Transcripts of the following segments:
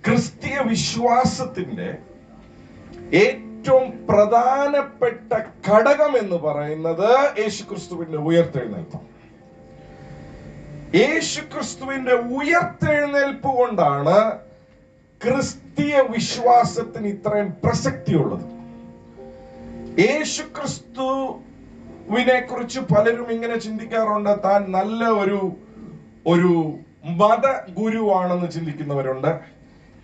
ക്രിസ്തീയ വിശ്വാസത്തിന്റെ ഏറ്റവും പ്രധാനപ്പെട്ട ഘടകം എന്ന് പറയുന്നത് യേശുക്രിസ്തുവിന്റെ ഉയർത്തെഴുന്നേൽപ്പ്. യേശുക്രിസ്തുവിന്റെ ഉയർത്തെഴുന്നേൽപ്പ് കൊണ്ടാണ് ക്രിസ്തീയ വിശ്വാസത്തിന് ഇത്രയും പ്രസക്തിയുള്ളത്. യേശുക്രിസ്തുവിനെ കുറിച്ച് പലരും ഇങ്ങനെ ചിന്തിക്കാറുണ്ട്, താൻ നല്ല ഒരു മത ഗുരുവാണെന്ന് ചിന്തിക്കുന്നവരുണ്ട്.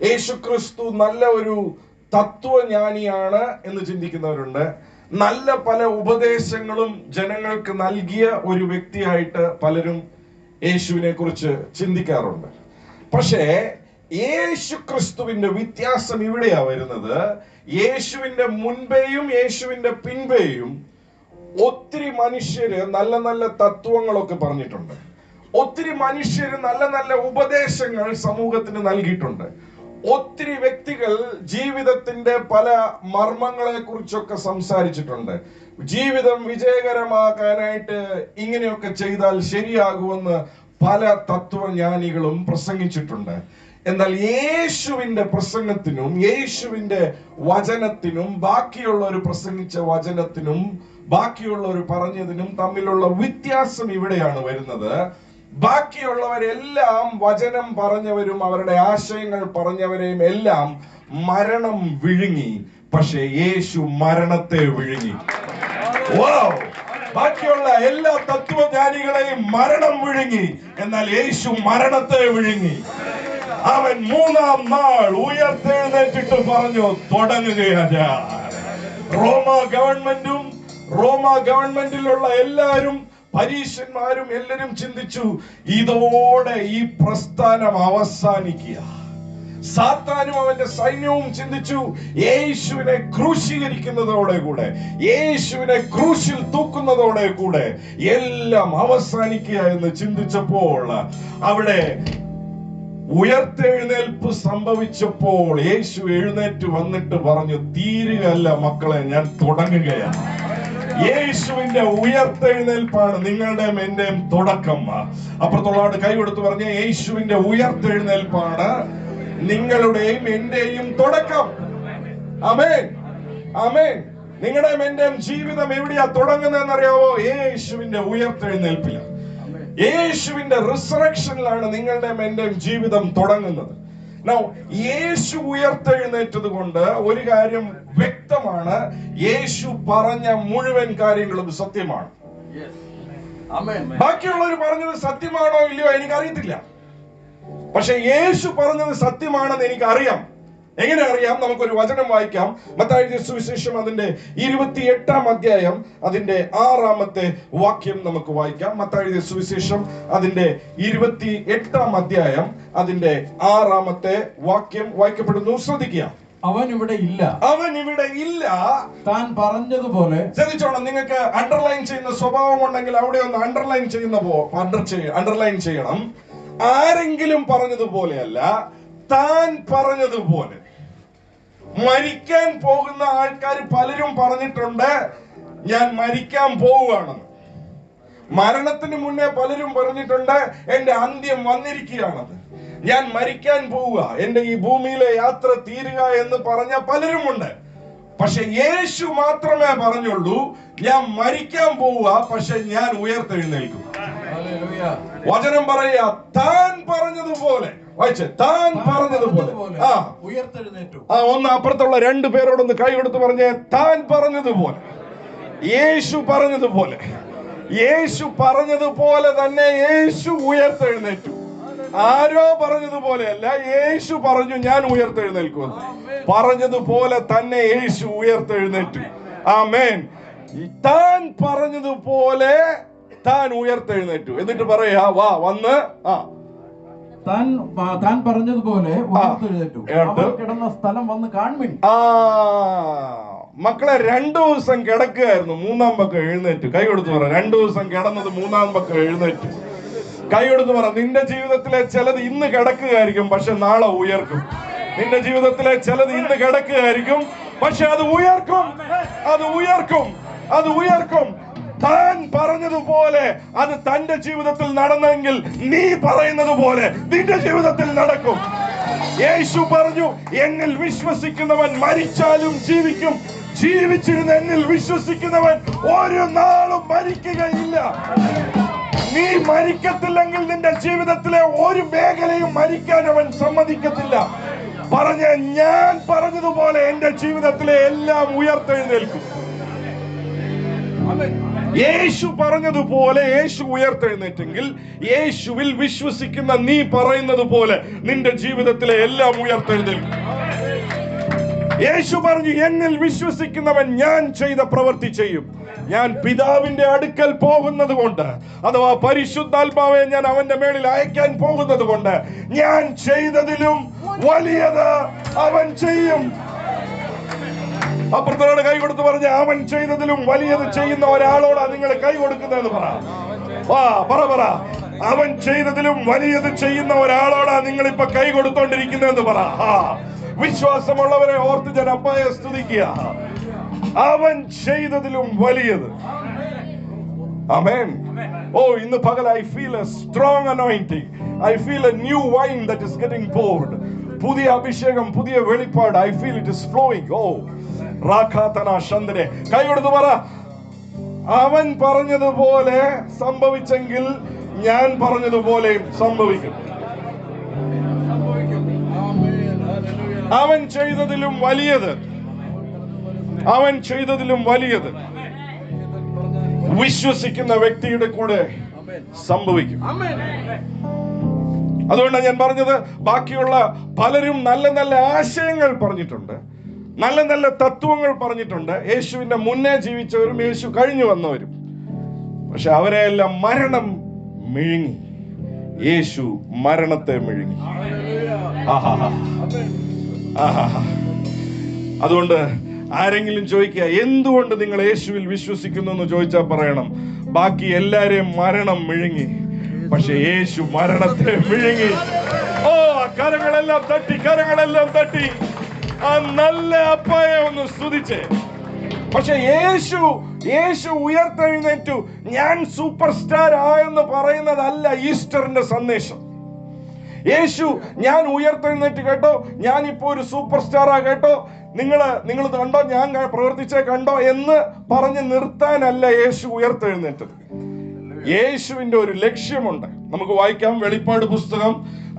യേശുക്രിസ്തു നല്ല ഒരു തത്വജ്ഞാനിയാണ് എന്ന് ചിന്തിക്കുന്നവരുണ്ട്. നല്ല പല ഉപദേശങ്ങളും ജനങ്ങൾക്ക് നൽകിയ ഒരു വ്യക്തിയായിട്ട് പലരും യേശുവിനെ കുറിച്ച് ചിന്തിക്കാറുണ്ട്. പക്ഷേ യേശുക്രിസ്തുവിന്റെ വ്യത്യാസം ഇവിടെയാ വരുന്നത്. യേശുവിന്റെ മുൻപേയും യേശുവിന്റെ പിൻപേയും ഒത്തിരി മനുഷ്യര് നല്ല നല്ല തത്വങ്ങളൊക്കെ പറഞ്ഞിട്ടുണ്ട്. ഒത്തിരി മനുഷ്യര് നല്ല നല്ല ഉപദേശങ്ങൾ സമൂഹത്തിന് നൽകിയിട്ടുണ്ട്. ഒത്തിരി വ്യക്തികൾ ജീവിതത്തിന്റെ പല മർമ്മങ്ങളെ കുറിച്ചൊക്കെ സംസാരിച്ചിട്ടുണ്ട്. ജീവിതം വിജയകരമാക്കാനായിട്ട് ഇങ്ങനെയൊക്കെ ചെയ്താൽ ശരിയാകുമെന്ന് പല തത്വജ്ഞാനികളും പ്രസംഗിച്ചിട്ടുണ്ട്. എന്നാൽ യേശുവിന്റെ പ്രസംഗത്തിനും യേശുവിന്റെ വചനത്തിനും ബാക്കിയുള്ളവർ പ്രസംഗിച്ച വചനത്തിനും ബാക്കിയുള്ളവർ പറഞ്ഞതിനും തമ്മിലുള്ള വ്യത്യാസം ഇവിടെയാണ് വരുന്നത്. ബാക്കിയുള്ളവരെല്ലാം വചനം പറഞ്ഞവരും അവരുടെ ആശയങ്ങൾ പറഞ്ഞവരെയും എല്ലാം മരണം വിഴുങ്ങി. പക്ഷേ യേശു മരണത്തെ വിഴുങ്ങി. ബാക്കിയുള്ള എല്ലാ തത്വജ്ഞാനികളെയും മരണം വിഴുങ്ങി, എന്നാൽ യേശു മരണത്തെ വിഴുങ്ങി. അവൻ മൂന്നാം നാൾ ഉയർത്തെഴുന്നേറ്റിട്ട് പറഞ്ഞു, തുടങ്ങുകയാണ്. റോമ ഗവൺമെന്റിലുള്ള എല്ലാവരും, പരീശന്മാരും എല്ലാരും ചിന്തിച്ചു, ഇതോടെ ഈ പ്രസ്ഥാനം അവസാനിക്കുക. സാത്താനും അവന്റെ സൈന്യവും ചിന്തിച്ചു, യേശുവിനെ ക്രൂശീകരിക്കുന്നതോടെ കൂടെ, യേശുവിനെ ക്രൂശിൽ തൂക്കുന്നതോടെ കൂടെ എല്ലാം അവസാനിക്കുക എന്ന് ചിന്തിച്ചപ്പോൾ അവിടെ ഉയർത്തെഴുന്നേൽപ്പ് സംഭവിച്ചപ്പോൾ യേശു എഴുന്നേറ്റ് വന്നിട്ട് പറഞ്ഞു, തീരുകയല്ല മക്കളെ, ഞാൻ തുടങ്ങുകയാണ്. യേശുവിന്റെ ഉയർത്തെഴുന്നേൽപ്പാണ് നിങ്ങളുടെയും എന്റെയും തുടക്കം. അപ്പുറത്തുള്ളവരുടെ കൈ കൊടുത്ത് പറഞ്ഞ, യേശുവിന്റെ ഉയർത്തെഴുന്നേൽപ്പാണ് നിങ്ങളുടെയും എന്റെയും തുടക്കം. ആമേൻ, ആമേൻ. നിങ്ങളുടെയും എന്റെയും ജീവിതം എവിടെയാ തുടങ്ങുന്നതെന്നറിയാവോ? യേശുവിന്റെ ഉയർത്തെഴുന്നേൽപ്പിലാണ്, യേശുവിന്റെ റിസറക്ഷനിലാണ് നിങ്ങളുടെയും എന്റെയും ജീവിതം തുടങ്ങുന്നത്. യേശു ഉയർത്തെഴുന്നേറ്റത് കൊണ്ട് ഒരു കാര്യം വ്യക്തമാണ്, യേശു പറഞ്ഞ മുഴുവൻ കാര്യങ്ങളും സത്യമാണ്. ബാക്കിയുള്ളവർ പറഞ്ഞത് സത്യമാണോ ഇല്ലയോ എനിക്കറിയത്തില്ല, പക്ഷെ യേശു പറഞ്ഞത് സത്യമാണെന്ന് എനിക്കറിയാം. എങ്ങനെ അറിയാം? നമുക്കൊരു വചനം വായിക്കാം. മത്തായിയുടെ സുവിശേഷം അതിന്റെ 28-ാം അധ്യായം അതിന്റെ 6-ാമത്തെ വാക്യം നമുക്ക് വായിക്കാം. മത്തായിയുടെ സുവിശേഷം അതിന്റെ 28-ാം അധ്യായം അതിന്റെ 6-ാമത്തെ വാക്യം വായിക്കപ്പെടുന്നു. ശ്രദ്ധിക്കുക. അവൻ ഇവിടെ ഇല്ല, താൻ പറഞ്ഞതുപോലെ. ശ്രദ്ധിച്ചോണം. നിങ്ങൾക്ക് അണ്ടർലൈൻ ചെയ്യുന്ന സ്വഭാവം ഉണ്ടെങ്കിൽ അവിടെ ഒന്ന് അണ്ടർലൈൻ ചെയ്യണം. ആരെങ്കിലും പറഞ്ഞതുപോലെയല്ല, താൻ പറഞ്ഞതുപോലെ. മരിക്കാൻ പോകുന്ന ആൾക്കാർ പലരും പറഞ്ഞിട്ടുണ്ട്, ഞാൻ മരിക്കാൻ പോവുകയാണെന്ന്. മരണത്തിന് മുന്നേ പലരും പറഞ്ഞിട്ടുണ്ട്, എന്റെ അന്ത്യം വന്നിരിക്കുകയാണെന്ന്. ഞാൻ മരിക്കാൻ പോവുക, എന്റെ ഈ ഭൂമിയിലെ യാത്ര തീരുക എന്ന് പറഞ്ഞ പലരുമുണ്ട്. പക്ഷെ യേശു മാത്രമേ പറഞ്ഞുള്ളൂ, ഞാൻ മരിക്കാൻ പോവുക, പക്ഷെ ഞാൻ ഉയർത്തെഴുന്നേൽക്കും. വചനം പറയുക, താൻ പറഞ്ഞതുപോലെ. വായിച്ചേ, താൻ പറഞ്ഞതുപോലെ ഉയർത്തെഴുന്നേറ്റു. ഒന്ന് അപ്പുറത്തുള്ള 2 പേരോടൊന്ന് കൈ കൊടുത്ത് പറഞ്ഞേ, താൻ പറഞ്ഞതുപോലെ. യേശു പറഞ്ഞതുപോലെ, യേശു പറഞ്ഞതുപോലെ തന്നെ യേശു ഉയർത്തെഴുന്നേറ്റു. ആരോ പറഞ്ഞതുപോലെയല്ല, യേശു പറഞ്ഞു ഞാൻ ഉയർത്തെഴുന്നേൽക്കുമെന്ന്. പറഞ്ഞതുപോലെ തന്നെ യേശു ഉയർത്തെഴുന്നേറ്റു. ആമേൻ. താൻ പറഞ്ഞതുപോലെ താൻ ഉയർത്തെഴുന്നേറ്റു. എന്നിട്ട് പറയാ, വാ വന്ന് താൻ പറഞ്ഞതുപോലെ ഉയർത്തെഴുന്നേറ്റു. കിടന്ന സ്ഥലം വന്ന് കാണുവിൻ. മക്കളെ, 2 ദിവസം കിടക്കുകയായിരുന്നു, 3-ാം പക്കം എഴുന്നേറ്റു. കൈ കൊടുത്ത് പറ, 2 ദിവസം കിടന്നത് 3-ാം പക്കം എഴുന്നേറ്റു. കൈ കൊടുത്ത് പറ, നിന്റെ ജീവിതത്തിലെ ചിലത് ഇന്ന് കിടക്കുകയായിരിക്കും, പക്ഷെ നാളെ ഉയർക്കും. നിന്റെ ജീവിതത്തിലെ ചിലത് ഇന്ന് കിടക്കുകയായിരിക്കും, പക്ഷെ അത് ഉയർക്കും. താൻ പറഞ്ഞതുപോലെ അത് തന്റെ ജീവിതത്തിൽ നടന്നെങ്കിൽ നീ പറയുന്നത് പോലെ നിന്റെ ജീവിതത്തിൽ നടക്കും. യേശു പറഞ്ഞു, എന്നിൽ വിശ്വസിക്കുന്നവൻ മരിച്ചാലും ജീവിക്കും. ജീവിച്ചിരുന്ന എന്നിൽ വിശ്വസിക്കുന്നവൻ ഒരു നാളും മരിക്കുകയില്ല. നീ മരിക്കത്തില്ലെങ്കിൽ നിന്റെ ജീവിതത്തിലെ ഒരു മേഖലയും മരിക്കാൻ അവൻ സമ്മതിക്കത്തില്ല. ഞാൻ പറഞ്ഞതുപോലെ എന്റെ ജീവിതത്തിലെ എല്ലാം ഉയർത്തെഴുന്നേൽക്കും. യേശു പറഞ്ഞതുപോലെ യേശു ഉയർത്തെഴുന്നേറ്റെങ്കിൽ യേശുവിൽ വിശ്വസിക്കുന്ന നീ പറയുന്നത് പോലെ നിന്റെ ജീവിതത്തിലെ എല്ലാം ഉയർത്തെഴുന്നേൽക്കും. യേശു പറഞ്ഞു, എന്നിൽ വിശ്വസിക്കുന്നവൻ ഞാൻ ചെയ്ത പ്രവൃത്തി ചെയ്യും. ഞാൻ പിതാവിന്റെ അടുക്കൽ പോകുന്നത് കൊണ്ട്, അഥവാ പരിശുദ്ധാത്മാവെ ഞാൻ അവന്റെ മേളിൽ അയക്കാൻ പോകുന്നത് കൊണ്ട്, ഞാൻ ചെയ്തതിലും വലിയത് അവൻ ചെയ്യും. അപ്പുറത്തോട് കൈ കൊടുത്ത് പറഞ്ഞ, അവൻ ചെയ്തതിലും വലിയത് ചെയ്യുന്ന ഒരാളോടാ നിങ്ങൾ കൈ കൊടുക്കുന്നതെന്ന് പറ. അവൻ ചെയ്തതിലും വലിയത് ചെയ്യുന്ന ഒരാളോടാ നിങ്ങൾ ഇപ്പൊ കൈ കൊടുത്തോണ്ടിരിക്കുന്നതെന്ന് പറ. വിശ്വാസമുള്ളവരെ ഓർത്ത് ഞാൻ അപ്പായെ സ്തുതിക്കുക. അവൻ ചെയ്തതിലും വലിയത്. ആമേൻ. ഇന്ന് പകൽ I feel a strong anointing. I feel a new wine that is getting poured. പുതിയ അഭിഷേകം, പുതിയ വെളിപ്പാട്. I feel it is flowing. റാഖാതന ശന്തനെ കൈ കൊടുത്ത് പറ, അവൻ പറഞ്ഞതുപോലെ സംഭവിച്ചെങ്കിൽ ഞാൻ പറഞ്ഞതുപോലെയും സംഭവിക്കും. അവൻ ചെയ്തതിലും വലിയത്, അവൻ ചെയ്തതിലും വലിയത് വിശ്വസിക്കുന്ന വ്യക്തിയുടെ കൂടെ സംഭവിക്കും. അതുകൊണ്ടാണ് ഞാൻ പറഞ്ഞത്, ബാക്കിയുള്ള പലരും നല്ല നല്ല ആശയങ്ങൾ പറഞ്ഞിട്ടുണ്ട്, നല്ല നല്ല തത്വങ്ങൾ പറഞ്ഞിട്ടുണ്ട്. യേശുവിന്റെ മുന്നേ ജീവിച്ചവരും യേശു കഴിഞ്ഞു വന്നവരും. പക്ഷെ അവരെയെല്ലാം മരണം മിഴുങ്ങി. യേശു മരണത്തെ മിഴുങ്ങി. അതുകൊണ്ട് ആരെങ്കിലും ചോദിക്കുക, എന്തുകൊണ്ട് നിങ്ങൾ യേശുവിൽ വിശ്വസിക്കുന്നു എന്ന് ചോദിച്ചാൽ പറയണം, ബാക്കി എല്ലാരെയും മരണം മിഴുങ്ങി, പക്ഷെ യേശു മരണത്തെ മിഴുങ്ങി. കരങ്ങളെല്ലാം തട്ടി, കരങ്ങളെല്ലാം തട്ടി ആ നല്ല അപ്പായെ ഒന്ന് സ്തുതിച്ചേ. പക്ഷെ യേശു ഉയർത്തെഴുന്നേറ്റു, ഞാൻ സൂപ്പർ സ്റ്റാർ ആയെന്ന് പറയുന്നതല്ല ഈസ്റ്ററിന്റെ സന്ദേശം. യേശു ഞാൻ ഉയർത്തെഴുന്നേറ്റ് കേട്ടോ, ഞാനിപ്പോ ഒരു സൂപ്പർ സ്റ്റാറാ കേട്ടോ, നിങ്ങൾ കണ്ടോ, ഞാൻ പ്രവർത്തിച്ചേ കണ്ടോ എന്ന് പറഞ്ഞ് നിർത്താനല്ല യേശു ഉയർത്തെഴുന്നേറ്റത്. യേശുവിന്റെ ഒരു ലക്ഷ്യമുണ്ട്. നമുക്ക് വായിക്കാം വെളിപ്പാട് പുസ്തകം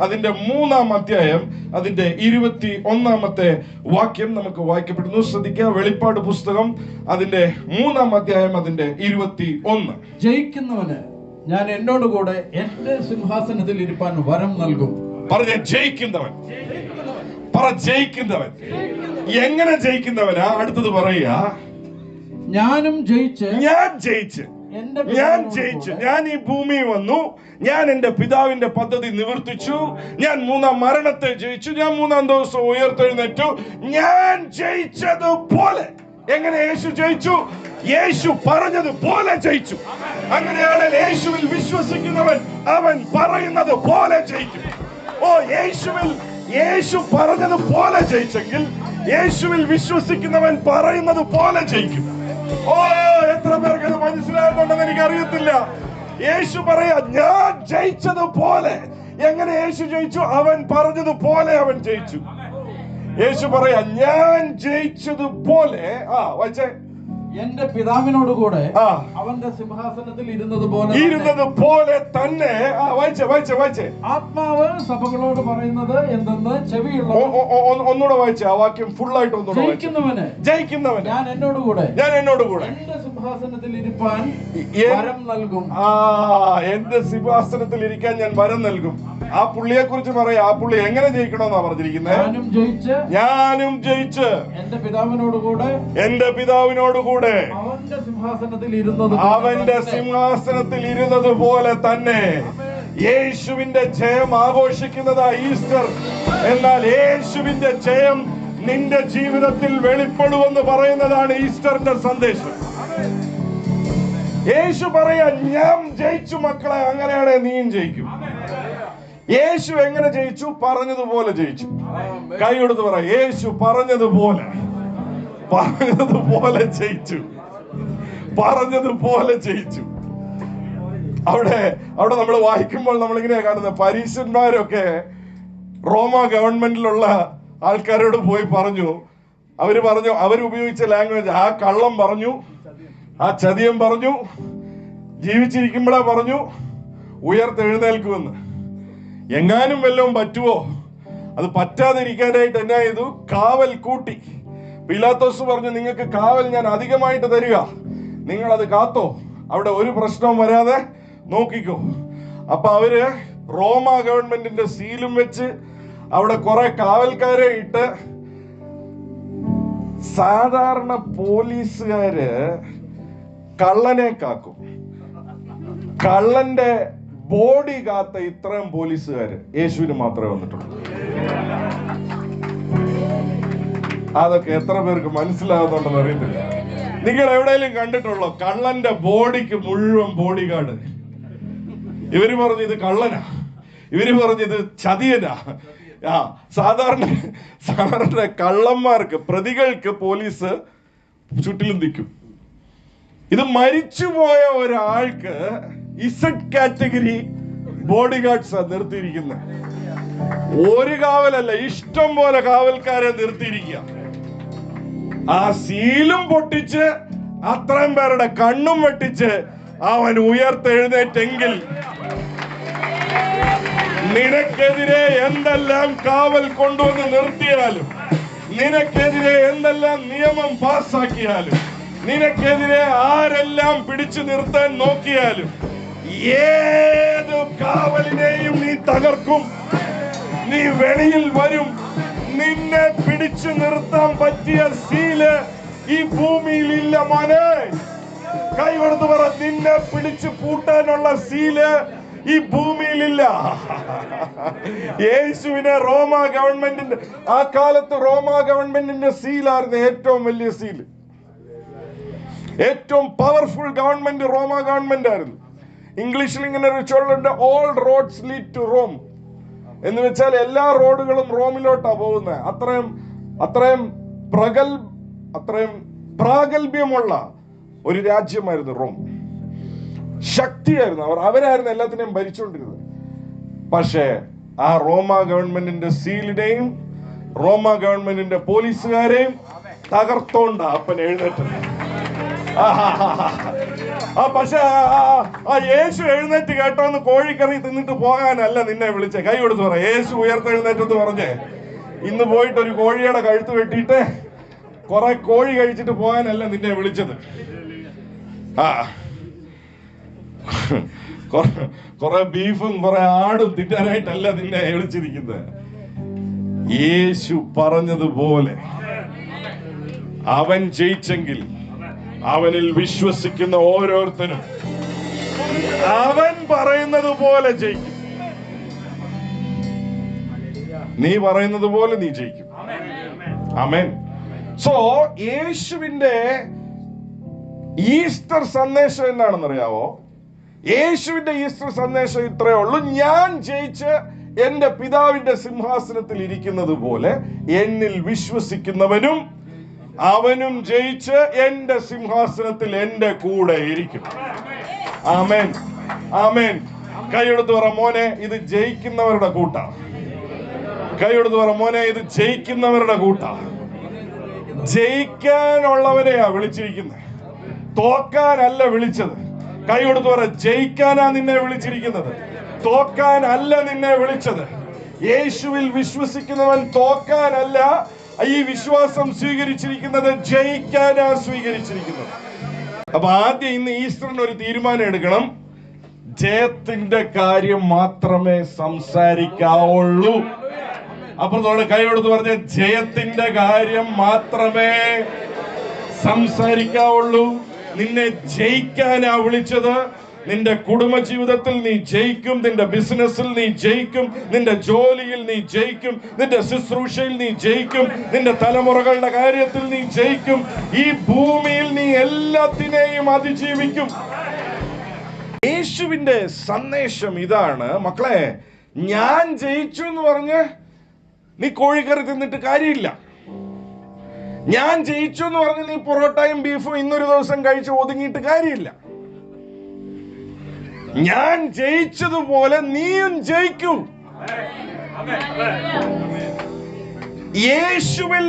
അതിന്റെ 3-ാം അധ്യായം അതിന്റെ 21-ാമത്തെ വാക്യം നമുക്ക് വായിക്കപ്പെടുന്നു. ശ്രദ്ധിക്കുക, വെളിപ്പാട് പുസ്തകം അതിന്റെ 3-ാം അധ്യായം അതിന്റെ 21. ജയിക്കുന്നവന് ഞാൻ എന്നോട് കൂടെ എന്റെ സിംഹാസനത്തിൽ ഇരിപ്പാൻ വരം നൽകും. പറഞ്ഞ ജയിക്കുന്നവൻ, പറ ജയിക്കുന്നവൻ. എങ്ങനെ ജയിക്കുന്നവനാ? അടുത്തത് പറയുക, ഞാൻ ജയിച്ച് ഞാൻ ഈ ഭൂമിയിൽ വന്നു, ഞാൻ എന്റെ പിതാവിന്റെ പദ്ധതി നിവർത്തിച്ചു, ഞാൻ 3-ാം മരണത്തെ ജയിച്ചു, ഞാൻ 3-ാം ദിവസം ഉയർത്തെഴുന്നേറ്റു. ഞാൻ ജയിച്ചതുപോലെ. എങ്ങനെ യേശു ജയിച്ചു? യേശു പറഞ്ഞതുപോലെ ജയിച്ചു. അങ്ങനെയാണെങ്കിൽ യേശുവിൽ വിശ്വസിക്കുന്നവൻ അവൻ പറയുന്നത് പോലെ ജയിക്കും. യേശു പറഞ്ഞതുപോലെ ജയിച്ചെങ്കിൽ യേശുവിൽ വിശ്വസിക്കുന്നവൻ പറയുന്നത് പോലെ ജയിക്കും. എത്ര പേർക്ക് അത് മനസ്സിലാകുന്നുണ്ടെന്ന് എനിക്ക് അറിയത്തില്ല. യേശു പറയാ, ഞാൻ ജയിച്ചതുപോലെ. എങ്ങനെ യേശു ജയിച്ചു? അവൻ പറഞ്ഞതുപോലെ അവൻ ജയിച്ചു. യേശു പറയാ, ഞാൻ ജയിച്ചതുപോലെ. വായിച്ചേ, എന്റെ പിതാവിനോട് കൂടെ അവന്റെ സിംഹാസനത്തിൽ ഇരുന്നതുപോലെ തന്നെ. വായിച്ചേ. ആത്മാവ് സഭകളോട് പറയുന്നത് എന്തെന്ന് ചെവിയുള്ള. ഒന്നുകൂടെ വായിച്ചേ ആ വാക്യം ഫുള്ളായിട്ട്. ജയിക്കുന്നവന് ഞാൻ എന്നോട് കൂടെ എന്റെ സിംഹാസനത്തിൽ ഇരിപ്പാൻ വരം നൽകും. എന്റെ സിംഹാസനത്തിൽ ഇരിക്കാൻ ഞാൻ വരം നൽകും. ആ പുള്ളിയെ കുറിച്ച് പറയാ. ആ പുള്ളി എങ്ങനെ ജയിക്കണമെന്നാ പറഞ്ഞിരിക്കുന്നത്? ഞാനും ജയിച്ച് എന്റെ പിതാവിനോട് കൂടെ അവന്റെ സിംഹാസനത്തിൽ ഇരുന്നത് പോലെ തന്നെ. യേശുവിന്റെ ജയം ആഘോഷിക്കുന്നതാ ഈസ്റ്റർ. എന്നാൽ യേശുവിന്റെ ജയം നിന്റെ ജീവിതത്തിൽ വെളിപ്പെടുമെന്ന് പറയുന്നതാണ് ഈസ്റ്ററിന്റെ സന്ദേശം. യേശു പറയാ, ഞാൻ ജയിച്ചു മക്കളെ, അങ്ങനെയാണെ നീയും ജയിക്കും. യേശു എങ്ങനെ ജയിച്ചു? പറഞ്ഞതുപോലെ ജയിച്ചു. കൈ കൊടുത്ത് പറ, യേശു പറഞ്ഞതുപോലെ ജയിച്ചു. പറഞ്ഞതുപോലെ ജയിച്ചു. അവിടെ നമ്മൾ വായിക്കുമ്പോൾ നമ്മളിങ്ങനെ കാണുന്നത്, പരീശന്മാരൊക്കെ റോമ ഗവൺമെന്റിലുള്ള ആൾക്കാരോട് പോയി പറഞ്ഞു. അവരുപയോഗിച്ച ലാംഗ്വേജ്, ആ കള്ളം പറഞ്ഞു, ആ ചതിയൻ പറഞ്ഞു, ജീവിച്ചിരിക്കുമ്പോഴാ പറഞ്ഞു ഉയർത്തെഴുന്നേൽക്കുമെന്ന്. എങ്ങാനും വല്ലതും പറ്റുമോ? അത് പറ്റാതിരിക്കാനായിട്ട് എന്നാ ചെയ്തു? കാവൽ കൂട്ടി. പീലാത്തോസ് പറഞ്ഞു, നിങ്ങൾക്ക് കാവൽ ഞാൻ അധികമായിട്ട് തരിക, നിങ്ങൾ അത് കാത്തോ, അവിടെ ഒരു പ്രശ്നവും വരാതെ നോക്കിക്കോ. അപ്പൊ അവര് റോമ ഗവൺമെന്റിന്റെ സീലും വെച്ച് അവിടെ കുറെ കാവൽക്കാരെ ഇട്ട്. സാധാരണ പോലീസുകാര് കള്ളനെ കാക്കും, കള്ളന്റെ ബോഡി കാത്ത ഇത്രയും പോലീസുകാര് യേശുവിന് മാത്രമേ വന്നിട്ടുള്ളൂ. അതൊക്കെ എത്ര പേർക്ക് മനസ്സിലാകുന്നുണ്ടെന്ന് അറിയത്തില്ല. നിങ്ങൾ എവിടെയെങ്കിലും കണ്ടിട്ടുള്ളോ കള്ളന്റെ ബോഡിക്ക് മുഴുവൻ ബോഡി ഗാർഡ്? ഇവര് പറഞ്ഞു ഇത് കള്ളനാ, ഇവര് പറഞ്ഞു ഇത് ചതിയനാ. സാധാരണ കള്ളന്മാർക്ക്, പ്രതികൾക്ക് പോലീസ് ചുറ്റിലും നിൽക്കും. ഇത് മരിച്ചുപോയ ഒരാൾക്ക് ഇസഡ് കാറ്റഗറി ബോഡി ഗാർഡ്സ് നിർത്തിയിരിക്കുന്നത്. ഒരു കാവലല്ല, ഇഷ്ടം പോലെ കാവൽക്കാരെ നിർത്തിയിരിക്കുക. ആ സീലും പൊട്ടിച്ച് അത്രയും പേരുടെ കണ്ണും വെട്ടിച്ച് അവൻ ഉയർത്തെഴുന്നേറ്റെങ്കിൽ നിനക്കെതിരെ എന്തെല്ലാം കാവൽ കൊണ്ടുവന്ന് നിർത്തിയാലും, നിനക്കെതിരെ എന്തെല്ലാം നിയമം പാസ്സാക്കിയാലും, നിനക്കെതിരെ ആരെല്ലാം പിടിച്ചു നിർത്താൻ നോക്കിയാലും, ഏത് കാവലിനെയും നീ തകർക്കും. നീ വെളിയിൽ വരും. നിന്നെ പിടിച്ചു നിർത്താൻ പറ്റിയ സീല് ഈ ഭൂമിയിൽ ഇല്ല മോനെ. കൈ കൊടുത്ത് പറ, നിന്നെ പിടിച്ചു പൂട്ടാനുള്ള സീല് ഈ ഭൂമിയിലില്ല. യേശുവിനെ റോമ ഗവൺമെന്റിന്റെ, ആ കാലത്ത് റോമ ഗവൺമെന്റിന്റെ സീലായിരുന്നു ഏറ്റവും വലിയ സീല്. ഏറ്റവും പവർഫുൾ ഗവൺമെന്റ് റോമ ഗവൺമെന്റ് ആയിരുന്നു. ഇംഗ്ലീഷിൽ ഇങ്ങനെ ഒരു ചൊല്ലുണ്ട്, all roads lead to Rome. എന്ന് വെച്ചാൽ എല്ലാ റോഡുകളും റോമിലോട്ടാ പോകുന്നത്. അത്രയും പ്രാഗൽഭ്യമുള്ള ഒരു രാജ്യമായിരുന്നു റോം. ശക്തിയായിരുന്നു അവരായിരുന്നു എല്ലാത്തിനെയും ഭരിച്ചുകൊണ്ടിരുന്നത്. പക്ഷേ ആ റോമ ഗവൺമെന്റിന്റെ സീലിനെയും റോമ ഗവൺമെന്റിന്റെ പോലീസുകാരെയും തകർത്തോണ്ട അപ്പൻ എഴുന്നേറ്റത്. പക്ഷെ ആ യേശു എഴുന്നേറ്റ് കേട്ടോന്ന് കോഴിക്കറി തിന്നിട്ട് പോകാനല്ല നിന്നെ വിളിച്ചേ. കൈ കൊടുത്ത് പറ, യേശു ഉയർത്തെഴുന്നേറ്റെന്ന് പറഞ്ഞേ ഇന്ന് പോയിട്ട് ഒരു കോഴിയുടെ കഴുത്ത് വെട്ടിയിട്ട് കുറെ കോഴി കഴിച്ചിട്ട് പോകാനല്ല നിന്നെ വിളിച്ചത്. കുറെ ബീഫും കുറെ ആടും തിന്നാനായിട്ടല്ല നിന്നെ വിളിച്ചിരിക്കുന്നത്. യേശു പറഞ്ഞതുപോലെ അവൻ ജയിച്ചെങ്കിൽ അവനിൽ വിശ്വസിക്കുന്ന ഓരോരുത്തരും അവൻ പറയുന്നത് പോലെ ജയിക്കും. നീ പറയുന്നത് പോലെ നീ ജയിക്കും. ആമേൻ. സോ യേശുവിന്റെ ഈസ്റ്റർ സന്ദേശം എന്താണെന്നറിയാവോ? യേശുവിന്റെ ഈസ്റ്റർ സന്ദേശം ഇത്രയേ ഉള്ളൂ: ഞാൻ ജയിച്ച് എന്റെ പിതാവിന്റെ സിംഹാസനത്തിൽ ഇരിക്കുന്നത് പോലെ എന്നിൽ വിശ്വസിക്കുന്നവനും അവനും ജയിച്ച് എന്റെ സിംഹാസനത്തിൽ എന്റെ കൂടെ ഇരിക്കും. ആമേൻ, ആമേൻ. കൈയെടുത്ത് പറ, മോനെ ഇത് ജയിക്കുന്നവരുടെ കൂട്ടാ. കൈയെടുത്ത് പറ, മോനെ ഇത് ജയിക്കുന്നവരുടെ കൂട്ടാ. ജയിക്കാനുള്ളവരെയാ വിളിച്ചിരിക്കുന്നത്, തോക്കാനല്ല വിളിച്ചത്. കൈയെടുത്ത് പറ, ജയിക്കാനാ നിന്നെ വിളിച്ചിരിക്കുന്നത്, തോക്കാനല്ല നിന്നെ വിളിച്ചത്. യേശുവിൽ വിശ്വസിക്കുന്നവൻ തോക്കാനല്ല ഈ വിശ്വാസം സ്വീകരിച്ചിരിക്കുന്നത്, ജയിക്കാനാ സ്വീകരിച്ചിരിക്കുന്നത്. അപ്പൊ ആദ്യം ഇന്ന് ഈസ്റ്ററിന് ഒരു തീരുമാനം എടുക്കണം. ജയത്തിന്റെ കാര്യം മാത്രമേ സംസാരിക്കാവുള്ളൂ. അപ്പുറത്തോടെ കൈയെടുത്ത് പറഞ്ഞ, ജയത്തിന്റെ കാര്യം മാത്രമേ സംസാരിക്കാവുള്ളൂ. നിന്നെ ജയിക്കാനാ വിളിച്ചത്. നിന്റെ കുടുംബജീവിതത്തിൽ നീ ജയിക്കും, നിന്റെ ബിസിനസ്സിൽ നീ ജയിക്കും, നിന്റെ ജോലിയിൽ നീ ജയിക്കും, നിന്റെ ശുശ്രൂഷയിൽ നീ ജയിക്കും, നിന്റെ തലമുറകളുടെ കാര്യത്തിൽ നീ ജയിക്കും. ഈ ഭൂമിയിൽ നീ എല്ലാത്തിനെയും അതിജീവിക്കും. യേശുവിന്റെ സന്ദേശം ഇതാണ് മക്കളെ. ഞാൻ ജയിച്ചു എന്ന് പറഞ്ഞ് നീ കോഴിക്കറി തിന്നിട്ട് കാര്യമില്ല. ഞാൻ ജയിച്ചു എന്ന് പറഞ്ഞ് നീ പൊറോട്ടയും ബീഫും ഇന്നൊരു ദിവസം കഴിച്ച് ഒതുങ്ങിയിട്ട് കാര്യമില്ല. ഞാൻ ജയിച്ചതുപോലെ നീയും ജയിക്കൂ. യേശുവിൽ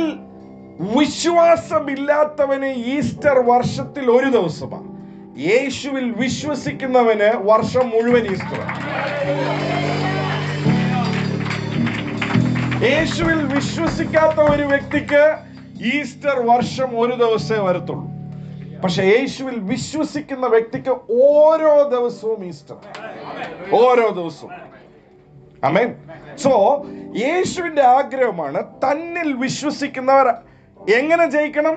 വിശ്വാസമില്ലാത്തവന് ഈസ്റ്റർ വർഷത്തിൽ ഒരു ദിവസമാണ്. യേശുവിൽ വിശ്വസിക്കുന്നവന് വർഷം മുഴുവൻ ഈസ്റ്റർ. യേശുവിൽ വിശ്വസിക്കാത്ത ഒരു വ്യക്തിക്ക് ഈസ്റ്റർ വർഷം ഒരു ദിവസമേ വരത്തുള്ളൂ. പക്ഷെ യേശുവിൽ വിശ്വസിക്കുന്ന വ്യക്തിക്ക് ഓരോ ദിവസവും ഈസ്റ്റർ, ഓരോ ദിവസവും. ആമേൻ. സോ യേശുവിന്റെ ആഗ്രഹമാണ് തന്നിൽ വിശ്വസിക്കുന്നവർ എങ്ങനെ ജയിക്കണം?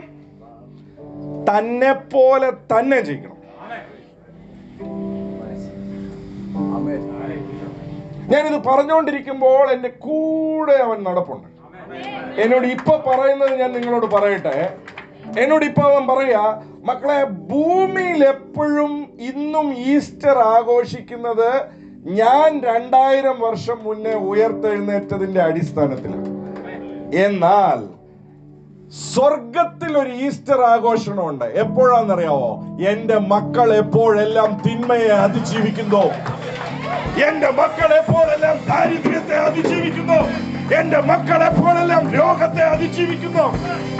തന്നെ പോലെ തന്നെ ജയിക്കണം. ഞാനിത് പറഞ്ഞുകൊണ്ടിരിക്കുമ്പോൾ എന്റെ കൂടെ അവൻ നടപ്പുണ്ട്. എന്നോട് ഇപ്പൊ പറയുന്നത് ഞാൻ നിങ്ങളോട് പറയട്ടെ. എന്നോട് ഇപ്പൊ അവൻ പറയാ, മക്കളെ, ഭൂമിയിൽ എപ്പോഴും ഇന്നും ഈസ്റ്റർ ആഘോഷിക്കുന്നത് ഞാൻ 2000 വർഷം മുന്നേ ഉയർത്തെഴുന്നേറ്റതിന്റെ അടിസ്ഥാനത്തിലാണ്. എന്നാൽ സ്വർഗത്തിൽ ഒരു ഈസ്റ്റർ ആഘോഷണമുണ്ട്. എപ്പോഴാണെന്നറിയാവോ? എന്റെ മക്കൾ എപ്പോഴെല്ലാം തിന്മയെ അതിജീവിക്കുന്നു, എന്റെ മക്കൾ എപ്പോഴെല്ലാം ദാരിദ്ര്യത്തെ അതിജീവിക്കുന്നു, എന്റെ മക്കൾ എപ്പോഴെല്ലാം രോഗത്തെ അതിജീവിക്കുന്നു,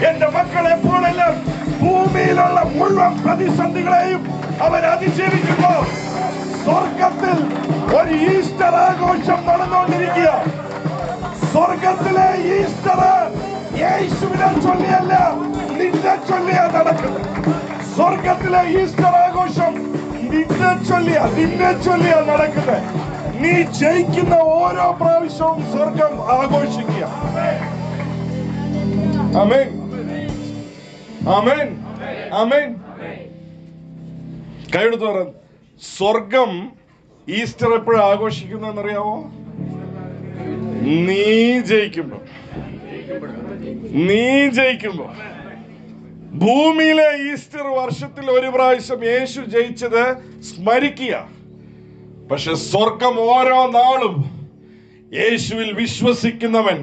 എന്റെ മക്കൾ എപ്പോഴെല്ലാം ഭൂമിയിലുള്ള മുഴുവൻ പ്രതിസന്ധികളെയും അവർ അതിജീവിക്കുന്നു, സ്വർഗത്തിൽ ഒരു ഈസ്റ്റർ ആഘോഷം നടന്നുകൊണ്ടിരിക്കുക. സ്വർഗത്തിലെ ഈസ്റ്റർ യേശുവിനെ ചൊല്ലിയല്ല, നിന്നെ ചൊല്ലിയാ നടക്കുന്നത്. സ്വർഗത്തിലെ ഈസ്റ്റർ ആഘോഷം നിന്നെ ചൊല്ലിയാ നടക്കുന്നത്. നീ ജയിക്കുന്ന ഓരോ പ്രാവശ്യവും സ്വർഗം ആഘോഷിക്കുക. ആമേൻ, ആമേൻ, ആമേൻ. കൈയെടുത്ത് പറ, സ്വർഗം ഈസ്റ്റർ എപ്പോഴും ആഘോഷിക്കുന്നറിയാമോ? നീ ജയിക്കുമ്പോ. ഭൂമിയിലെ ഈസ്റ്റർ വർഷത്തിൽ ഒരു പ്രാവശ്യം യേശു ജയിച്ചത് സ്മരിക്കുക. പക്ഷെ സ്വർഗം ഓരോ നാളും യേശുവിൽ വിശ്വസിക്കുന്നവൻ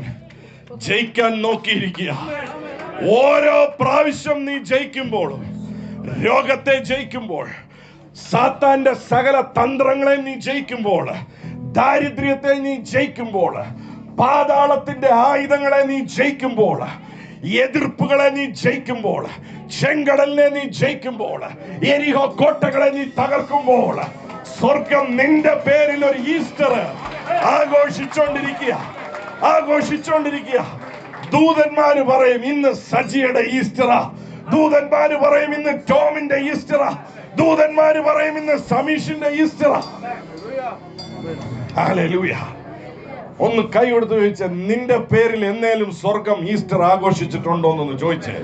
ജയിക്കാൻ നോക്കിയിരിക്കുക. ഓരോ പ്രാവശ്യം നീ ജയിക്കുമ്പോൾ, രോഗത്തെ ജയിക്കുമ്പോൾ, സാത്താന്റെ സകല തന്ത്രങ്ങളെ നീ ജയിക്കുമ്പോൾ, ദാരിദ്ര്യത്തെ നീ ജയിക്കുമ്പോൾ, പാതാളത്തിന്റെ ആയുധങ്ങളെ നീ ജയിക്കുമ്പോൾ, എതിർപ്പുകളെ നീ ജയിക്കുമ്പോൾ, ചെങ്കടലിനെ നീ ജയിക്കുമ്പോൾ, എരിഹോ കോട്ടകളെ നീ തകർക്കുമ്പോൾ, സ്വർഗം നിന്റെ പേരിൽ ഒരു ഈസ്റ്റർ ആഘോഷിച്ചോണ്ടിരിക്കുക. ദൂതന്മാര് പറയും ഇന്ന് സജിയുടെ ഈസ്റ്ററാ, ദൂതന്മാര് പറയും ഇന്ന് ടോമിന്റെ ഈസ്റ്ററാ, ദൂതന്മാര് പറയും ഇന്ന് സമീഷിന്റെ ഈസ്റ്ററാ. ഹല്ലേലൂയ. ഒന്ന് കൈ കൊടുത്ത് ചോദിച്ച, നിന്റെ പേരിൽ എന്നേലും സ്വർഗം ഈസ്റ്റർ ആഘോഷിച്ചിട്ടുണ്ടോ എന്നൊന്ന് ചോദിച്ചേ.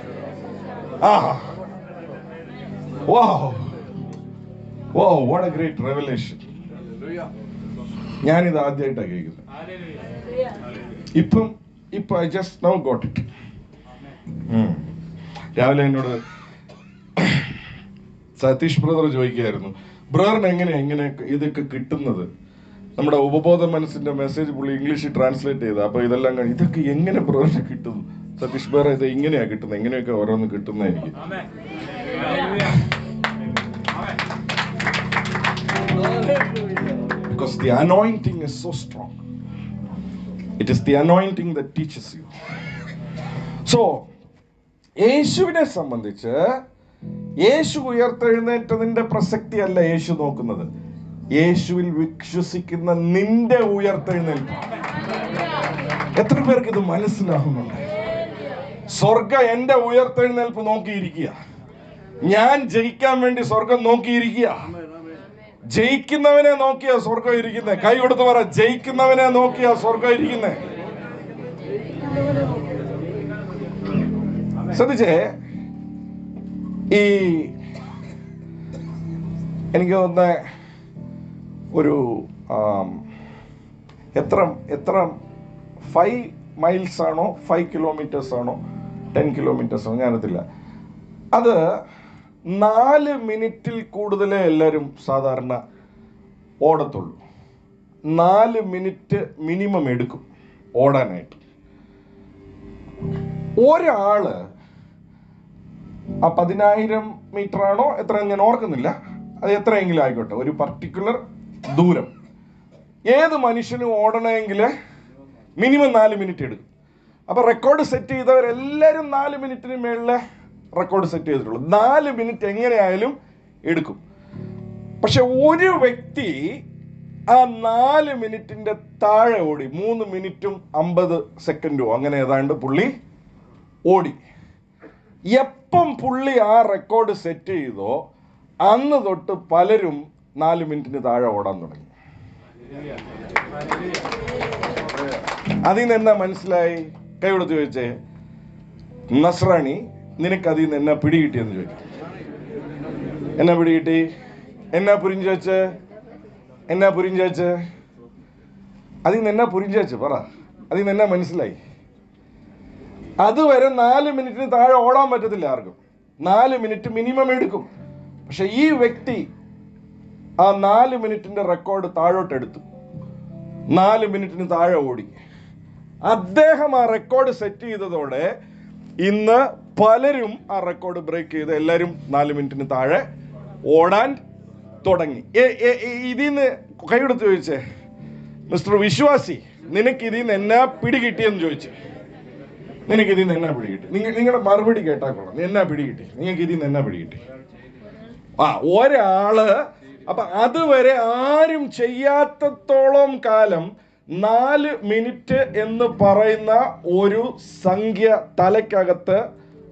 What a great revelation. ഞാനിത് ആദ്യമായിട്ടാണ് കേൾക്കുന്നത്. ഇപ്പൊ I just now got it. രാവിലെ എന്നോട് സതീഷ് ബ്രദർ ചോദിക്കുകയായിരുന്നു, ബ്രദറിന് എങ്ങനെ ഇതൊക്കെ കിട്ടുന്നത്? നമ്മുടെ ഉപബോധ മനസ്സിന്റെ മെസ്സേജ് പുള്ളി ഇംഗ്ലീഷിൽ ട്രാൻസ്ലേറ്റ് ചെയ്ത. അപ്പൊ ഇതെല്ലാം ഇതൊക്കെ എങ്ങനെ ബ്രദറിന് കിട്ടുന്നു? സതീഷ് ബ്രദർ, ഇത് ഇങ്ങനെയാ കിട്ടുന്നത്, എങ്ങനെയൊക്കെ ഓരോന്ന് കിട്ടുന്ന എനിക്ക്. Because the anointing is so strong. It is the anointing that teaches you. So, യേശുവിനെ സംബന്ധിച്ച് യേശു ഉയർത്തെഴുന്നേറ്റതിന്റെ പ്രസക്തി അല്ല യേശു നോക്കുന്നത്, യേശുവിൽ വിശ്വസിക്കുന്ന നിന്റെ ഉയർത്തെഴുന്നേൽപ്പ്. എത്ര പേർക്ക് ഇത് മനസ്സിലാവുന്നുണ്ട്? സ്വർഗം എന്റെ ഉയർത്തെഴുന്നേൽപ്പ് നോക്കിയിരിക്കുക. ഞാൻ ജയിക്കാൻ വേണ്ടി സ്വർഗം നോക്കിയിരിക്കുക. ജയിക്കുന്നവനെ നോക്കിയാ സ്വർഗം ഇരിക്കുന്നത്. കൈ കൊടുത്ത് പറ, ജയിക്കുന്നവനെ നോക്കിയാ സ്വർഗം ഇരിക്കുന്നത്. ശ്രദ്ധിച്ചേ, ഈ എനിക്ക് തോന്നുന്ന ഒരു എത്ര 5 മൈൽസ് ആണോ 5 കിലോമീറ്റേഴ്സ് ആണോ 10 കിലോമീറ്റേഴ്സ് ആണോ ഞാനറിയത്തില്ല. അത് 4 മിനിറ്റിൽ കൂടുതലേ എല്ലാവരും സാധാരണ ഓടത്തുള്ളൂ. 4 മിനിറ്റ് മിനിമം എടുക്കും ഓടാനായിട്ട്. ഒരാള് ആ 10,000 മീറ്റർ ആണോ എത്ര ഞാൻ ഓർക്കുന്നില്ല, അത് എത്രയെങ്കിലും ആയിക്കോട്ടെ, ഒരു പർട്ടിക്കുലർ ദൂരം ഏത് മനുഷ്യനും ഓടണമെങ്കിൽ മിനിമം 4 മിനിറ്റ് എടുക്കും. അപ്പോൾ റെക്കോർഡ് സെറ്റ് ചെയ്തവരെല്ലാവരും 4 മിനിറ്റിന് മേളിലെ റെക്കോർഡ് സെറ്റ് ചെയ്തിട്ടുള്ളൂ. 4 മിനിറ്റ് എങ്ങനെയായാലും എടുക്കും. പക്ഷെ ഒരു വ്യക്തി ആ 4 മിനിറ്റിന്റെ താഴെ ഓടി, 3 മിനിറ്റും 50 സെക്കൻഡോ അങ്ങനെ ഏതാണ്ട് പുള്ളി ഓടി. എപ്പം പുള്ളി ആ റെക്കോർഡ് സെറ്റ് ചെയ്തോ അന്ന് തൊട്ട് പലരും 4 മിനിറ്റിന് താഴെ ഓടാൻ തുടങ്ങി. അതിൽ നിന്ന് എന്നാ മനസ്സിലായി? കൈ കൊടുത്ത് ചോദിച്ചേ, നസ്രാണി നിനക്ക് അതിൽ നിന്ന് എന്നാ പിടികിട്ടിയെന്ന് ചോദിക്കും. എന്നാ പിടികിട്ടി? എന്നാ പുരിഞ്ചേച്ച്? അതിൽ നിന്ന് എന്നാ പുരിഞ്ചേച്ച് പറ. അതിൽ നിന്ന് എന്നാ മനസ്സിലായി? അതുവരെ 4 മിനിറ്റിന് താഴെ ഓടാൻ പറ്റത്തില്ല ആർക്കും. 4 മിനിറ്റ് മിനിമം എടുക്കും. പക്ഷെ ഈ വ്യക്തി ആ 4 മിനിറ്റിന്റെ റെക്കോർഡ് താഴോട്ടെടുത്തു. 4 മിനിറ്റിന് താഴെ ഓടി. അദ്ദേഹം ആ റെക്കോർഡ് സെറ്റ് ചെയ്തതോടെ ഇന്ന് പലരും ആ റെക്കോർഡ് ബ്രേക്ക് ചെയ്ത് എല്ലാവരും 4 മിനിറ്റിന് താഴെ ഓടാൻ തുടങ്ങി. ഇതിൽ നിന്ന് കൈയെടുത്ത് ചോദിച്ചേ, മിസ്റ്റർ വിശ്വാസി, നിനക്ക് ഇതിൽ നിന്ന് എന്നാ പിടികിട്ടിയെന്ന് ചോദിച്ചു. നിനക്ക് ഇതിൽ നിന്ന് എന്നാ പിടികിട്ടി? നിങ്ങളുടെ മറുപടി കേട്ടാൽ കൊള്ളാം. എന്നാ പിടികിട്ടി? നിങ്ങൾക്ക് ഇതിൽ നിന്ന് എന്നാ പിടികിട്ടി? ഒരാള് അപ്പൊ അതുവരെ ആരും ചെയ്യാത്തത്തോളം കാലം 4 മിനിറ്റ് എന്ന് പറയുന്ന ഒരു സംഖ്യ തലയ്ക്കകത്ത്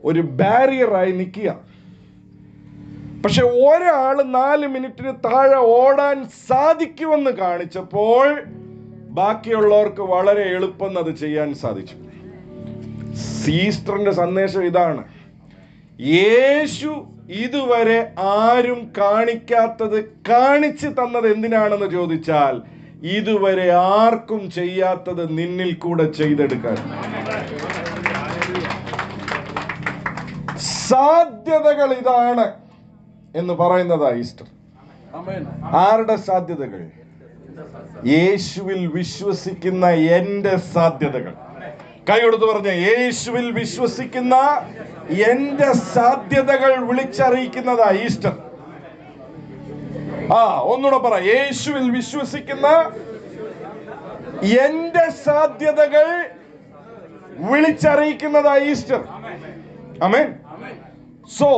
ഒരു ബാരിയറായി നിൽക്കുക. പക്ഷെ ഒരാൾ 4 മിനിറ്റിന് താഴെ ഓടാൻ സാധിക്കുമെന്ന് കാണിച്ചപ്പോൾ ബാക്കിയുള്ളവർക്ക് വളരെ എളുപ്പം അത് ചെയ്യാൻ സാധിച്ചു. ഈസ്റ്ററിന്റെ സന്ദേശം ഇതാണ്. യേശു ഇതുവരെ ആരും കാണിക്കാത്തത് കാണിച്ചു തന്നത് എന്തിനാണെന്ന് ചോദിച്ചാൽ, ഇതുവരെ ആർക്കും ചെയ്യാത്തത് നിന്നിൽ കൂടെ ചെയ്തെടുക്കാൻ. സാധ്യതകൾ ഇതാണ് എന്ന് പറയുന്നതാ ഈസ്റ്റർ. ആരുടെ സാധ്യതകൾ? യേശുവിൽ വിശ്വസിക്കുന്ന എന്റെ സാധ്യതകൾ. കൈയെടുത്ത് പറഞ്ഞ, യേശുവിൽ വിശ്വസിക്കുന്ന എന്റെ സാധ്യതകൾ വിളിച്ചറിയിക്കുന്നതാ ഈസ്റ്റർ. ഒന്നുകൂടെ പറ, യേശുവിൽ വിശ്വസിക്കുന്ന എന്റെ സാധ്യതകൾ വിളിച്ചറിയിക്കുന്നതാ ഈസ്റ്റർ. ആമേൻ. സോ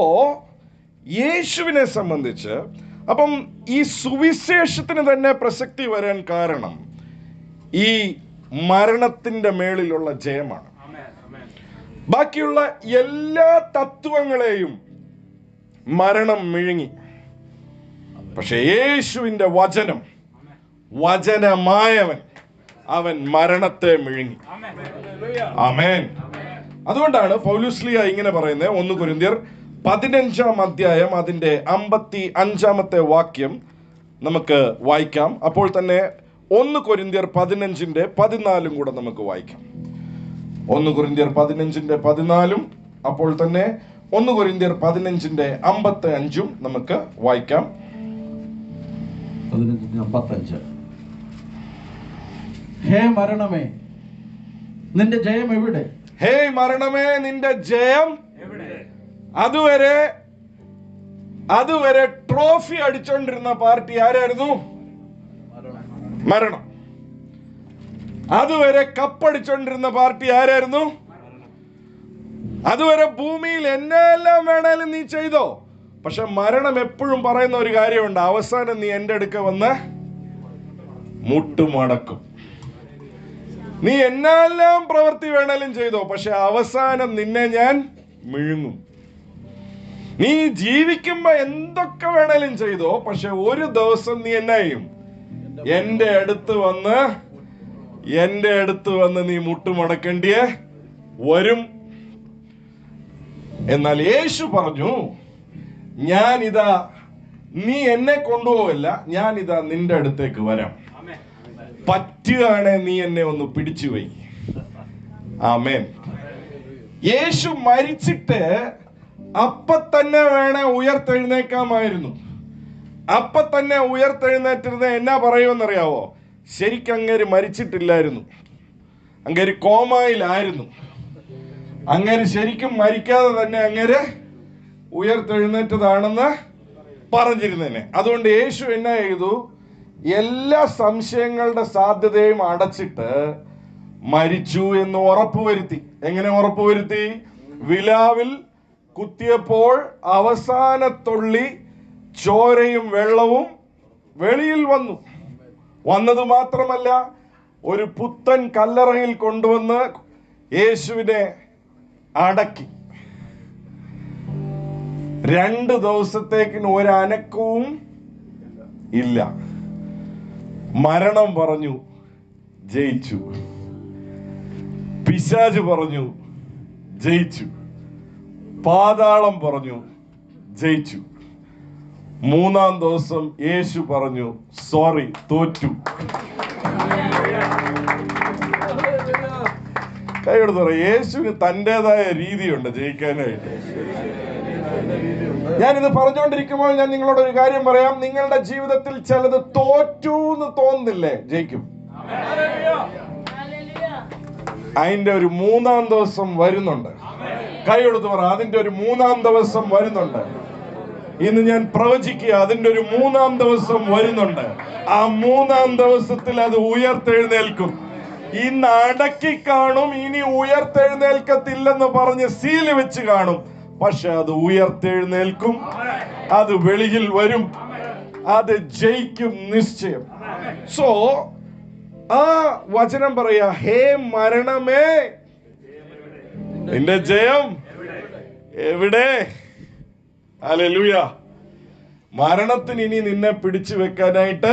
യേശുവിനെ സംബന്ധിച്ച് അപ്പം ഈ സുവിശേഷത്തിന് തന്നെ പ്രസക്തി വരാൻ കാരണം ഈ മരണത്തിന്റെ മേളിലുള്ള ജയമാണ്. ബാക്കിയുള്ള എല്ലാ തത്വങ്ങളെയും മരണം വിഴുങ്ങി. പക്ഷെ യേശുവിന്റെ വചനം, വചനമായവൻ, അവൻ മരണത്തെ വിഴുങ്ങി. ആമേൻ. അതുകൊണ്ടാണ് പൗലോസ്ലീഹ ഇങ്ങനെ പറയുന്നത്. 1 കൊരിന്ത്യർ 15-ാം അധ്യായം അതിന്റെ 55-ാമത്തെ വാക്യം നമുക്ക് വായിക്കാം. അപ്പോൾ തന്നെ 1 കൊരിന്ത്യർ 15-ന്റെ 14 കൂടെ നമുക്ക് വായിക്കാം. 1 കൊരിന്ത്യർ 15-ന്റെ 14, അപ്പോൾ തന്നെ 1 കൊരിന്ത്യർ 15-ന്റെ 55 നമുക്ക് വായിക്കാം. 15:55. ഹേ മരണമേ, നിന്റെ ജയം എവിടെ? ഹേ മരണമേ, നിന്റെ ജയം എവിടെ? അതുവരെ ട്രോഫി അടിച്ചോണ്ടിരുന്ന പാർട്ടി ആരായിരുന്നു? മരണം. അതുവരെ കപ്പടിച്ചോണ്ടിരുന്ന പാർട്ടി ആരായിരുന്നു? അതുവരെ ഭൂമിയിൽ എന്നെല്ലാം വേണേലും നീ ചെയ്തോ. പക്ഷെ മരണം എപ്പോഴും പറയുന്ന ഒരു കാര്യമുണ്ട്, അവസാനം നീ എന്റെ അടുക്ക വന്ന് മുട്ടുമടക്കും. നീ എന്നെല്ലാം പ്രവൃത്തി വേണേലും ചെയ്തോ, പക്ഷെ അവസാനം നിന്നെ ഞാൻ വിഴുങ്ങും. നീ ജീവിക്കുമ്പോ എന്തൊക്കെ വേണേലും ചെയ്തോ, പക്ഷെ ഒരു ദിവസം നീ എന്നാ ചെയ്യും? എന്റെ അടുത്ത് വന്ന് നീ മുട്ടുമടക്കേണ്ടിയേ വരും. എന്നാൽ യേശു പറഞ്ഞു, ഞാനിതാ, നീ എന്നെ കൊണ്ടുപോവില്ല, ഞാനിതാ നിന്റെ അടുത്തേക്ക് വരാം. പറ്റുകയാണെ നീ എന്നെ ഒന്ന് പിടിച്ചു വൈ. ആമേൻ. യേശു മരിച്ചിട്ട് അപ്പൊ തന്നെ വേണേ ഉയർത്തെഴുന്നേക്കാമായിരുന്നു. അപ്പൊ തന്നെ ഉയർത്തെഴുന്നേറ്റിരുന്ന എന്നാ പറയുമെന്നറിയാവോ? ശരിക്കും അങ്ങേര് മരിച്ചിട്ടില്ലായിരുന്നു, അങ്ങേര് കോമായിലായിരുന്നു. അങ്ങേര് ശരിക്കും മരിക്കാതെ തന്നെ അങ്ങേര് ഉയർത്തെഴുന്നേറ്റതാണെന്ന് പറഞ്ഞിരുന്നേനെ. അതുകൊണ്ട് യേശു എന്നാ ചെയ്തു? എല്ലാ സംശയങ്ങളുടെ സാധ്യതയും അടച്ചിട്ട് മരിച്ചു എന്ന് ഉറപ്പുവരുത്തി. എങ്ങനെ ഉറപ്പുവരുത്തി? വിലാവിൽ കുത്തിയപ്പോൾ അവസാനത്തുള്ളി ചോരയും വെള്ളവും വെളിയിൽ വന്നത് മാത്രമല്ല, ഒരു പുത്തൻ കല്ലറയിൽ കൊണ്ടുവന്ന് യേശുവിനെ അടക്കി. 2 ദിവസത്തേക്കിന് ഒരനക്കവും ഇല്ല. മരണം പറഞ്ഞു ജയിച്ചു, പിശാച് പറഞ്ഞു ജയിച്ചു, പാതാളം പറഞ്ഞു ജയിച്ചു. 3-ാം ദിവസം യേശു പറഞ്ഞു സോറി, തോറ്റു. കൈയെടുത്ത് പറ, യേശുവിന് തൻ്റെതായ രീതിയുണ്ട് ജയിക്കാനായിട്ട്. ഞാനിത് പറഞ്ഞുകൊണ്ടിരിക്കുമ്പോൾ ഞാൻ നിങ്ങളോട് ഒരു കാര്യം പറയാം. നിങ്ങളുടെ ജീവിതത്തിൽ ചിലത് തോറ്റു എന്ന് തോന്നുന്നില്ലേ? ജയിക്കും. അതിന്റെ ഒരു 3-ാം ദിവസം വരുന്നുണ്ട്. കൈയെടുത്ത് പറ, അതിന്റെ ഒരു 3-ാം ദിവസം വരുന്നുണ്ട്. ഇന്ന് ഞാൻ പ്രവചിക്കുക, അതിന്റെ ഒരു 3-ാം ദിവസം വരുന്നുണ്ട്. ആ 3-ാം ദിവസത്തിൽ അത് ഉയർത്തെഴുന്നേൽക്കും. ഇന്ന് അടക്കി കാണും, ഇനി ഉയർത്തെഴുന്നേൽക്കത്തില്ലെന്ന് പറഞ്ഞ് സീല് വെച്ച് കാണും. പക്ഷെ അത് ഉയർത്തെഴുന്നേൽക്കും, അത് വെളിയിൽ വരും, അത് ജയിക്കും നിശ്ചയം. സോ ആ വചനം പറയാ, ഹേ മരണമേ നിന്റെ ജയം എവിടെ? ഹല്ലേലൂയ. മരണത്തിന് ഇനി നിന്നെ പിടിച്ചു വെക്കാനായിട്ട്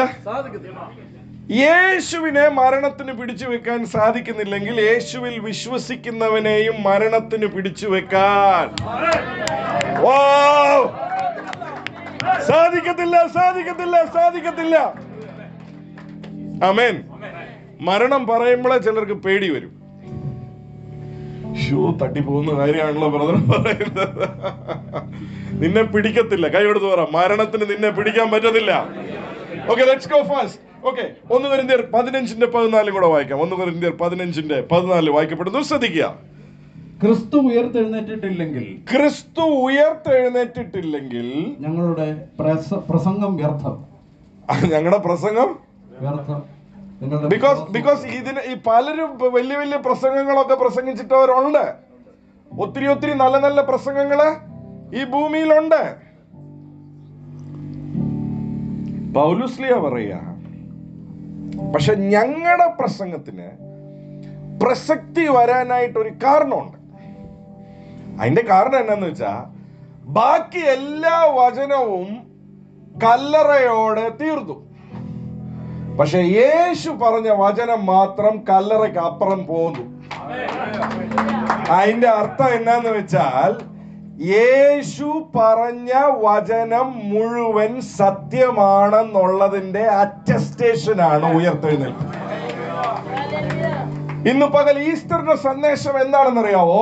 യേശുവിനെ മരണത്തിന് പിടിച്ചു വെക്കാൻ സാധിക്കുന്നില്ലെങ്കിൽ യേശുവിൽ വിശ്വസിക്കുന്നവനെയും മരണത്തിന് പിടിച്ചു വെക്കാൻ സാധിക്കത്തില്ല. ആമേൻ. മരണം പറയുമ്പോഴേ ചിലർക്ക് പേടി വരും. തട്ടിപ്പോകുന്ന കാര്യമാണല്ലോ ബ്രദർ പറയുന്നത്. നിന്നെ പിടിക്കത്തില്ല. കൈയെടുത്ത് പറ, മരണത്തിന് നിന്നെ പിടിക്കാൻ പറ്റത്തില്ല. Okay, let's go fast. Okay, 1 കൊരിന്ത്യർ 15:14 കൂടെ വായിക്കാം. 1 കൊരിന്ത്യർ 15:14 വായിക്കപ്പെടുന്നു. ശ്രദ്ധിക്കുക. ക്രിസ്തു ഉയർത്തെഴുന്നേറ്റിട്ടില്ലെങ്കിൽ ഞങ്ങളുടെ പ്രസംഗം വ്യർത്ഥം. ഞങ്ങളുടെ പ്രസംഗം വ്യർത്ഥം. ബിക്കോസ് ഇതിന് ഈ പലരും വലിയ വലിയ പ്രസംഗങ്ങളൊക്കെ പ്രസംഗിച്ചിട്ടവരുണ്ട്. ഒത്തിരി നല്ല പ്രസംഗങ്ങള് ഈ ഭൂമിയിലുണ്ട്. പൗലോസ്ലിയ പറയാ, പക്ഷെ ഞങ്ങളുടെ പ്രസംഗത്തിന് പ്രസക്തി വരാനായിട്ട് ഒരു കാരണമുണ്ട്. അതിന്റെ കാരണം എന്നാന്ന് വെച്ചാ, ബാക്കി എല്ലാ വചനവും കല്ലറയോടെ തീർന്നു. പക്ഷെ യേശു പറഞ്ഞ വചനം മാത്രം കല്ലറയ്ക്ക് അപ്പുറം പോന്നു. അതിന്റെ അർത്ഥം എന്നാന്ന് വെച്ചാൽ, യേശു പറഞ്ഞ വചനം മുഴുവൻ സത്യമാണെന്നുള്ളതിന്റെ അറ്റസ്റ്റേഷനാണ് ഉയർത്തെഴുന്നേൽപ്പ്. ഇന്ന് പകൽ ഈസ്റ്ററിന്റെ സന്ദേശം എന്താണെന്നറിയാവോ?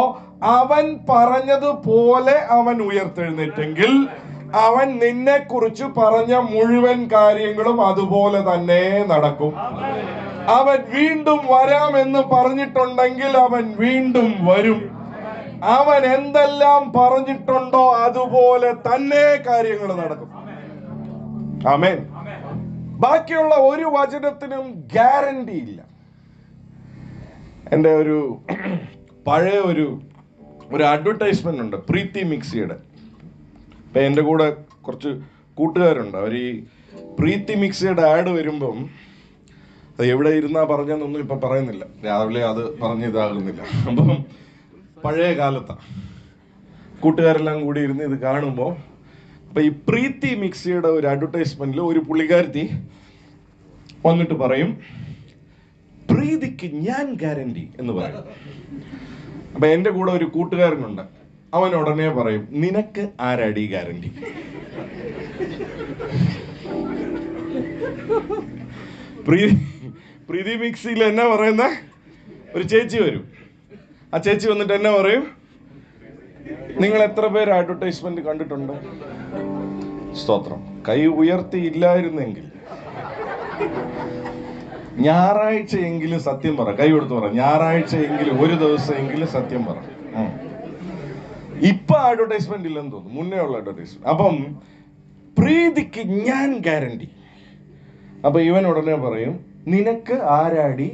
അവൻ പറഞ്ഞതുപോലെ അവൻ ഉയർത്തെഴുന്നേറ്റെങ്കിൽ അവൻ നിന്നെ കുറിച്ച് പറഞ്ഞ മുഴുവൻ കാര്യങ്ങളും അതുപോലെ തന്നെ നടക്കും. അവൻ വീണ്ടും വരാമെന്ന് പറഞ്ഞിട്ടുണ്ടെങ്കിൽ അവൻ വീണ്ടും വരും. അവൻ എന്തെല്ലാം പറഞ്ഞിട്ടുണ്ടോ അതുപോലെ തന്നെ കാര്യങ്ങൾ നടക്കും. ആമേൻ. ബാക്കിയുള്ള ഒരു വചനത്തിനും ഗ്യാരണ്ടി ഇല്ല. എൻ്റെ ഒരു പഴയ ഒരു അഡ്വർടൈസ്മെന്റ് ഉണ്ട്, പ്രീതി മിക്സിയുടെ. ഇപ്പം എൻ്റെ കൂടെ കുറച്ച് കൂട്ടുകാരുണ്ട്. അവർ ഈ പ്രീതി മിക്സിയുടെ ആഡ് വരുമ്പം അത് എവിടെ ഇരുന്നാ പറഞ്ഞെന്നൊന്നും ഇപ്പം പറയുന്നില്ല, രാവിലെ അത് പറഞ്ഞിതാകുന്നില്ല. അപ്പം പഴയ കാലത്താണ് കൂട്ടുകാരെല്ലാം കൂടി ഇരുന്ന് ഇത് കാണുമ്പോൾ, അപ്പം ഈ പ്രീതി മിക്സിയുടെ ഒരു അഡ്വർടൈസ്മെന്റിൽ ഒരു പുള്ളിക്കാരത്തി വന്നിട്ട് പറയും, പ്രീതിക്ക് ഞാൻ ഗ്യാരണ്ടി എന്ന് പറയും. അപ്പം എൻ്റെ കൂടെ ഒരു കൂട്ടുകാരനുണ്ട്, അവൻ ഉടനെ പറയും, നിനക്ക് ആരാടി ഗ്യാരണ്ടി? പ്രീതി മിക്സിയിൽ എന്നാ പറയുന്ന ഒരു ചേച്ചി വരും. ആ ചേച്ചി വന്നിട്ട് എന്നാ പറയും, നിങ്ങൾ എത്ര പേര് അഡ്വർടൈസ്മെന്റ് കണ്ടിട്ടുണ്ട്? സ്തോത്രം. കൈ ഉയർത്തിയില്ലായിരുന്നെങ്കിൽ ഞായറാഴ്ചയെങ്കിലും സത്യം പറ. കൈ കൊടുത്ത് പറ, ഞായറാഴ്ചയെങ്കിലും ഒരു ദിവസമെങ്കിലും സത്യം പറ. ഇപ്പൊ അഡ്വർടൈസ്മെന്റ് ഇല്ലെന്ന് തോന്നുന്നു, മുന്നേ ഉള്ള അഡ്വർടൈസ്മെന്റ്. അപ്പം പ്രീതിക്ക് ഞാൻ ഗ്യാരണ്ടി. അപ്പൊ ഇവൻ ഉടനെ പറയും, നിനക്ക് ആരാടി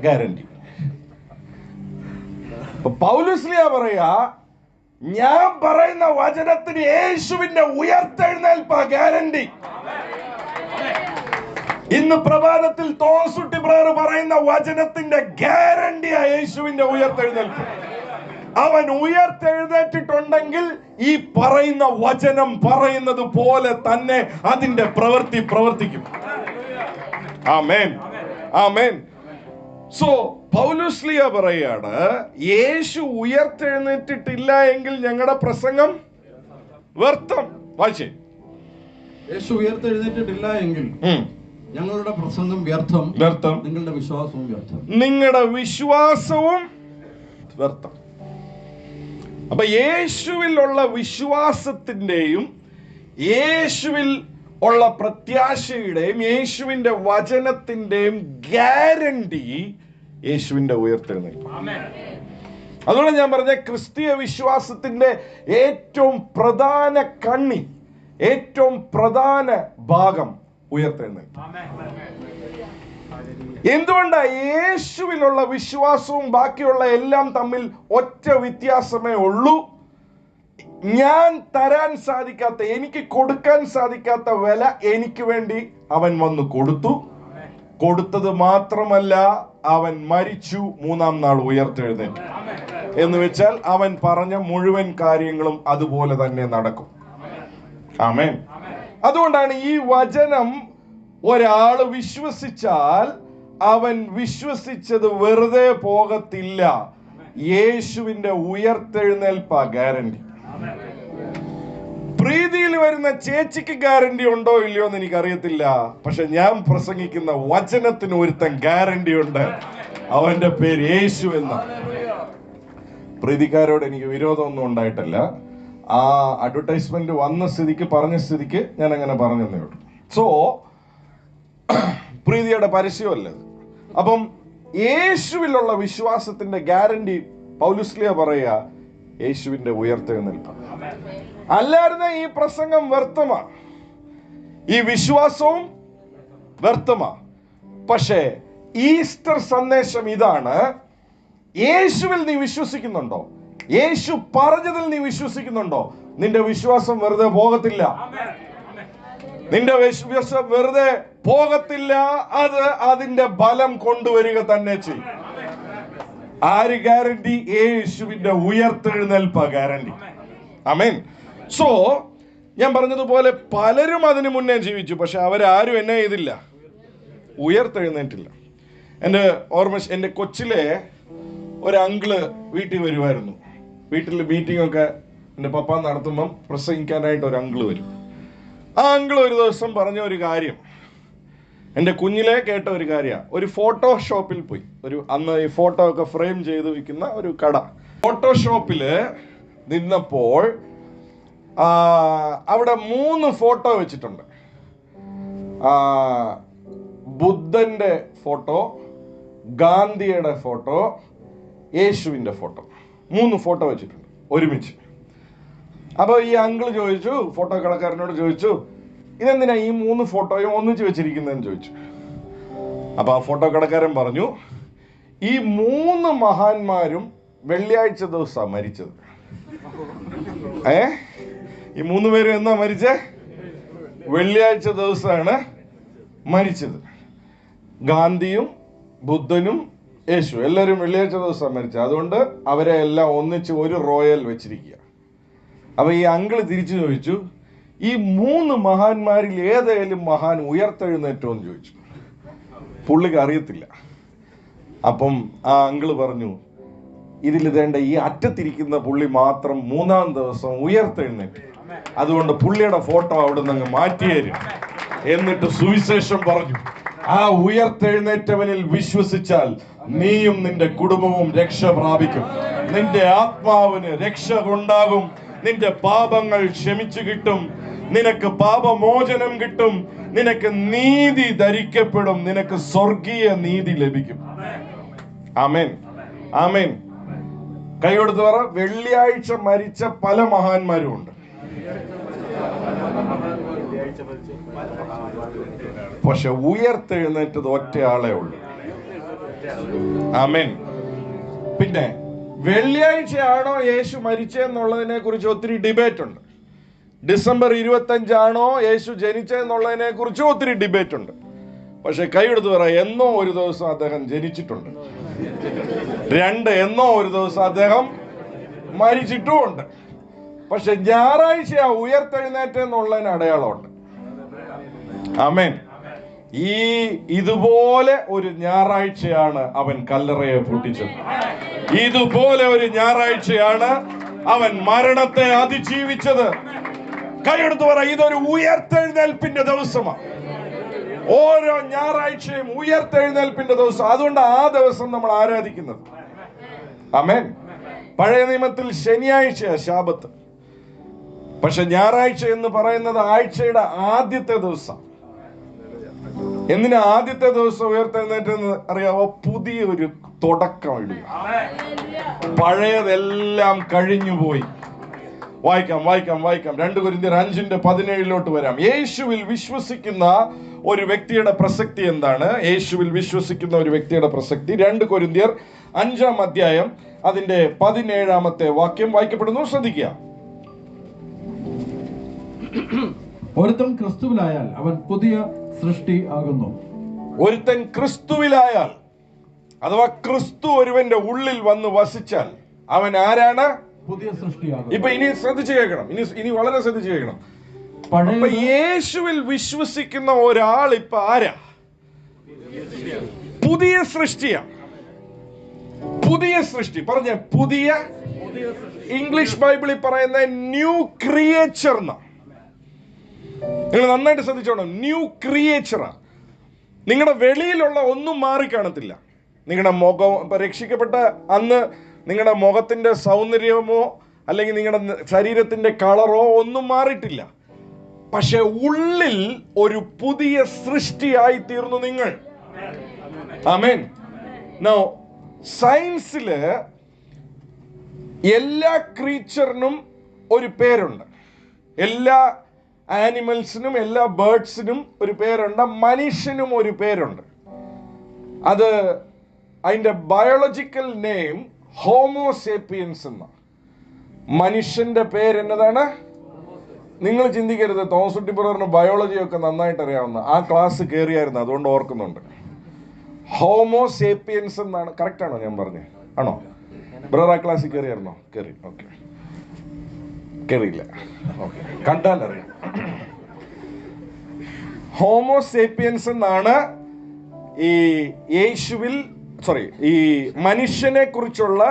ഗ്യാരണ്ടി? പൗലോസ്ലിയ പറയാ, ഞാൻ പറയുന്ന വചനത്തിന് യേശുവിന്റെ ഉയർത്തെഴുന്നേൽപ്പാ ഗ്യാരണ്ടി. ഇന്ന് പ്രഭാതത്തിൽ തോസുട്ടി ബ്രദർ പറയുന്ന വചനത്തിന്റെ ഗ്യാരണ്ടിയാ യേശുവിന്റെ ഉയർത്തെഴുന്നേൽപ്പ്. അവൻ ഉയർത്തെഴുന്നേറ്റിട്ടുണ്ടെങ്കിൽ ഈ പറയുന്ന വചനം പറയുന്നത് പോലെ തന്നെ അതിന്റെ പ്രവൃത്തി പ്രവർത്തിക്കും. ആമേൻ, ആമേൻ. സോ പൗലോസ്ലിയ പറയാണ്, യേശു ഉയർത്തെഴുന്നേറ്റിട്ടില്ല എങ്കിൽ ഞങ്ങളുടെ പ്രസംഗം വ്യർത്ഥം. വായിച്ചേ, യേശു ഉയർത്തെഴുന്നേറ്റിട്ടില്ല എങ്കിൽ ഞങ്ങളുടെ പ്രസംഗം വ്യർത്ഥം, വ്യർത്ഥം, നിങ്ങളുടെ വിശ്വാസവും വ്യർത്ഥം. നിങ്ങളുടെ വിശ്വാസവും വ്യർത്ഥം. അപ്പൊ യേശുവിലുള്ള വിശ്വാസത്തിന്റെയും യേശുവിൽ ഉള്ള പ്രത്യാശയുടെയും യേശുവിന്റെ വചനത്തിന്റെയും ഗ്യാരണ്ടി യേശുവിന്റെ ഉയർത്തെഴുന്നേൽപ്പ്. അതുകൊണ്ട് ഞാൻ പറഞ്ഞ ക്രിസ്തീയ വിശ്വാസത്തിന്റെ ഏറ്റവും പ്രധാന കണ്ണി, ഏറ്റവും പ്രധാന ഭാഗം ഉയർത്തെഴുന്നേൽപ്പ്. എന്തുകൊണ്ടാ? യേശുവിലുള്ള വിശ്വാസവും ബാക്കിയുള്ള എല്ലാം തമ്മിൽ ഒറ്റ വ്യത്യാസമേ ഉള്ളൂ. ഞാൻ തരാൻ സാധിക്കാത്ത, എനിക്ക് കൊടുക്കാൻ സാധിക്കാത്ത വില എനിക്ക് വേണ്ടി അവൻ വന്നു കൊടുത്തു. കൊടുത്തത് മാത്രമല്ല, അവൻ മരിച്ചു, മൂന്നാം നാൾ ഉയർത്തെഴുന്നേറ്റു. എന്ന് വെച്ചാൽ അവൻ പറഞ്ഞ മുഴുവൻ കാര്യങ്ങളും അതുപോലെ തന്നെ നടക്കും. ആമേൻ. അതുകൊണ്ടാണ് ഈ വചനം ഒരാൾ വിശ്വസിച്ചാൽ അവൻ വിശ്വസിച്ചത് വെറുതെ പോകത്തില്ല. യേശുവിന്റെ ഉയർത്തെഴുന്നേൽപ്പാ ഗ്യാരണ്ടി. പ്രീതിയിൽ വരുന്ന ചേച്ചിക്ക് ഗ്യാരണ്ടി ഉണ്ടോ ഇല്ലയോ എന്ന് എനിക്കറിയത്തില്ല. പക്ഷെ ഞാൻ പ്രസംഗിക്കുന്ന വചനത്തിന് ഒരുത്തൻ ഗ്യാരണ്ടി ഉണ്ട്. അവന്റെ പേര് യേശു എന്നാണ്. പ്രീതിക്കാരോട് എനിക്ക് വിരോധമൊന്നും ഉണ്ടായിട്ടില്ല. ആ അഡ്വർടൈസ്മെന്റ് വന്ന സ്ഥിതിക്ക്, പറഞ്ഞ സ്ഥിതിക്ക് ഞാൻ അങ്ങനെ പറഞ്ഞതേ ഉള്ളൂ. സോ പ്രീതിയുടെ പരസ്യമല്ല. അപ്പം യേശുവിലുള്ള വിശ്വാസത്തിന്റെ ഗ്യാരണ്ടി പൗലോസ്ലിയ പറയുക, യേശുവിന്റെ ഉയർത്തെഴുന്നേൽപ്പ്. അല്ലാതെ ഈ പ്രസംഗം വ്യർത്ഥമാ, ഈ വിശ്വാസവും വ്യർത്ഥമാ. പക്ഷേ ഈസ്റ്റർ സന്ദേശം ഇതാണ്: യേശുവിൽ നീ വിശ്വസിക്കുന്നുണ്ടോ? യേശു പറഞ്ഞതിൽ നീ വിശ്വസിക്കുന്നുണ്ടോ? നിന്റെ വിശ്വാസം വെറുതെ പോകത്തില്ല. നിന്റെ വിശ്വാസം വെറുതെ പോകത്തില്ല. അത് അതിന്റെ ബലം കൊണ്ടുവരിക തന്നെ ചെയ്യും. ആര് ഗ്യാരണ്ടി? യേശുവിന്റെ ഉയർത്തെഴുന്നേൽപ്പ് ഗ്യാരണ്ടി. ആമേൻ. സോ ഞാൻ പറഞ്ഞതുപോലെ പലരും അതിനു മുന്നേ ജീവിച്ചു, പക്ഷെ അവരാരും എന്നെ ചെയ്തില്ല, ഉയർത്തെഴുന്നേറ്റില്ല. എൻ്റെ കൊച്ചിലെ ഒരു അങ്കിള് വീട്ടിൽ വരുമായിരുന്നു. വീട്ടിൽ മീറ്റിംഗ് ഒക്കെ എൻ്റെ പപ്പ നടത്തുമ്പം പ്രസംഗിക്കാനായിട്ട് ഒരു അങ്കിള് വരും. ആ അങ്കിൾ ഒരു ദിവസം പറഞ്ഞ ഒരു കാര്യം എൻ്റെ കുഞ്ഞിലെ കേട്ട ഒരു കാര്യമാണ്. ഒരു ഫോട്ടോഷോപ്പിൽ പോയി, അന്ന് ഈ ഫോട്ടോ ഒക്കെ ഫ്രെയിം ചെയ്ത് വിൽക്കുന്ന ഒരു കട. ഫോട്ടോഷോപ്പില് നിന്നപ്പോൾ അവിടെ 3 ഫോട്ടോ വെച്ചിട്ടുണ്ട്. ബുദ്ധന്റെ ഫോട്ടോ, ഗാന്ധിയുടെ ഫോട്ടോ, യേശുവിന്റെ ഫോട്ടോ. 3 ഫോട്ടോ വെച്ചിട്ടുണ്ട് ഒരുമിച്ച്. അപ്പൊ ഈ അങ്കിൾ ചോദിച്ചു, ഫോട്ടോ കടക്കാരനോട് ചോദിച്ചു, ഇതെന്തിനാ ഈ 3 ഫോട്ടോയും ഒന്നിച്ച് വെച്ചിരിക്കുന്നതെന്ന് ചോദിച്ചു. അപ്പൊ ആ ഫോട്ടോ കടക്കാരൻ പറഞ്ഞു, ഈ 3 മഹാന്മാരും വെള്ളിയാഴ്ച ദിവസമാണ് മരിച്ചത്. ഈ 3 പേരും എന്നാ മരിച്ചേ? വെള്ളിയാഴ്ച ദിവസമാണ് മരിച്ചത്. ഗാന്ധിയും ബുദ്ധനും യേശു എല്ലാവരും വെള്ളിയാഴ്ച ദിവസമാണ് മരിച്ചത്. അതുകൊണ്ട് അവരെ എല്ലാം ഒന്നിച്ച് ഒരു റോയൽ വെച്ചിരിക്കുക. അപ്പൊ ഈ അങ്കിള് തിരിച്ചു ചോദിച്ചു, ഈ 3 മഹാന്മാരിൽ ഏതെങ്കിലും മഹാൻ ഉയർത്തെഴുന്നേറ്റോ എന്ന് ചോദിച്ചു. പുള്ളിക്ക് അറിയത്തില്ല. അപ്പം ആ അങ്കിള് പറഞ്ഞു, ഇതിൽ ഇതേണ്ട ഈ അറ്റത്തിരിക്കുന്ന പുള്ളി മാത്രം 3-ാം ദിവസം ഉയർത്തെഴുന്നേറ്റ്. അതുകൊണ്ട് പുള്ളിയുടെ ഫോട്ടോ അവിടെ നിന്ന് മാറ്റിയേരും. എന്നിട്ട് സുവിശേഷം പറഞ്ഞു, ആ ഉയർത്തെഴുന്നേറ്റവനിൽ വിശ്വസിച്ചാൽ നീയും നിന്റെ കുടുംബവും രക്ഷ പ്രാപിക്കും. നിന്റെ ആത്മാവിന് രക്ഷ ഉണ്ടാകും. നിന്റെ പാപങ്ങൾ ക്ഷമിച്ചു കിട്ടും. നിനക്ക് പാപമോചനം കിട്ടും. നിനക്ക് നീതി ധരിക്കപ്പെടും. നിനക്ക് സ്വർഗീയ നീതി ലഭിക്കും. ആമേൻ, ആമേൻ. കൈകൊടുത്ത് പറ, വെള്ളിയാഴ്ച മരിച്ച പല മഹാന്മാരും ഉണ്ട്, പക്ഷെ ഉയർത്തെഴുന്നേറ്റത് ഒറ്റയാളേ ഉള്ളൂ. ആമേൻ. പിന്നെ വെള്ളിയാഴ്ചയാണോ യേശു മരിച്ചെന്നുള്ളതിനെ കുറിച്ച് ഒത്തിരി ഡിബേറ്റ് ഉണ്ട്. ഡിസംബർ 25 യേശു ജനിച്ചെന്നുള്ളതിനെ കുറിച്ച് ഒത്തിരി ഡിബേറ്റ് ഉണ്ട്. പക്ഷെ കൈയെടുത്ത് പറ, എന്നോ ഒരു ദിവസം അദ്ദേഹം ജനിച്ചിട്ടുണ്ട്. 2, എന്നോ ഒരു ദിവസം അദ്ദേഹം മരിച്ചിട്ടുമുണ്ട്. പക്ഷെ ഞായറാഴ്ച ഉയർത്തെഴുന്നേറ്റെന്നുള്ളതിന് അടയാളമുണ്ട്. ആമേൻ. ഇതുപോലെ ഒരു ഞായറാഴ്ചയാണ് അവൻ കല്ലറയെ പൂട്ടിച്ചത്. ഇതുപോലെ ഒരു ഞായറാഴ്ചയാണ് അവൻ മരണത്തെ അതിജീവിച്ചത്. കൈയെടുത്ത് പറ, ഇതൊരു ഉയർത്തെഴുന്നേൽപ്പിന്റെ ദിവസമാണ്. ഓരോ ഞായറാഴ്ചയും ഉയർത്തെഴുന്നേൽപ്പിന്റെ ദിവസം. അതുകൊണ്ട് ആ ദിവസം നമ്മൾ ആരാധിക്കുന്നത്. ആമേൻ. പഴയ നിയമത്തിൽ ശനിയാഴ്ച ശാബത്ത്. പക്ഷെ ഞായറാഴ്ച എന്ന് പറയുന്നത് ആഴ്ചയുടെ ആദ്യത്തെ ദിവസം. എന്തിനാ ആദ്യത്തെ ദിവസം ഉയർത്തെഴുന്നേറ്റെന്ന് അറിയാവോ? പുതിയൊരു തുടക്കം ഇടുക. പഴയതെല്ലാം കഴിഞ്ഞുപോയി. വായിക്കാം 2 കൊരിന്ത്യർ 5:17 വരാം. യേശുവിൽ വിശ്വസിക്കുന്ന ഒരു വ്യക്തിയുടെ പ്രസക്തി എന്താണ്? യേശുവിൽ വിശ്വസിക്കുന്ന ഒരു വ്യക്തിയുടെ പ്രസക്തി 2 കൊരിന്ത്യർ 5 അധ്യായം അതിന്റെ 17 വാക്യം വായിക്കപ്പെടുന്നു. ശ്രദ്ധിക്കുക. ഒരുത്തൻ ക്രിസ്തുവിലായാൽ അവൻ പുതിയ സൃഷ്ടി ആകുന്നു. ഒരുത്തൻ ക്രിസ്തുവിലായാൽ, അഥവാ ക്രിസ്തു ഒരുവന്റെ ഉള്ളിൽ വന്ന് വസിച്ചാൽ അവൻ ആരാണ്? പുതിയ സൃഷ്ടിയാകുന്നു. ഇപ്പൊ ഇനി ശ്രദ്ധിച്ചു കേൾക്കണം. ഇനി വളരെ ശ്രദ്ധിച്ചു കേൾക്കണം. യേശുവിൽ വിശ്വസിക്കുന്ന ഒരാൾ ഇപ്പൊ ആരാ? പുതിയ സൃഷ്ടിയാ. പുതിയ സൃഷ്ടി പറഞ്ഞ പുതിയ. ഇംഗ്ലീഷ് ബൈബിളിൽ പറയുന്ന ന്യൂ ക്രിയേച്ചർ എന്നാ. നിങ്ങൾ നന്നായിട്ട് ശ്രദ്ധിച്ചോണം. ന്യൂ ക്രിയേച്ചറാ. നിങ്ങളുടെ വെളിയിലുള്ള ഒന്നും മാറിക്കാണത്തില്ല. നിങ്ങളുടെ മുഖം രക്ഷിക്കപ്പെട്ട അന്ന് നിങ്ങളുടെ മുഖത്തിന്റെ സൗന്ദര്യമോ അല്ലെങ്കിൽ നിങ്ങളുടെ ശരീരത്തിന്റെ കളറോ ഒന്നും മാറിയിട്ടില്ല. പക്ഷെ ഉള്ളിൽ ഒരു പുതിയ സൃഷ്ടിയായി തീർന്നു നിങ്ങൾ. ആമേൻ. നൗ സയൻസില് എല്ലാ ക്രീച്ചറിനും ഒരു പേരുണ്ട്. എല്ലാ ആനിമൽസിനും എല്ലാ ബേർഡ്സിനും ഒരു പേരുണ്ട്. മനുഷ്യനും ഒരു പേരുണ്ട്. അത് അതിന്റെ ബയോളജിക്കൽ നെയിം ഹോമോസേപ്പിയൻസ് എന്ന. മനുഷ്യന്റെ പേര് എന്നതാണ്? നിങ്ങൾ ചിന്തിക്കരുത് തോമസ് കുട്ടി ബ്രദറിന് ബയോളജി ഒക്കെ നന്നായിട്ട് അറിയാവുന്ന. ആ ക്ലാസ് കയറിയായിരുന്നു, അതുകൊണ്ട് ഓർക്കുന്നുണ്ട്. ഹോമോസേപ്പിയൻസ് എന്നാണ്. കറക്റ്റ് ആണോ ഞാൻ പറഞ്ഞത്? ആണോ ബ്രദർ? ആ ക്ലാസ്സിൽ കയറിയായിരുന്നോ? കയറി. ഓക്കെ. കയറിയില്ല. ഓക്കെ. കണ്ടാലറിയാം. ഹോമോസേപ്പിയൻസ് എന്നാണ് ഈ മനുഷ്യനെ കുറിച്ചുള്ള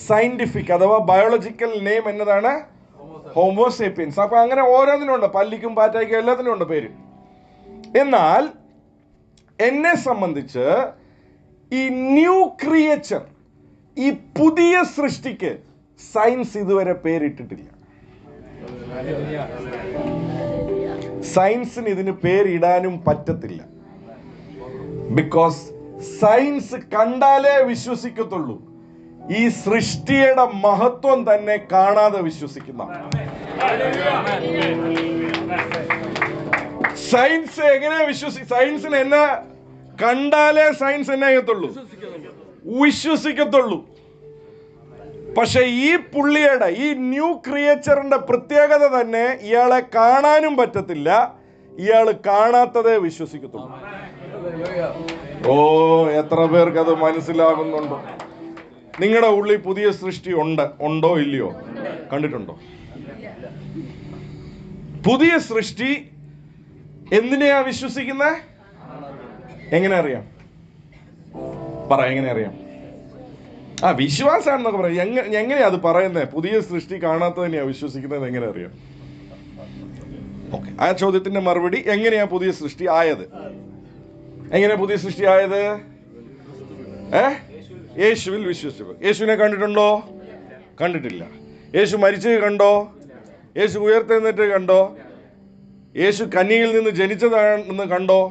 സയന്റിഫിക് അഥവാ ബയോളജിക്കൽ നെയിം എന്നതാണ്? ഹോമോസേപ്പിയൻസ്. അപ്പൊ അങ്ങനെ ഓരോന്നിനുണ്ട്. പല്ലിക്കും പാറ്റയ്ക്കും എല്ലാത്തിനും ഉണ്ട് പേര്. എന്നാൽ എന്നെ സംബന്ധിച്ച് ഈ ന്യൂ ക്രിയേച്ചർ, ഈ പുതിയ സൃഷ്ടിക്ക് സയൻസ് ഇതുവരെ പേരിട്ടിട്ടില്ല. സയൻസിന് ഇതിന് പേരിടാനും പറ്റത്തില്ല. ബിക്കോസ് സയൻസ് കണ്ടാലേ വിശ്വസിക്കത്തുള്ളൂ. ഈ സൃഷ്ടിയുടെ മഹത്വം തന്നെ കാണാതെ വിശ്വസിക്കുന്ന സയൻസ് എങ്ങനെ സയൻസിന് എന്നെ കണ്ടാലേ സയൻസ് എന്നെ വിശ്വസിക്കത്തുള്ളൂ. പക്ഷെ ഈ പുള്ളിയുടെ ഈ ന്യൂ ക്രിയേച്ചറിന്റെ പ്രത്യേകത തന്നെ ഇയാളെ കാണാനും പറ്റത്തില്ല. ഇയാൾ കാണാത്തതേ വിശ്വസിക്കത്തുള്ളൂ. ഓ, എത്ര പേർക്ക് അത് മനസ്സിലാകുന്നുണ്ടോ? നിങ്ങളുടെ ഉള്ളിൽ പുതിയ സൃഷ്ടി ഉണ്ടോ ഇല്ലയോ? കണ്ടിട്ടുണ്ടോ? പുതിയ സൃഷ്ടി എന്തിനെയാ വിശ്വസിക്കുന്നത്? എങ്ങനെ അറിയാം? പറ, എങ്ങനെ അറിയാം? വിശ്വാസാണെന്നൊക്കെ പറയാം. എങ്ങനെയാ അത് പറയുന്നത്? പുതിയ സൃഷ്ടി കാണാത്തതിനെയാ വിശ്വസിക്കുന്നത്, എങ്ങനെ അറിയാം? ഓക്കെ, ആ ചോദ്യത്തിന്റെ മറുപടി എങ്ങനെയാ പുതിയ സൃഷ്ടി ആയത്? എങ്ങനെ പുതിയ സൃഷ്ടി ആയത്? യേശുവിൽ വിശ്വസിച്ചു. യേശുവിനെ കണ്ടിട്ടുണ്ടോ? കണ്ടിട്ടില്ല. യേശു മരിച്ചത് കണ്ടോ? യേശു ഉയർത്തെഴുന്നേറ്റ് കണ്ടോ? യേശു കന്യകയിൽ നിന്ന് ജനിച്ചതാണെന്ന് കണ്ടോ?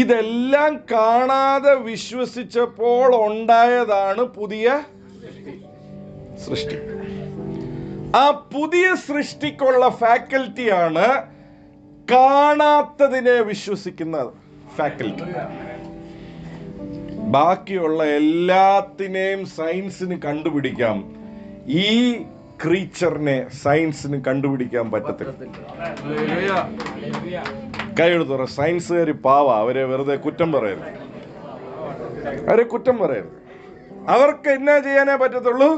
ഇതെല്ലാം കാണാതെ വിശ്വസിച്ചപ്പോൾ ഉണ്ടായതാണ് പുതിയ സൃഷ്ടി. ആ പുതിയ സൃഷ്ടിക്കുള്ള ഫാക്കൽറ്റിയാണ് കാണാത്തതിനെ വിശ്വസിക്കുന്ന ഫാക്കൽറ്റി. ബാക്കിയുള്ള എല്ലാത്തിനെയും സയൻസിന് കണ്ടുപിടിക്കാം, ഈ ക്രീച്ചറിനെ സയൻസിന് കണ്ടുപിടിക്കാൻ പറ്റത്തില്ല. കൈയെടുത്ത് പറ, സയൻസുകാർ പാവ, അവരെ വെറുതെ കുറ്റം പറയരുത്, അവരെ കുറ്റം പറയരുത്. അവർക്ക് എന്നാ ചെയ്യാനേ പറ്റത്തുള്ളൂ?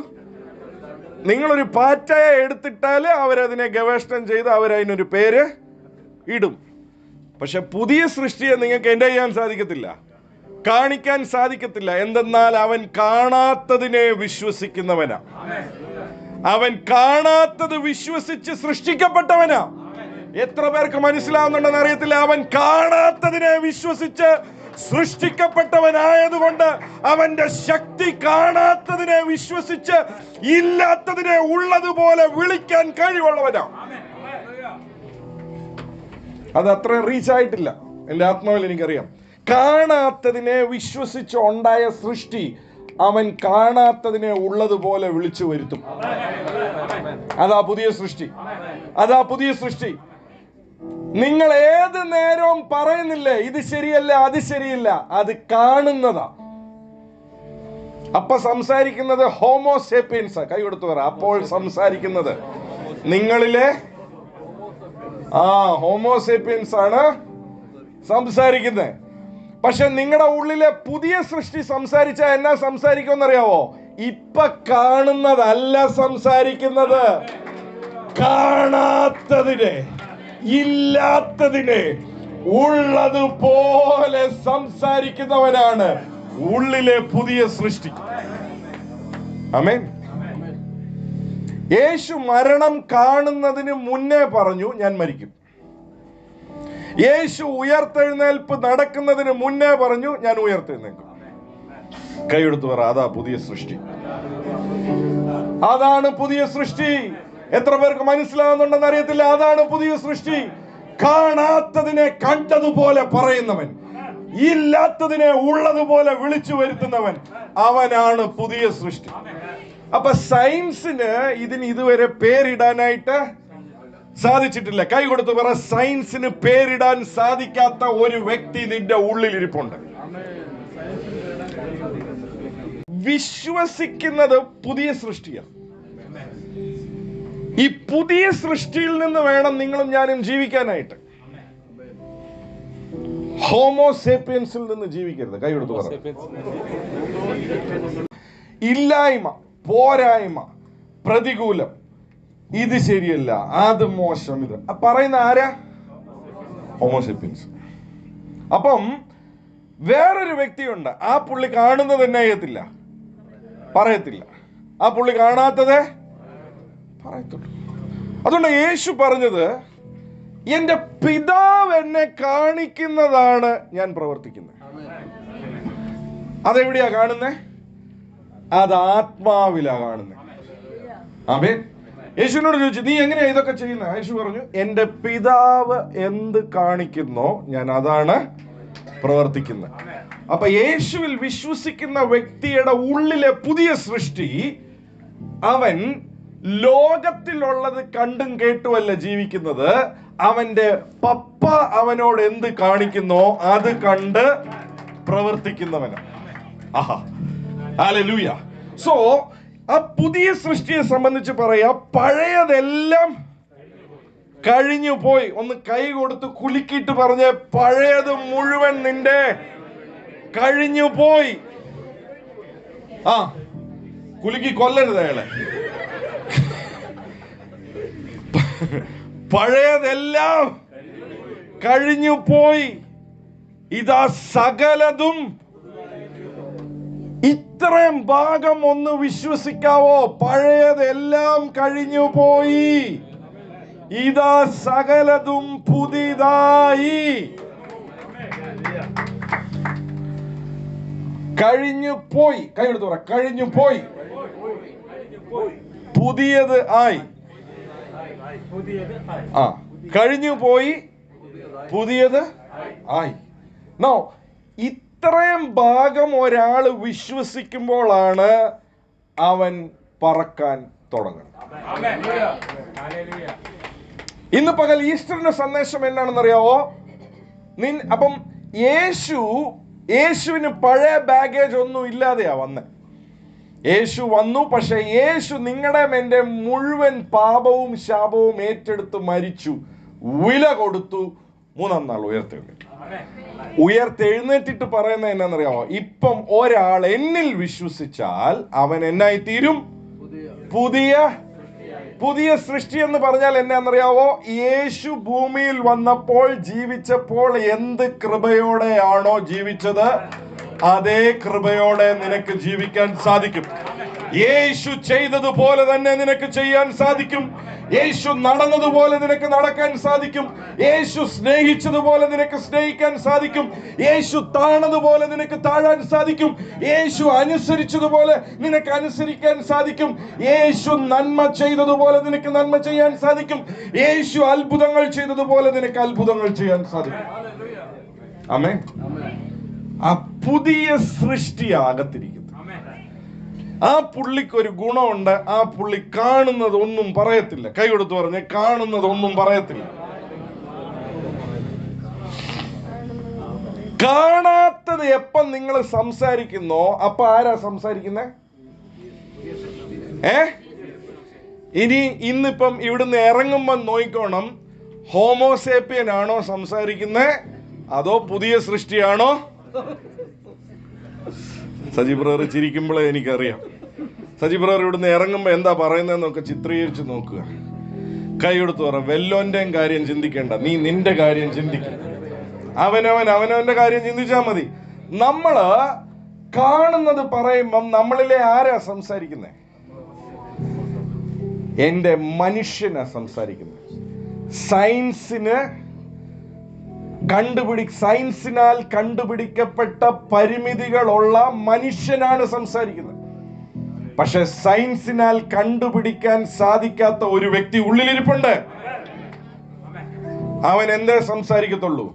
നിങ്ങളൊരു പാറ്റയെ എടുത്തിട്ടാൽ അവരതിനെ ഗവേഷണം ചെയ്ത് അവരതിനൊരു പേര് ഇടും. പക്ഷെ പുതിയ സൃഷ്ടിയെ നിങ്ങൾക്ക് എന്നെ ചെയ്യാൻ സാധിക്കത്തില്ല, കാണിക്കാൻ സാധിക്കത്തില്ല. എന്തെന്നാൽ അവൻ കാണാത്തതിനെ വിശ്വസിക്കുന്നവനാ. അവൻ കാണാത്തത് വിശ്വസിച്ച് സൃഷ്ടിക്കപ്പെട്ടവനാ. എത്ര പേർക്ക് മനസ്സിലാവുന്നുണ്ടെന്ന് അറിയത്തില്ല. അവൻ കാണാത്തതിനെ വിശ്വസിച്ച് സൃഷ്ടിക്കപ്പെട്ടവനായതുകൊണ്ട് അവന്റെ ശക്തി കാണാത്തതിനെ വിശ്വസിച്ച് ഇല്ലാത്തതിനെ ഉള്ളതുപോലെ വിളിക്കാൻ കഴിവുള്ളവനാ. അത് അത്ര റീച്ച് ആയിട്ടില്ല എൻ്റെ ആത്മാവിൽ, എനിക്കറിയാം. കാണാത്തതിനെ വിശ്വസിച്ച് ഉണ്ടായ സൃഷ്ടി അവൻ കാണാത്തതിനെ ഉള്ളതുപോലെ വിളിച്ചു വരുത്തും. അതാ പുതിയ സൃഷ്ടി, അതാ പുതിയ സൃഷ്ടി. നിങ്ങൾ ഏത് നേരവും പറയുന്നില്ലേ ഇത് ശരിയല്ല, അത് ശരിയില്ല, അത് കാണുന്നതാ. അപ്പൊ സംസാരിക്കുന്നത് ഹോമോസേപ്പിയൻസ്. കൈ കൊടുത്തു പറ, അപ്പോൾ സംസാരിക്കുന്നത് നിങ്ങളിലെ ഹോമോസേപ്പിയൻസ് ആണ് സംസാരിക്കുന്നത്. പക്ഷെ നിങ്ങളുടെ ഉള്ളിലെ പുതിയ സൃഷ്ടി സംസാരിച്ചാൽ എന്നാ സംസാരിക്കുമെന്നറിയാവോ? ഇപ്പൊ കാണുന്നതല്ല സംസാരിക്കുന്നത്, കാണാത്തതിനെ ഇല്ലാത്തതിനെ ഉള്ളതുപോലെ സംസാരിക്കുന്നവനാണ് ഉള്ളിലെ പുതിയ സൃഷ്ടി. ആമേൻ. യേശു മരണം കാണുന്നതിന് മുന്നേ പറഞ്ഞു ഞാൻ മരിക്കും. യേശു ഉയർത്തെഴുന്നേൽപ്പ് നടക്കുന്നതിന് മുന്നേ പറഞ്ഞു ഞാൻ ഉയർത്തെഴുന്നേൽക്കും. കൈയെടുത്ത് പറ, അതാ പുതിയ സൃഷ്ടി, അതാണ് പുതിയ സൃഷ്ടി. എത്ര പേർക്ക് മനസ്സിലാകുന്നുണ്ടെന്ന് അറിയത്തില്ല. അതാണ് പുതിയ സൃഷ്ടി. കാണാത്തതിനെ കണ്ടതുപോലെ പറയുന്നവൻ, ഇല്ലാത്തതിനെ ഉള്ളതുപോലെ വിളിച്ചു വരുത്തുന്നവൻ, അവനാണ് പുതിയ സൃഷ്ടി. അപ്പൊ സയൻസിന് ഇതിന് ഇതുവരെ പേരിടാനായിട്ട് സാധിച്ചിട്ടില്ല. കൈ കൊടുത്ത് പറ, സയൻസിന് പേരിടാൻ സാധിക്കാത്ത ഒരു വ്യക്തി നിന്റെ ഉള്ളിൽ ഇരിപ്പുണ്ട്. വിശ്വസിക്കുന്നത് പുതിയ സൃഷ്ടിയാണ്. ഈ പുതിയ സൃഷ്ടിയിൽ നിന്ന് വേണം നിങ്ങളും ഞാനും ജീവിക്കാനായിട്ട്. ഹോമോസേപ്പിയൻസിൽ നിന്ന് ജീവിക്കരുത്. കൈ കൊടുത്ത് പറ. ഇല്ലായ്മ, പോരായ്മ, പ്രതികൂലം, ഇത് ശരിയല്ല, അത് മോശം, ഇത് പറയുന്ന ആരാ? ഹോമോസേപ്പിയൻസ്. അപ്പം വേറൊരു വ്യക്തിയുണ്ട്, ആ പുള്ളി കാണുന്നത് എന്നെ ചെയ്യത്തില്ല, പറയത്തില്ല. ആ പുള്ളി കാണാത്തത് പറയത്തുള്ളൂ. അതുകൊണ്ട് യേശു പറഞ്ഞത്, എന്റെ പിതാവ് എന്നെ കാണിക്കുന്നതാണ് ഞാൻ പ്രവർത്തിക്കുന്നത്. അതെവിടെയാ കാണുന്നേ? അത് ആത്മാവിലാ കാണുന്നത്. ആമേൻ. യേശുവിനോട് ചോദിച്ചു, നീ എങ്ങനെയാ ഇതൊക്കെ ചെയ്യുന്നത്? യേശു പറഞ്ഞു, എന്റെ പിതാവ് എന്ത് കാണിക്കുന്നോ ഞാൻ അതാണ് പ്രവർത്തിക്കുന്നത്. അപ്പൊ യേശുവിൽ വിശ്വസിക്കുന്ന വ്യക്തിയുടെ ഉള്ളിലെ പുതിയ സൃഷ്ടി, അവൻ ലോകത്തിലുള്ളത് കണ്ടും കേട്ടുമല്ല ജീവിക്കുന്നത്. അവന്റെ പപ്പ അവനോട് എന്ത് കാണിക്കുന്നോ അത് കണ്ട് പ്രവർത്തിക്കുന്നവനാണ്. ആഹാ, ഹല്ലേലൂയ. സോ ആ പുതിയ സൃഷ്ടിയെ സംബന്ധിച്ച് പറയാ, പഴയതെല്ലാം കഴിഞ്ഞു പോയി. ഒന്ന് കൈ കൊടുത്ത് കുലുക്കിയിട്ട് പറഞ്ഞ, പഴയത് മുഴുവൻ നിന്റെ കഴിഞ്ഞു പോയി. ആ, കുലുക്കി കൊല്ലരുത് അയാളെ. പഴയതെല്ലാം കഴിഞ്ഞു പോയി, ഇതാ സകലതും. ഇത്രയും ഭാഗം ഒന്ന് വിശ്വസിക്കാവോ? പഴയതെല്ലാം കഴിഞ്ഞു പോയി, ഇതാ സകലതും പുതിയതായി. കഴിഞ്ഞു പോയി. കൈയെടുത്ത് പറ, കഴിഞ്ഞു പോയി, പുതിയത് ആയി. ആ, കഴിഞ്ഞു പോയി, പുതിയത് ആയി. നോ, ഇത്രയും ഭാഗം ഒരാൾ വിശ്വസിക്കുമ്പോഴാണ് അവൻ പറക്കാൻ തുടങ്ങുന്നത്. ഇന്ന് പകൽ ഈസ്റ്ററിന്റെ സന്ദേശം എന്താണെന്നറിയാവോ? അപ്പം യേശു യേശുവിന് പഴയ ബാഗേജ് ഒന്നും ഇല്ലാതെയാ വന്നേ. യേശു വന്നു, പക്ഷെ യേശു നിങ്ങളുടെ എൻ്റെ മുഴുവൻ പാപവും ശാപവും ഏറ്റെടുത്ത് മരിച്ചു, വില കൊടുത്തു, മൂന്നാം നാൾ ഉയർത്തെഴുന്നേറ്റു. ഉയർത്തെഴുന്നേറ്റിട്ട് പറയുന്നത് എന്നാന്നറിയാമോ? ഇപ്പം ഒരാൾ എന്നിൽ വിശ്വസിച്ചാൽ അവൻ എന്നായി തീരും? പുതിയ സൃഷ്ടി എന്ന് പറഞ്ഞാൽ എന്നാന്നറിയാവോ? യേശു ഭൂമിയിൽ വന്നപ്പോൾ ജീവിച്ചപ്പോൾ എന്ത് കൃപയോടെയാണോ ജീവിച്ചത്, അതേ കൃപയോടെ നിനക്ക് ജീവിക്കാൻ സാധിക്കും. യേശു ചെയ്തതുപോലെ തന്നെ നിനക്ക് ചെയ്യാൻ സാധിക്കും. യേശു നടന്നതുപോലെ നിനക്ക് നടക്കാൻ സാധിക്കും. യേശു സ്നേഹിച്ചതുപോലെ നിനക്ക് സ്നേഹിക്കാൻ സാധിക്കും. യേശു താണതുപോലെ നിനക്ക് താഴാൻ സാധിക്കും. യേശു അനുസരിച്ചതുപോലെ നിനക്ക് അനുസരിക്കാൻ സാധിക്കും. യേശു നന്മ ചെയ്തതുപോലെ നിനക്ക് നന്മ ചെയ്യാൻ സാധിക്കും. യേശു അത്ഭുതങ്ങൾ ചെയ്തതുപോലെ നിനക്ക് അത്ഭുതങ്ങൾ ചെയ്യാൻ സാധിക്കും. ആമേൻ. ആ പുതിയ സൃഷ്ടിയാകത്തിരിക്കുന്നു. ആ പുള്ളിക്ക് ഒരു ഗുണമുണ്ട്. ആ പുള്ളി കാണുന്നതൊന്നും പറയത്തില്ല. കൈ കൊടുത്ത് പറഞ്ഞ് കാണുന്നതൊന്നും പറയത്തില്ല. കാണാത്തത് എപ്പം നിങ്ങൾ സംസാരിക്കുന്നോ അപ്പൊ ആരാ സംസാരിക്കുന്നേ? ഇനി ഇന്നിപ്പം ഇവിടുന്ന് ഇറങ്ങുമ്പോ നോയിക്കോണം, ഹോമോസേപ്പിയൻ ആണോ സംസാരിക്കുന്നേ അതോ പുതിയ സൃഷ്ടിയാണോ? സജി ബ്രദർ ചിരിക്കുമ്പോഴേ എനിക്കറിയാം. സജി ബ്രദർ ഇവിടുന്ന് ഇറങ്ങുമ്പോ എന്താ പറയുന്നതെന്നൊക്കെ ചിത്രീകരിച്ച് നോക്കുക. കൈ കൊടുത്ത് പറ, വെല്ലോന്റെയും കാര്യം ചിന്തിക്കേണ്ട, നീ നിന്റെ കാര്യം ചിന്തിക്കുക. അവനവന്റെ കാര്യം ചിന്തിച്ചാൽ മതി. നമ്മള് കാണുന്നത് പറയുമ്പം നമ്മളിലെ ആരാ സംസാരിക്കുന്നേ? എന്റെ മനുഷ്യനാ സംസാരിക്കുന്നത്. സയൻസിനാൽ കണ്ടുപിടിക്കപ്പെട്ട പരിമിതികളുള്ള മനുഷ്യനാണ് സംസാരിക്കുന്നത്. പക്ഷെ സയൻസിനാൽ കണ്ടുപിടിക്കാൻ സാധിക്കാത്ത ഒരു വ്യക്തി ഉള്ളിലിരിപ്പുണ്ട്. അവൻ എന്തേ സംസാരിക്കത്തുള്ളൂ?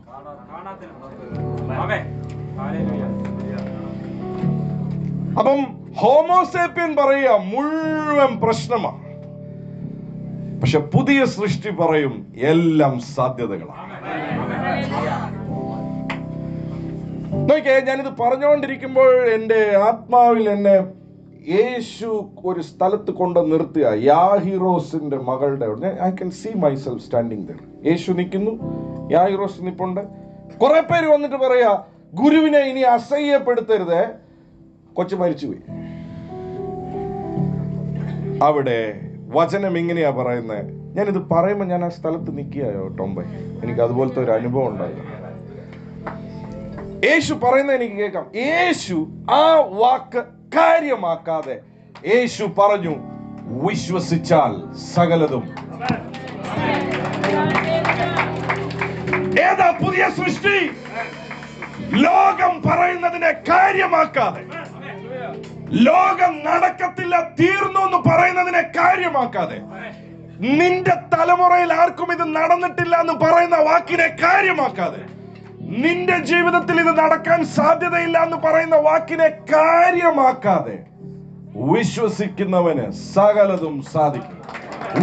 അപ്പം ഹോമോസേപ്പിയൻ പറയുക മുഴുവൻ പ്രശ്നമാണ്. പക്ഷെ പുതിയ സൃഷ്ടി പറയും എല്ലാം സാധ്യതകളാണ്. നോക്കിയേ, ഞാനിത് പറഞ്ഞുകൊണ്ടിരിക്കുമ്പോൾ എൻ്റെ ആത്മാവിൽ എന്നെ യേശു ഒരു സ്ഥലത്ത് കൊണ്ട് നിർത്തുക. യാഹിറോസിന്റെ മകളുടെ I can see myself standing there. Yeshu നിൽക്കുന്നു, യാഹിറോസ് നിൽപ്പുണ്ട്. കുറെ പേര് വന്നിട്ട് പറയാ, ഗുരുവിനെ ഇനി അസഹ്യപ്പെടുത്തരുത്, കൊച്ചു മരിച്ചുപോയി. അവിടെ വചനം ഇങ്ങനെയാ പറയുന്നത്. ഞാനിത് പറയുമ്പോൾ ഞാൻ ആ സ്ഥലത്ത് നിൽക്കുകയോ ടോംബൈ, എനിക്ക് അതുപോലത്തെ ഒരു അനുഭവം ഉണ്ടായി. യേശു പറയുന്നത് എനിക്ക് കേൾക്കാം. യേശു ആ വാക്ക് കാര്യമാക്കാതെ യേശു പറഞ്ഞു, വിശ്വസിച്ചാൽ സകലതും. ഏതാ പുതിയ സൃഷ്ടി? ലോകം പറയുന്നതിനെ കാര്യമാക്കാതെ, ലോകം നടക്കത്തില്ല, തീർന്നു എന്ന് പറയുന്നതിനെ കാര്യമാക്കാതെ, നിന്റെ തലമുറയിൽ ആർക്കും ഇത് നടന്നിട്ടില്ല എന്ന് പറയുന്ന വാക്കിനെ കാര്യമാക്കാതെ, നിന്റെ ജീവിതത്തിൽ ഇത് നടക്കാൻ സാധ്യതയില്ല എന്ന് പറയുന്ന വാക്കിനെ കാര്യമാക്കാതെ, വിശ്വസിക്കുന്നവന് സകലതും സാധിക്കും.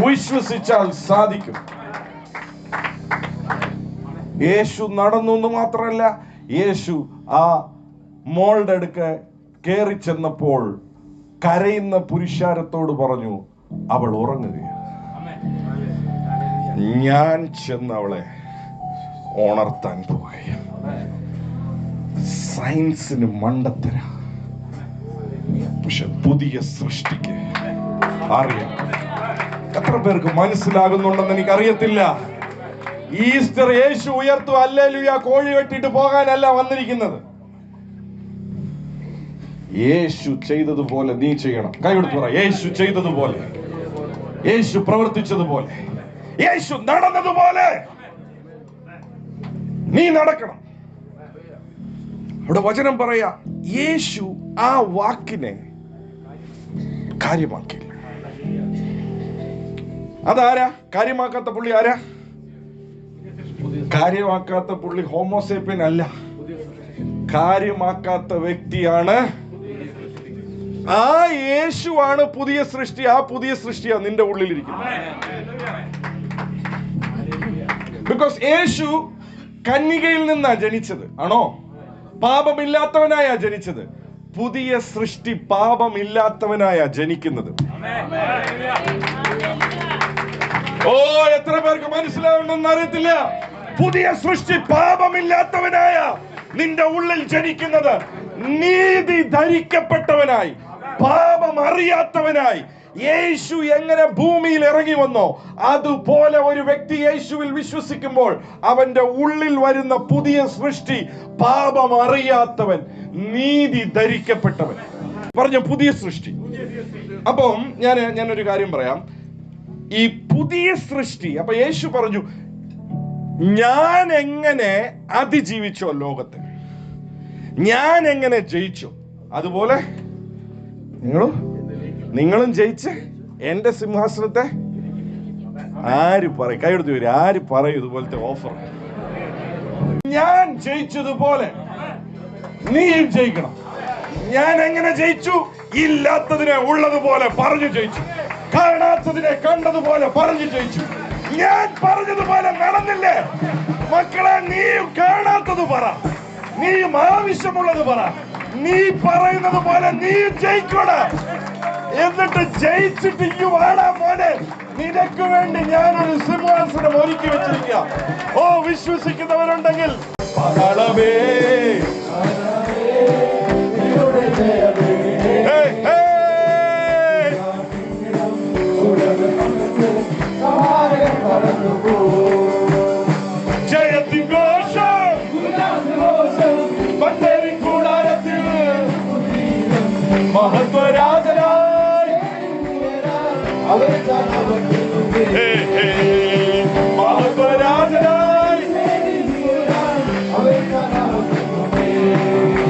വിശ്വസിച്ചാൽ സാധിക്കും. യേശു നടന്നു എന്ന് മാത്രമല്ല, യേശു ആ മോളുടെ അടുക്ക കയറി ചെന്നപ്പോൾ കരയുന്ന പുരുഷാരത്തോട് പറഞ്ഞു, അവൾ ഉറങ്ങുകയാണ്. ഞാൻ ചെന്ന് അവളെ ഉണർത്താൻ പോവുകയാണ്. സയൻസിന് മണ്ടത്തര, പക്ഷെ പുതിയ സൃഷ്ടിക്ക് അറിയാം. എത്ര പേർക്ക് മനസ്സിലാകുന്നുണ്ടെന്ന് എനിക്കറിയത്തില്ല. ഈസ്റ്റർ യേശു ഉയർത്തു, ഹല്ലേലൂയ, കോഴി വെട്ടിട്ട് പോകാനല്ല വന്നിരിക്കുന്നത്. യേശു ചെയ്തതുപോലെ നീ ചെയ്യണം. കൈകൊടുത്ത് പറ, യേശു ചെയ്തതുപോലെ, യേശു പ്രവർത്തിച്ചതുപോലെ, യേശു നടന്നതുപോലെ നീ നടക്കണം. അവിടെ വചനം പറയാ, യേശു ആ വാക്കിനെ കാര്യമാക്കില്ല. അതാരാ കാര്യമാക്കാത്ത പുള്ളി? ആരാ കാര്യമാക്കാത്ത പുള്ളി? ഹോമോസേപ്പിയൻ അല്ല, കാര്യമാക്കാത്ത വ്യക്തിയാണ്. ആ യേശുവാണ് പുതിയ സൃഷ്ടി. ആ പുതിയ സൃഷ്ടിയാ നിന്റെ ഉള്ളിലിരിക്കുന്നത്. ബിക്കോസ് യേശു കന്യകയിൽ നിന്നാ ജനിച്ചത്, ആണോ? പാപമില്ലാത്തവനായ ജനിച്ചത്. പുതിയ സൃഷ്ടി പാപമില്ലാത്തവനായ ജനിക്കുന്നത്. ഓ, എത്ര പേർക്ക് മനസ്സിലാവുണ്ടെന്ന് അറിയത്തില്ല. പുതിയ സൃഷ്ടി പാപമില്ലാത്തവനായ നിന്റെ ഉള്ളിൽ ജനിക്കുന്നത്, നീതി ധരിക്കപ്പെട്ടവനായി, പാപം അറിയാത്തവനായി. യേശു എങ്ങനെ ഭൂമിയിൽ ഇറങ്ങി വന്നോ അതുപോലെ ഒരു വ്യക്തി യേശുവിൽ വിശ്വസിക്കുമ്പോൾ അവന്റെ ഉള്ളിൽ വരുന്ന പുതിയ സൃഷ്ടി പാപം അറിയാത്തവൻ, നീതി ധരിക്കപ്പെട്ടവൻ. പറഞ്ഞ പുതിയ സൃഷ്ടി. അപ്പം ഞാനൊരു കാര്യം പറയാം. ഈ പുതിയ സൃഷ്ടി, അപ്പൊ യേശു പറഞ്ഞു, ഞാൻ എങ്ങനെ അതിജീവിച്ചോ ലോകത്തെ, ഞാൻ എങ്ങനെ ജയിച്ചോ അതുപോലെ നിങ്ങളും ജയിച്ച് എന്റെ സിംഹാസനത്തെ ആര് പറയും? കൈയെടുത്ത് വരും. ആര് പറയും ഇതുപോലത്തെ ഓഫർ? ഞാൻ ജയിച്ചതുപോലെ നീയും ജയിക്കണം. ഞാൻ എങ്ങനെ ജയിച്ചു? ഇല്ലാത്തതിനെ ഉള്ളതുപോലെ പറഞ്ഞു ജയിച്ചു, കാണാത്തതിനെ കണ്ടതുപോലെ പറഞ്ഞു ജയിച്ചു. ഞാൻ പറഞ്ഞതുപോലെ നടന്നില്ലേ മക്കളെ? നീയും കാണാത്തത് പറ, നീയും ആവശ്യമുള്ളത് പറ, നീ പറയുന്നത് പോലെ നീയും ജയിക്കണ. എന്നിട്ട് ജയിച്ചിട്ട് ഈ വാടാ മോനെ, നിനക്ക് വേണ്ടി ഞാനൊരു സിംഹാസനം ഒരുക്കി വെച്ചിരിക്കുക. ഓ, വിശ്വസിക്കുന്നവരുണ്ടെങ്കിൽ ജയത്തിൻ ഘോഷം പന്തേരി കൂടാരത്തിൽ മഹത്വരാജനായി മഹത്വരാജനായി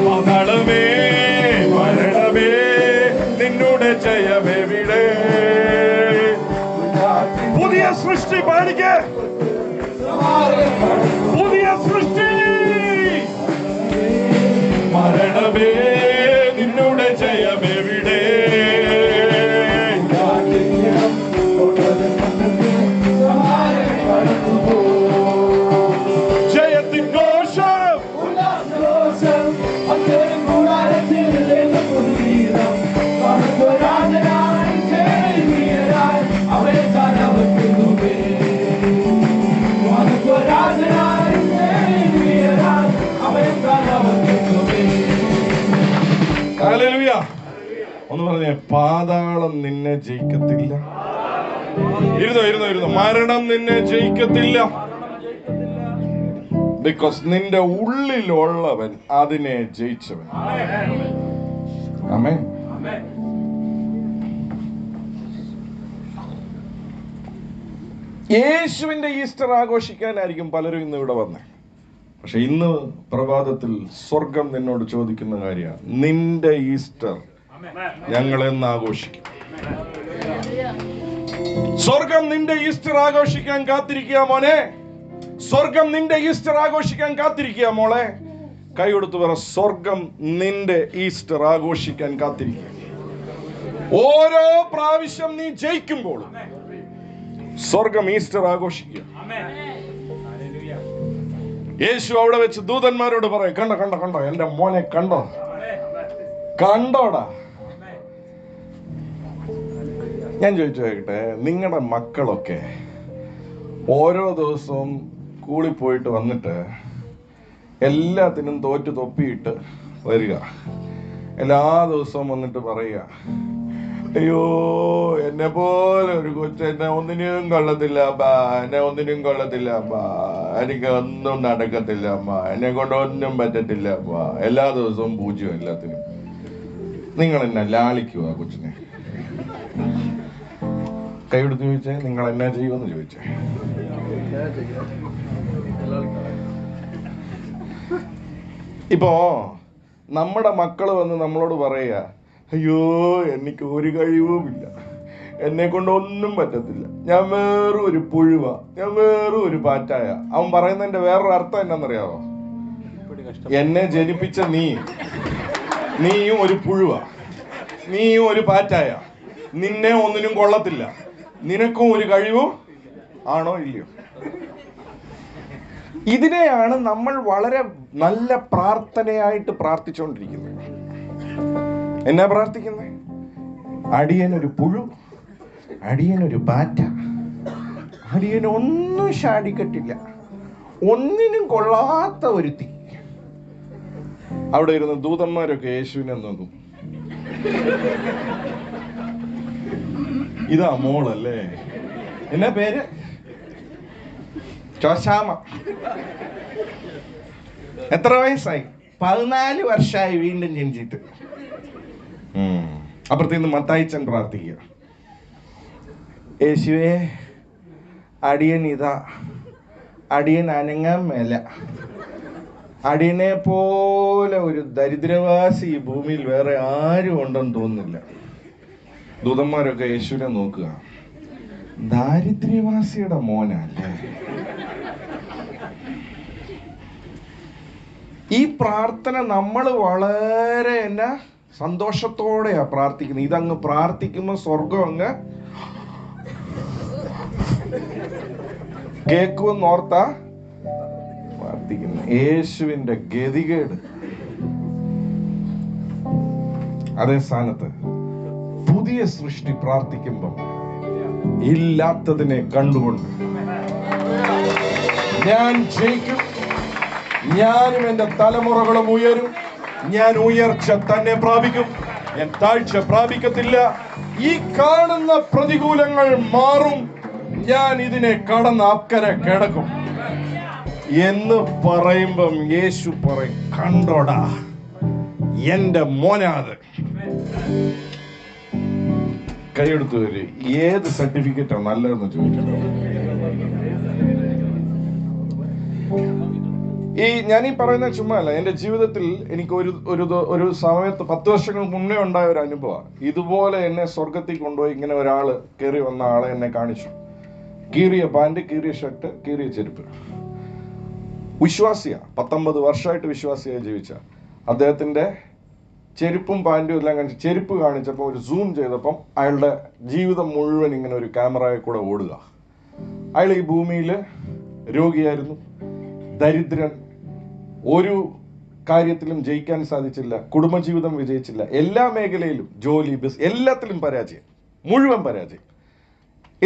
മകളമേ മരണമേ നിന്നുടെ ജയമെവിടെ? പുതിയ സൃഷ്ടി പാടിക്കേ, പുതിയ സൃഷ്ടി. മരണമേ നിന്നുടെ ജയമെവിടെ? ജയത്തിൻ ഘോഷം ഹല്ലേലൂയ. ഒന്ന് പറഞ്ഞേ, പാതാളം നിന്നെ ജയിക്കത്തില്ല. ഇരുന്നോ. മരണം നിന്നെ ജയിക്കത്തില്ല. ബിക്കോസ് നിന്റെ ഉള്ളിലുള്ളവൻ അതിനെ ജയിച്ചവൻ. ആമേൻ. യേശുവിന്റെ ഈസ്റ്റർ ആഘോഷിക്കാനായിരിക്കും പലരും ഇന്ന് ഇവിടെ വന്നേ. പക്ഷെ ഇന്ന് പ്രഭാതത്തിൽ സ്വർഗം നിന്നോട് ചോദിക്കുന്ന കാര്യമാണ്, നിന്റെ ഈസ്റ്റർ ഞങ്ങൾ എന്ന് ആഘോഷിക്കും. സ്വർഗം നിന്റെ ഈസ്റ്റർ ആഘോഷിക്കാൻ കാത്തിരിക്കുക മോനെ. സ്വർഗം നിന്റെ ഈസ്റ്റർ ആഘോഷിക്കാൻ കാത്തിരിക്കുക മോളെ. കൈ കൊടുത്തു പറ, സ്വർഗം നിന്റെ ഈസ്റ്റർ ആഘോഷിക്കാൻ കാത്തിരിക്കുക. ഓരോ പ്രാവശ്യം നീ ജയിക്കുമ്പോൾ സ്വർഗം ഈസ്റ്റർ ആഘോഷിക്കുക. യേശു അവിടെ വെച്ച് ദൂതന്മാരോട് പറയും, കണ്ടോ എന്റെ മോനെ കണ്ടോടാ. ഞാൻ ചോദിച്ചോട്ടെ, നിങ്ങളുടെ മക്കളൊക്കെ ഓരോ ദിവസവും സ്കൂളിൽ പോയിട്ട് വന്നിട്ട് എല്ലാത്തിനും തോറ്റ് തൊപ്പിയിട്ട് വരിക, എല്ലാ ദിവസവും വന്നിട്ട് പറയുക, അയ്യോ എന്നെ പോലെ ഒരു കൊച്ചെന്നെ ഒന്നിനും കൊള്ളത്തില്ല അമ്മ, എന്നെ ഒന്നിനും കൊള്ളത്തില്ല അമ്മ, എനിക്ക് ഒന്നും നടക്കത്തില്ല അമ്മ, എന്നെ കൊണ്ട് ഒന്നും പറ്റത്തില്ല അമ്മ. എല്ലാ ദിവസവും പൂജ്യം എല്ലാത്തിനും. നിങ്ങൾ എന്നെ ലാളിക്കുക കൊച്ചിനെ. കൈയെടുത്ത് ചോദിച്ചേ, നിങ്ങൾ എന്നാ ചെയ്യുമെന്ന് ചോദിച്ചേ. ഇപ്പോ നമ്മുടെ മക്കള് വന്ന് നമ്മളോട് പറയുക, അയ്യോ എനിക്ക് ഒരു കഴിവുമില്ല, എന്നെ കൊണ്ട് ഒന്നും പറ്റത്തില്ല, ഞാൻ വേറും ഒരു പുഴുവ, ഞാൻ വേറും ഒരു പാറ്റായ. അവൻ പറയുന്നതിന്റെ വേറൊരു അർത്ഥം എന്നാന്നറിയാവോ? എന്നെ ജനിപ്പിച്ച നീയും ഒരു പുഴുവ, നീയും ഒരു പാറ്റായ, നിന്നെ ഒന്നിനും കൊള്ളത്തില്ല, നിനക്കും ഒരു കഴിവും ആണോ ഇല്ലയോ? ഇതിനെയാണ് നമ്മൾ വളരെ നല്ല പ്രാർത്ഥനയായിട്ട് പ്രാർത്ഥിച്ചുകൊണ്ടിരിക്കുന്നത്. എന്നാ പ്രാർത്ഥിക്കുന്നത്? അടിയനൊരു പുഴു, അടിയനൊരു പാറ്റ, അടിയനൊന്നും ഷാടിക്കട്ടില്ല, ഒന്നിനും കൊള്ളാത്ത ഒരുത്തി. അവിടെ ഇരുന്ന് ദൂതന്മാരൊക്കെ യേശുവിനെ നോക്കും. ഇതാ മോളല്ലേ? എന്നാ പേര്? ചോശാമ. എത്ര വയസ്സായി? 14 വർഷമായി വീണ്ടും ജനിച്ചിട്ട്. അപ്പുറത്തുനിന്ന് മത്തായിച്ചൻ പ്രാർത്ഥിക്കുക. യേശുവേ, അടിയൻ ഇതാ, അടിയൻ അനങ്ങാൻ മേല, അടിയനെ പോലെ ഒരു ദരിദ്രവാസി ഈ ഭൂമിയിൽ വേറെ ആരും ഉണ്ടെന്ന് തോന്നുന്നില്ല. ദൂതന്മാരൊക്കെ യേശുവിനെ നോക്കുക. ദാരിദ്ര്യവാസിയുടെ മോനല്ലേ? ഈ പ്രാർത്ഥന നമ്മൾ വളരെ സന്തോഷത്തോടെയാ പ്രാർത്ഥിക്കുന്നത്. ഇതങ്ങ് പ്രാർത്ഥിക്കുമ്പോൾ സ്വർഗം അങ്ങ് കേൾക്കുമെന്നോർത്താ പ്രാർത്ഥിക്കുന്നു. യേശുവിന്റെ ഗതികേട്. അതേ സ്ഥാനത്ത് പുതിയ സൃഷ്ടി പ്രാർത്ഥിക്കുമ്പോൾ ഇല്ലാത്തതിനെ കണ്ടുകൊണ്ട് ഞാൻ ജയിക്കും, ഞാനും എന്റെ തലമുറകളും ഉയരും, ഞാൻ ഉയർച്ച തന്നെ പ്രാപിക്കും, ഞാൻ താഴ്ച പ്രാപിക്കത്തില്ല, ഈ കാണുന്ന പ്രതികൂലങ്ങൾ മാറും, ഞാൻ ഇതിനെ കടന്ന് അക്കരെ കിടക്കും എന്ന് പറയുമ്പം യേശു പറയും, കണ്ടോടാ എന്റെ മോനാത്. കൈയെടുത്തു വരെ ഏത് സർട്ടിഫിക്കറ്റാ നല്ലതെന്ന് ചോദിക്കണം. ഞാനീ പറയുന്ന ചുമ്മാ അല്ല, എന്റെ ജീവിതത്തിൽ എനിക്ക് ഒരു സമയത്ത് 10 വർഷങ്ങൾക്ക് മുന്നേ ഉണ്ടായ ഒരു അനുഭവം. ഇതുപോലെ എന്നെ സ്വർഗത്തിൽ കൊണ്ടുപോയി ഇങ്ങനെ ഒരാള് കയറി വന്ന ആളെ എന്നെ കാണിച്ചു. കീറിയ പാന്റ്, കീറിയ ഷർട്ട്, കീറിയ ചെരുപ്പ്. വിശ്വാസിയാ, 19 വർഷമായിട്ട് വിശ്വാസിയായി ജീവിച്ച അദ്ദേഹത്തിന്റെ ചെരുപ്പും പാന്റും എല്ലാം കാണിച്ച്, ചെരുപ്പ് കാണിച്ചപ്പോൾ ഒരു സൂം ചെയ്തപ്പം അയാളുടെ ജീവിതം മുഴുവൻ ഇങ്ങനെ ഒരു ക്യാമറയിൽ കൂടെ ഓടുക. അയാൾ ഈ ഭൂമിയിൽ രോഗിയായിരുന്നു, ദരിദ്രൻ, ഒരു കാര്യത്തിലും ജയിക്കാൻ സാധിച്ചില്ല, കുടുംബജീവിതം വിജയിച്ചില്ല, എല്ലാ മേഖലയിലും ജോലി, എല്ലാത്തിലും പരാജയം, മുഴുവൻ പരാജയം.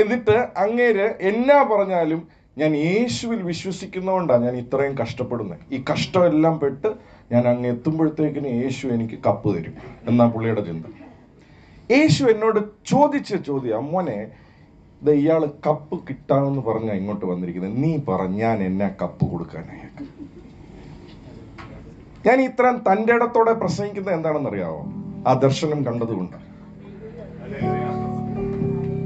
എന്നിട്ട് അങ്ങേര് എന്നാ പറഞ്ഞാലും ഞാൻ യേശുവിൽ വിശ്വസിക്കുന്നതുകൊണ്ടാണ് ഞാൻ ഇത്രയും കഷ്ടപ്പെടുന്നത്, ഈ കഷ്ടമെല്ലാം പെട്ട് ഞാൻ അങ്ങ് എത്തുമ്പോഴത്തേക്കിന് യേശു എനിക്ക് കപ്പ് തരും എന്നാ പുള്ളിയുടെ ചിന്ത. യേശു എന്നോട് ചോദിച്ച ചോദ്യം, മോനെ ഇയാള് കപ്പ് കിട്ടാമെന്ന് പറഞ്ഞാ ഇങ്ങോട്ട് വന്നിരിക്കുന്നത്, നീ പറ ഞാൻ എന്നാ കപ്പ് കൊടുക്കാനായി? ഞാൻ ഇത്രയും തൻ്റെ ഇടത്തോടെ പ്രസംഗിക്കുന്നത് എന്താണെന്നറിയാവോ? ആ ദർശനം കണ്ടതുകൊണ്ട്.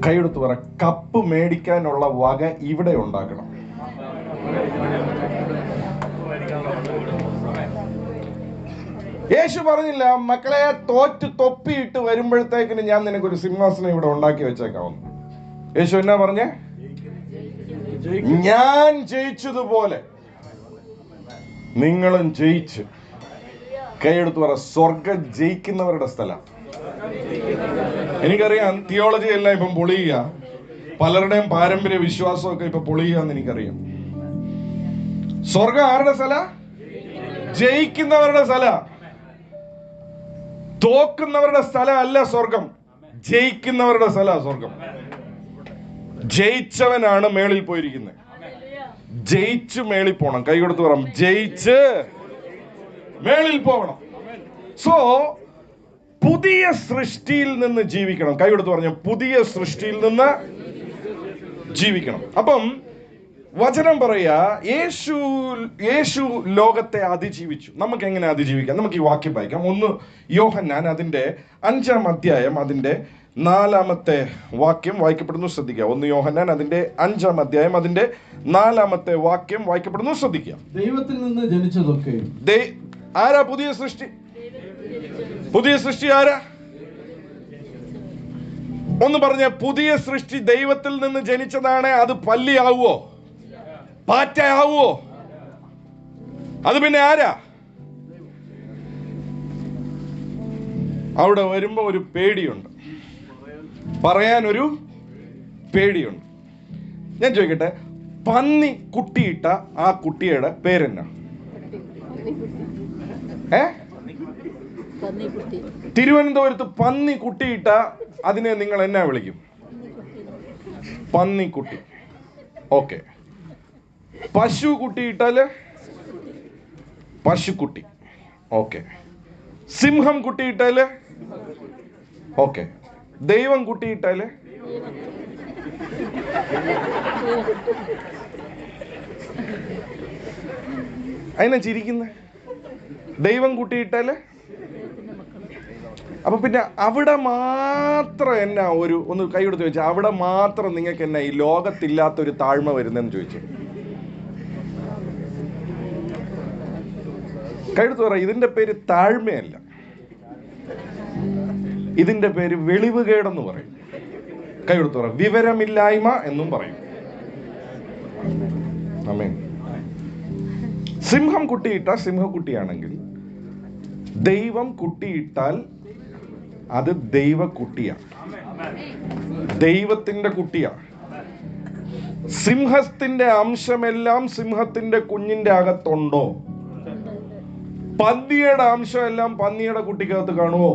കൈയെടുത്ത് പറ, കപ്പ് മേടിക്കാനുള്ള വക ഇവിടെ ഉണ്ടാക്കണം. യേശു പറഞ്ഞില്ല, മക്കളെ തോറ്റ് തൊപ്പിയിട്ട് വരുമ്പോഴത്തേക്കിന് ഞാൻ നിനക്കൊരു സിംഹാസനം ഇവിടെ ഉണ്ടാക്കി വെച്ചേക്കാവുന്നു. യേശു എന്നാ പറഞ്ഞേ? ഞാൻ ജയിച്ചതുപോലെ നിങ്ങളും ജയിച്ച്. കൈയെടുത്ത് പറ, സ്വർഗം ജയിക്കുന്നവരുടെ സ്ഥലം. എനിക്കറിയാം തിയോളജി എല്ലാം ഇപ്പം പൊളിയുക, പലരുടെയും പാരമ്പര്യ വിശ്വാസമൊക്കെ ഇപ്പൊ പൊളിയുകയെന്ന് എനിക്കറിയാം. സ്വർഗം ആരുടെ സ്ഥല? ജയിക്കുന്നവരുടെ സ്ഥല. തോക്കുന്നവരുടെ സ്ഥലം അല്ല സ്വർഗം, ജയിക്കുന്നവരുടെ സ്ഥല സ്വർഗം. ജയിച്ചവനാണ് മേളിൽ പോയിരിക്കുന്നത്. ജയിച്ചു മേളിൽ പോണം. കൈ കൊടുത്ത് പറ, ജയിച്ച് മേളിൽ പോകണം. സോ പുതിയ സൃഷ്ടിയിൽ നിന്ന് ജീവിക്കണം. കൈ കൊടുത്ത് പറഞ്ഞു, പുതിയ സൃഷ്ടിയിൽ നിന്ന് ജീവിക്കണം. അപ്പം വചനം പറയാ, യേശു ലോകത്തെ അതിജീവിച്ചു. നമുക്ക് എങ്ങനെ അതിജീവിക്കാം? നമുക്ക് ഈ വാക്യം വായിക്കാം. 1 യോഹന്നാൻ അതിന്റെ 5-ാം അധ്യായം അതിന്റെ 4-ാമത്തെ വാക്യം വായിക്കപ്പെടുന്നു, ശ്രദ്ധിക്കുക. 1 യോഹന്നാൻ അതിന്റെ 5-ാം അധ്യായം അതിന്റെ 4-ാമത്തെ വാക്യം വായിക്കപ്പെടുന്നു, ശ്രദ്ധിക്കുക. ദൈവത്തിൽ നിന്ന് ജനിച്ചതൊക്കെ. ആരാ പുതിയ സൃഷ്ടി? പുതിയ സൃഷ്ടി ആരാ? ഒന്ന് പറഞ്ഞ, പുതിയ സൃഷ്ടി ദൈവത്തിൽ നിന്ന് ജനിച്ചതാണ്. അത് പല്ലിയാവോ? പാറ്റയാവോ? അത് പിന്നെ ആരാ? അവിടെ വരുമ്പോ ഒരു പേടിയുണ്ട്, പറയാനൊരു പേടിയുണ്ട്. ഞാൻ ചോദിക്കട്ടെ, പന്നി കുട്ടിയിട്ട ആ കുട്ടിയുടെ പേരെന്നാ? തിരുവനന്തപുരത്ത് പന്നി കുട്ടിയിട്ട അതിനെ നിങ്ങൾ എന്നാ വിളിക്കും? പന്നിക്കുട്ടി. ഓക്കെ. പശു കുട്ടിയിട്ടാല് പശുക്കുട്ടി. ഓക്കെ. സിംഹം കുട്ടിയിട്ടാല്? ഓക്കെ. ദൈവം കുട്ടിയിട്ടാല്? അതിനാ ചിരിക്കുന്നത്? ദൈവം കുട്ടിയിട്ടാല്? അപ്പൊ പിന്നെ അവിടെ മാത്രം എന്നാ ഒന്ന് കൈ കൊടുത്ത് ചോദിച്ചാൽ അവിടെ മാത്രം നിങ്ങൾക്ക് എന്നാ ഈ ലോകത്തില്ലാത്തൊരു താഴ്മ വരുന്നെന്ന് ചോദിച്ചു? കൈയെടുത്ത് പറ. ഇതിന്റെ പേര് താഴ്മയല്ല, ഇതിന്റെ പേര് വെളിവുകേടെന്ന് പറയും. കൈയെടുത്ത് പറ. വിവരമില്ലായ്മ എന്നും പറയും. ആമേൻ. സിംഹം കുട്ടിയിട്ട സിംഹക്കുട്ടിയാണെങ്കിൽ, ദൈവം കുട്ടിയിട്ടാൽ അത് ദൈവക്കുട്ടിയാണ്, ദൈവത്തിന്റെ കുട്ടിയാണ്. സിംഹത്തിന്റെ അംശമെല്ലാം സിംഹത്തിന്റെ കുഞ്ഞിന്റെ അകത്തുണ്ടോ? പന്നിയുടെ അംശമെല്ലാം പന്നിയുടെ കുട്ടിക്കകത്ത് കാണുമോ?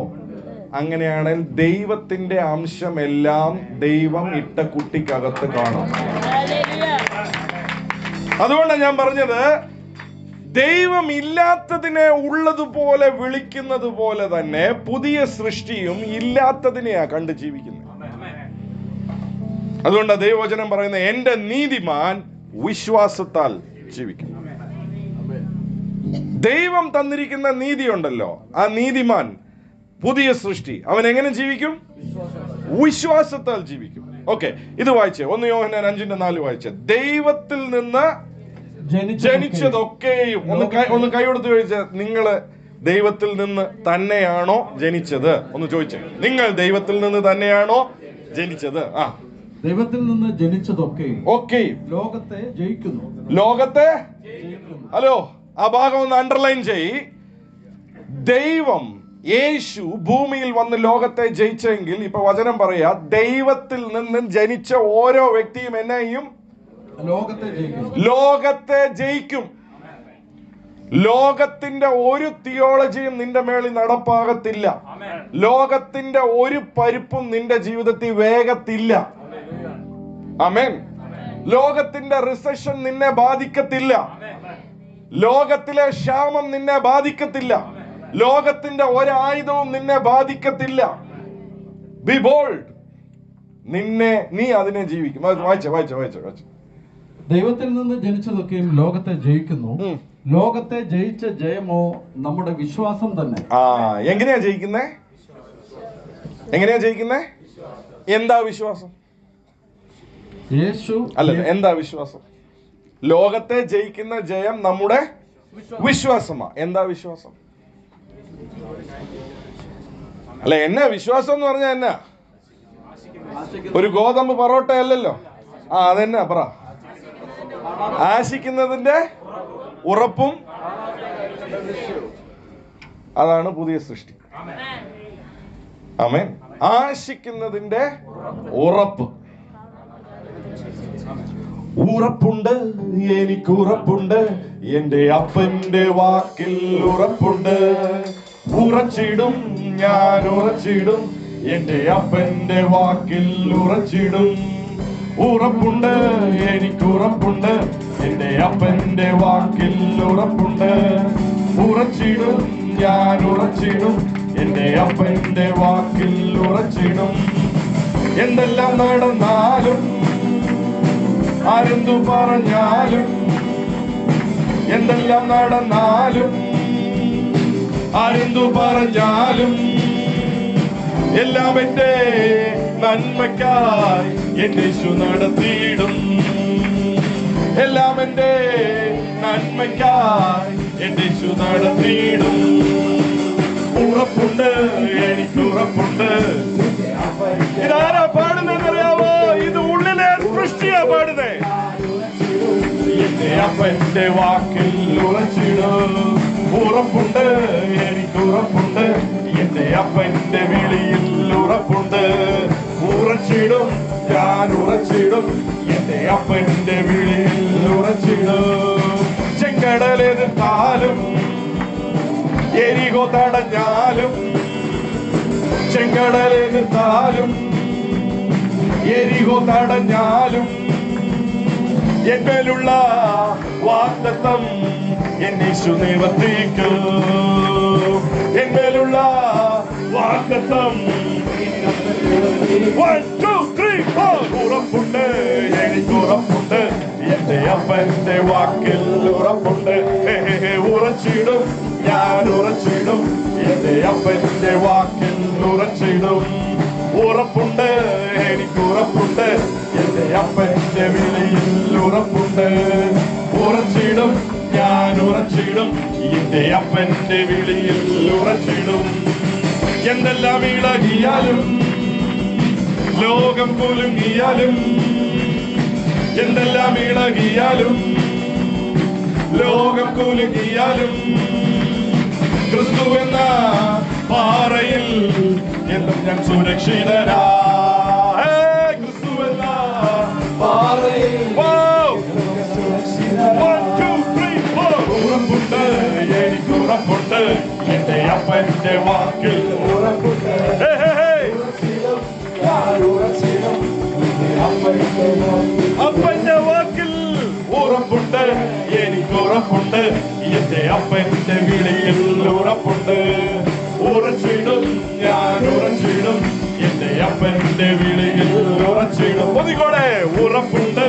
അങ്ങനെയാണെങ്കിൽ ദൈവത്തിന്റെ അംശമെല്ലാം ദൈവം ഇട്ട കുട്ടിക്കകത്ത് കാണും. അതുകൊണ്ടാണ് ഞാൻ പറഞ്ഞത്, ദൈവം ഇല്ലാത്തതിനെ ഉള്ളതുപോലെ വിളിക്കുന്നത് പോലെ തന്നെ പുതിയ സൃഷ്ടിയും ഇല്ലാത്തതിനെയാ കണ്ട് ജീവിക്കുന്നത്. അതുകൊണ്ടാണ് ദൈവവചനം പറയുന്നത്, എന്റെ നീതിമാൻ വിശ്വാസത്താൽ ജീവിക്കും. ദൈവം തന്നിരിക്കുന്ന നീതി ഉണ്ടല്ലോ, ആ നീതിമാൻ പുതിയ സൃഷ്ടി, അവൻ എങ്ങനെ ജീവിക്കും? വിശ്വാസത്താൽ ജീവിക്കും. ഓക്കെ, ഇത് വായിച്ചേ. 1 യോഹന്നാൻ 5:4 വായിച്ചേ. ദൈവത്തിൽ നിന്ന് ജനിച്ചതൊക്കെയും ഒന്ന് കൈ കൊടുത്ത് ചോദിച്ചേ, നിങ്ങള് ദൈവത്തിൽ നിന്ന് തന്നെയാണോ ജനിച്ചത്? ഒന്ന് ചോദിച്ചേ. നിങ്ങൾ ദൈവത്തിൽ നിന്ന് തന്നെയാണോ ജനിച്ചത്? ദൈവത്തിൽ നിന്ന് ജനിച്ചതൊക്കെയും ലോകത്തെ ജയിക്കുന്നു. ലോകത്തെ, ഹലോ, ആ ഭാഗം ഒന്ന് അണ്ടർലൈൻ ചെയ്. ദൈവം, യേശു ഭൂമിയിൽ വന്ന് ലോകത്തെ ജയിച്ചെങ്കിൽ, ഇപ്പൊ വചനം പറയാ, ദൈവത്തിൽ നിന്നും ജനിച്ച ഓരോ വ്യക്തിയും എന്നെയും ലോകത്തെ ജയിക്കും. ലോകത്തിന്റെ ഒരു തിയോളജിയും നിന്റെ മേളിൽ നടപ്പാകത്തില്ല. ലോകത്തിന്റെ ഒരു പരിപ്പും നിന്റെ ജീവിതത്തിൽ വേഗത്തില്ല. ആമേൻ. ലോകത്തിന്റെ റിസഷൻ നിന്നെ ബാധിക്കത്തില്ല. ലോകത്തിലെ ക്ഷാമം നിന്നെ ബാധിക്കത്തില്ല. ലോകത്തിന്റെ ഒരായുധവും നിന്നെ ബാധിക്കത്തില്ല. Be bold. നീ അതിനെ ജീവിക്കും. വായിച്ച ദൈവത്തിൽ നിന്ന് ജനിച്ചതൊക്കെയും ലോകത്തെ ജയിക്കുന്നു. ലോകത്തെ ജയിച്ച ജയമോ നമ്മുടെ വിശ്വാസം തന്നെ. എങ്ങനെയാ ജയിക്കുന്നേ? എന്താ വിശ്വാസം? യേശു അല്ല, എന്താ വിശ്വാസം? ലോകത്തെ ജയിക്കുന്ന ജയം നമ്മുടെ വിശ്വാസമാ. എന്താ വിശ്വാസം? അല്ല, എന്നാ വിശ്വാസം എന്ന് പറഞ്ഞാൽ എന്നാ? ഒരു ഗോതമ്പ് പൊറോട്ട അല്ലല്ലോ. അതെന്നാ പറ. ആശിക്കുന്നതിന്റെ ഉറപ്പും, അതാണ് പുതിയ സൃഷ്ടി. ആമേൻ. ആശിക്കുന്നതിന്റെ ഉറപ്പ്. ഉറപ്പുണ്ട്, എനിക്ക് ഉറപ്പുണ്ട്, എന്റെ അപ്പന്റെ വാക്കിൽ ഉറപ്പുണ്ട്. ഉറച്ചിടും, ഞാൻ ഉറച്ചിടും, എന്റെ അപ്പന്റെ വാക്കിൽ ഉറച്ചിടും. ഉറപ്പുണ്ട്, എനിക്ക് ഉറപ്പുണ്ട്, എന്റെ അപ്പന്റെ വാക്കിൽ ഉറപ്പുണ്ട്. ഉറച്ചിടും, ഞാൻ ഉറച്ചിടും, എന്റെ അപ്പന്റെ വാക്കിൽ ഉറച്ചിടും. എന്തെല്ലാം നടന്നാലും, ആരെന്തു പറഞ്ഞാലും, എന്തെല്ലാം നടന്നാലും, ആരെന്തു പറഞ്ഞാലും, എല്ലാം എന്റെ നന്മയ്ക്കായി എന്റെ യേശു നടത്തിയിടും. എല്ലാം എന്റെ നന്മയ്ക്കായി എന്റെ യേശു നടത്തിയിടും. ഉറപ്പുണ്ട്, എനിക്ക് ഉറപ്പുണ്ട്. ഇതാരാ പാടുന്നറിയാവോ? ഇത് ഉള്ളിലെ സൃഷ്ടിയാ പാടുന്നേ. എന്റെ അപ്പന്റെ വാക്കിൽ ഉറച്ചിടും. ഉറപ്പുണ്ട്, എനിക്ക് ഉറപ്പുണ്ട്, എന്റെ അപ്പന്റെ വിളിയിൽ ഉറപ്പുണ്ട്. ഉറച്ചിടും, ഞാൻ ഉറച്ചിടും, എന്റെ അപ്പന്റെ വിളിയിൽ ചെയ്തു. ചെങ്കടൽ എതിർത്താലും എരിഹോ തടഞ്ഞാലും, ചെങ്കടൽ എതിർത്താലും എരിഹോ തടഞ്ഞാലും, എന്മേലുള്ള വാഗ്ദത്തം എന്നേശു നിവർത്തിക്കും. എന്മേലുള്ള വാഗ്ദത്തം 1 2 3 4 ഉറപ്പുണ്ട്, എനിക്കുറപ്പുണ്ട്, എന്റെ അപ്പന്റെ വാക്കിൽ ഉറപ്പുണ്ട്. ഉറച്ചിടും, ഞാൻ ഉറച്ചിടും, എന്റെ അപ്പന്റെ വാക്കിൽ ഉറച്ചിടും. ഉറപ്പുണ്ട്, എനിക്കുറപ്പുണ്ട്, എന്റെ അപ്പന്റെ വിളിയിൽ ഉറപ്പുണ്ട്. ഉറച്ചിടും, ഞാൻ ഉറച്ചിടും, എന്റെ അപ്പന്റെ വിളിയിൽ ഉറച്ചിടും. എന്തെല്ലാം ഇളകിയാലും, ലോകം കുലുങ്ങിയാലും, എന്തെല്ലാം ഇളകിയാലും, ലോകം കുലുങ്ങിയാലും, ക്രിസ്തു എന്ന പാറയിൽ എന്നും ഞാൻ സുരക്ഷിതനാ. ക്രിസ്തു എന്ന പാറയിൽ 1 2 3 4 ഉറപ്പുണ്ട്, എനിക്കുറപ്പുണ്ട്, എന്റെ അപ്പന്റെ വാക്കിൽ ഉറപ്പുണ്ട്. അപ്പന്റെ വാക്കിൽ ഉറപ്പുണ്ട്, എനിക്കുറപ്പുണ്ട്, എന്റെ അപ്പന്റെ വിളിയിൽ ഉറപ്പുണ്ട്. ഉറച്ചിടും, ഞാൻ ഉറച്ചിടും, എന്റെ അപ്പന്റെ വിളിയിൽ ഉറച്ചിടും. ഒന്നിക്കൂടെ ഉറപ്പുണ്ട്,